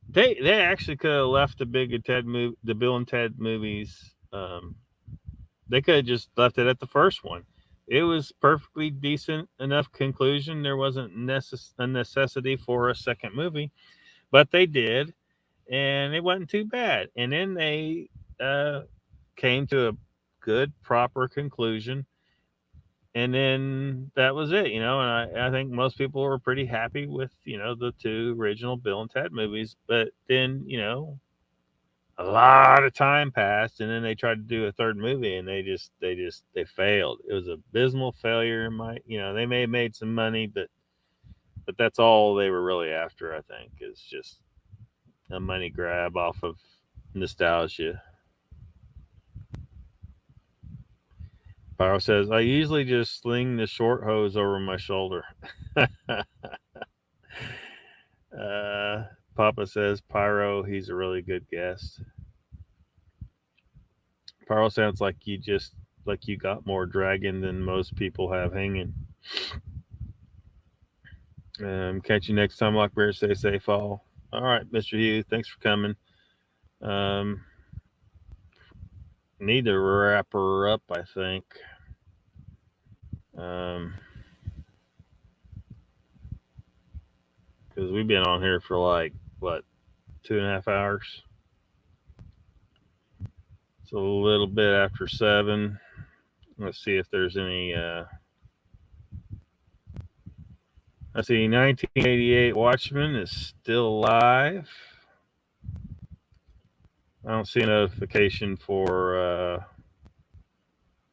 They actually could have left the Bill and Ted movies. They could have just left it at the first one. It was perfectly decent enough conclusion. There wasn't a necessity for a second movie, but they did, and it wasn't too bad. And then they came to a good, proper conclusion, and then that was it. And I think most people were pretty happy with the two original Bill and Ted movies. But then a lot of time passed, and then they tried to do a third movie, and they failed. It was an abysmal failure. They may have made some money, but that's all they were really after. I think is just a money grab off of nostalgia. Pyro says, I usually just sling the short hose over my shoulder. Papa says, Pyro, he's a really good guest. Pyro sounds like you got more dragon than most people have hanging. Catch you next time, Lockbeard. Stay safe, all. All right, Mr. Hugh, thanks for coming. Need to wrap her up, I think. Because we've been on here for 2.5 hours. It's a little bit after 7. Let's see if there's any. I see 1988 Watchmen is still alive. I don't see a notification for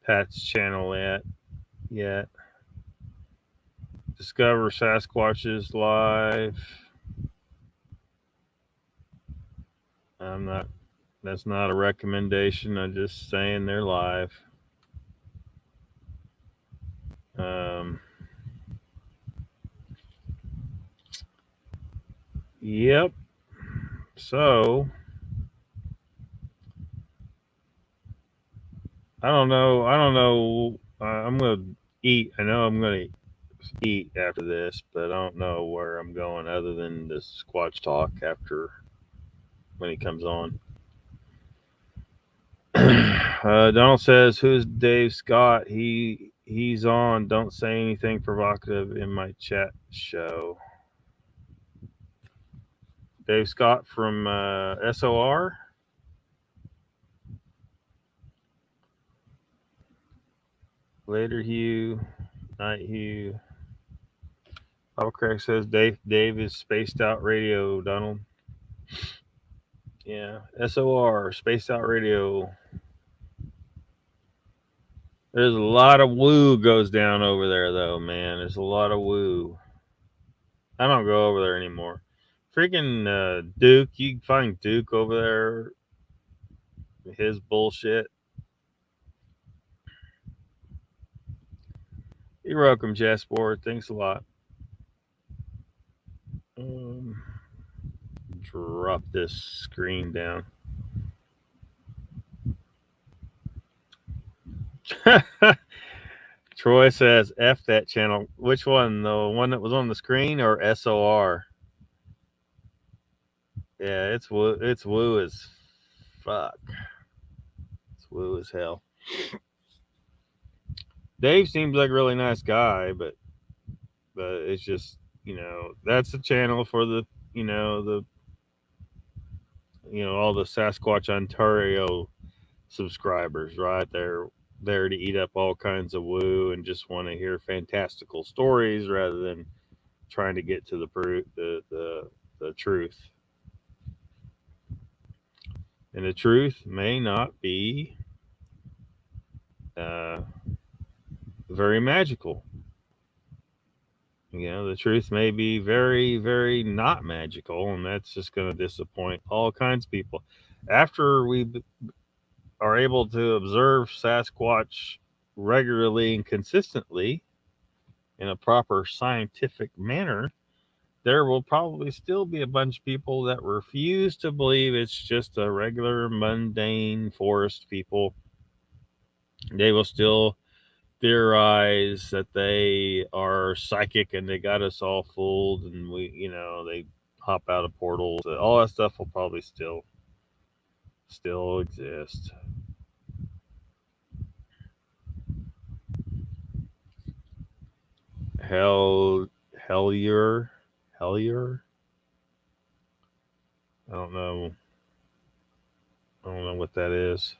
Pat's channel yet. Discover Sasquatches live. That's not a recommendation. I'm just saying they're live. Yep. So I don't know. I'm gonna eat. I know I'm gonna eat after this, but I don't know where I'm going other than the Squatch talk after when he comes on. Donald says, "Who's Dave Scott? He's on. Don't say anything provocative in my chat show." Dave Scott from SOR. Later Hugh, Night Hugh. Papa Craig says Dave is spaced out radio, Donald. Yeah, SOR, spaced out radio. There's a lot of woo goes down over there, though, man. There's a lot of woo. I don't go over there anymore. Freaking Duke, you can find Duke over there. His bullshit. You're welcome, Jasper. Thanks a lot. Drop this screen down. Troy says, F that channel. Which one? The one that was on the screen or SOR? Yeah, it's woo as fuck. It's woo as hell. Dave seems like a really nice guy, but it's just, that's the channel for the, all the Sasquatch Ontario subscribers, right? They're there to eat up all kinds of woo and just want to hear fantastical stories rather than trying to get to the truth. And the truth may not be very magical. The truth may be very, very not magical, and that's just going to disappoint all kinds of people. After we are able to observe Sasquatch regularly and consistently in a proper scientific manner, there will probably still be a bunch of people that refuse to believe it's just a regular, mundane forest people. They will still theorize that they are psychic and they got us all fooled, and they hop out of portals. All that stuff will probably still exist. Hellier. I don't know what that is.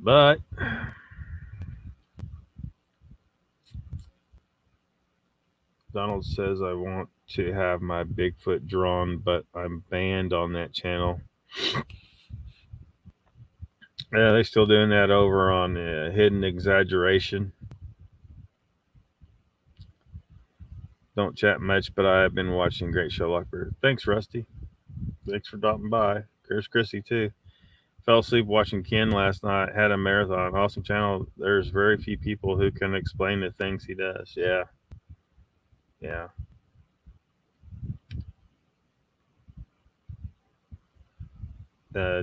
But Donald says I want to have my Bigfoot drawn, but I'm banned on that channel. Yeah, they're still doing that over on Hidden Exaggeration. Don't chat much, but I have been watching Great Show Lockbeard. Thanks, Rusty. Thanks for dropping by. There's Chrissy, too. Fell asleep watching Ken last night. Had a marathon. Awesome channel. There's very few people who can explain the things he does. Yeah.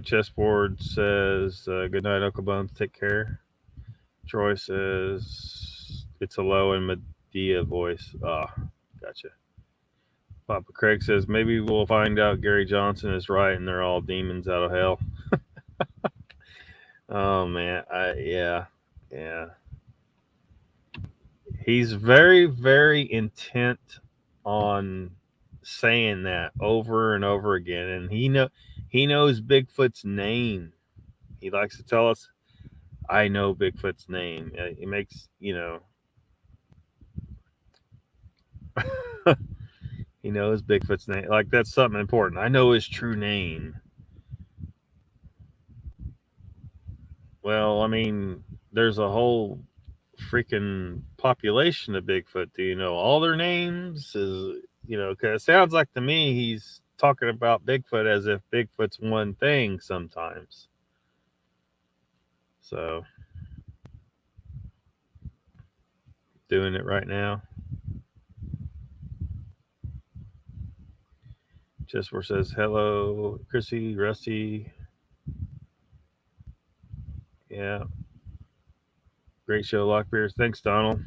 Chessboard says, good night, Uncle Bones. Take care. Troy says, it's a low and Medea voice. Gotcha. Papa Craig says, maybe we'll find out Gary Johnson is right and they're all demons out of hell. Oh, man. Yeah. He's very, very intent on saying that over and over again. And he knows Bigfoot's name. He likes to tell us, I know Bigfoot's name. It makes, he knows Bigfoot's name. Like, that's something important. I know his true name. I mean, there's a whole freaking population of Bigfoot. Do you know all their names? Because it sounds like to me he's talking about Bigfoot as if Bigfoot's one thing sometimes. So, doing it right now. Jesper says, hello, Chrissy, Rusty. Yeah. Great show, Lockbeard. Thanks, Donald.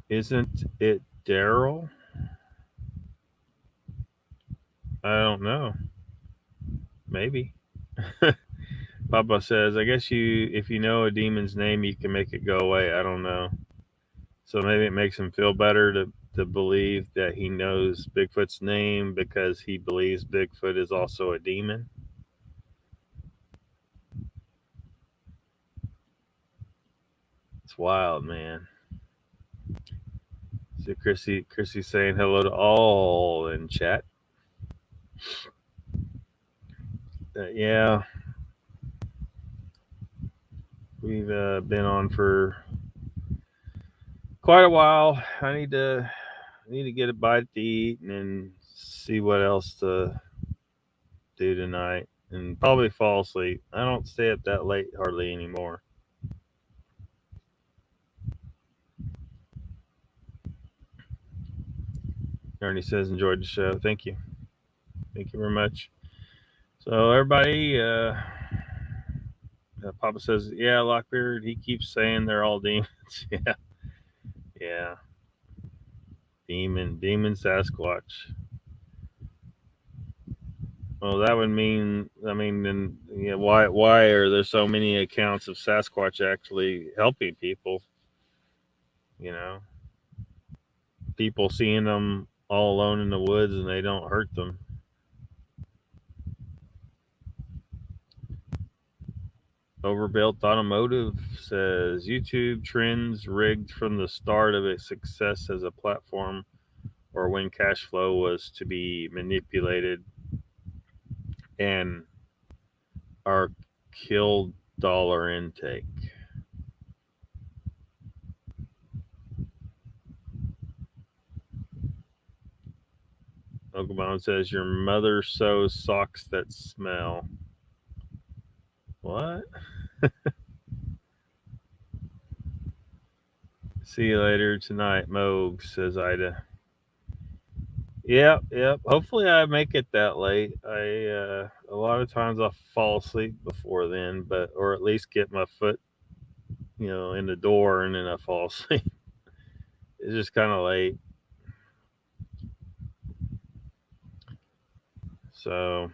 Isn't it Daryl? I don't know. Maybe. Papa says, I guess if you know a demon's name, you can make it go away. I don't know. So maybe it makes him feel better to believe that he knows Bigfoot's name because he believes Bigfoot is also a demon. It's wild, man. So Chrissy saying hello to all in chat. Yeah. We've been on for quite a while. I need to get a bite to eat and then see what else to do tonight and probably fall asleep. I don't stay up that late hardly anymore. Ernie says enjoyed the show. Thank you. Thank you very much. So everybody, Papa says, yeah, Lockbeard, he keeps saying they're all demons. Yeah. Demon Sasquatch. Well, that would mean, then, why are there so many accounts of Sasquatch actually helping people? People seeing them all alone in the woods and they don't hurt them. Overbuilt Automotive says YouTube trends rigged from the start of its success as a platform or when cash flow was to be manipulated and our killed dollar intake. Okabon says your mother sews socks that smell. What? See you later tonight, Moog, says Ida. Yep. Hopefully I make it that late. A lot of times I'll fall asleep before then, or at least get my foot, in the door and then I fall asleep. It's just kind of late. So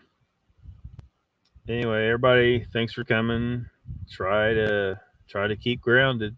anyway, everybody, thanks for coming. Try to keep grounded.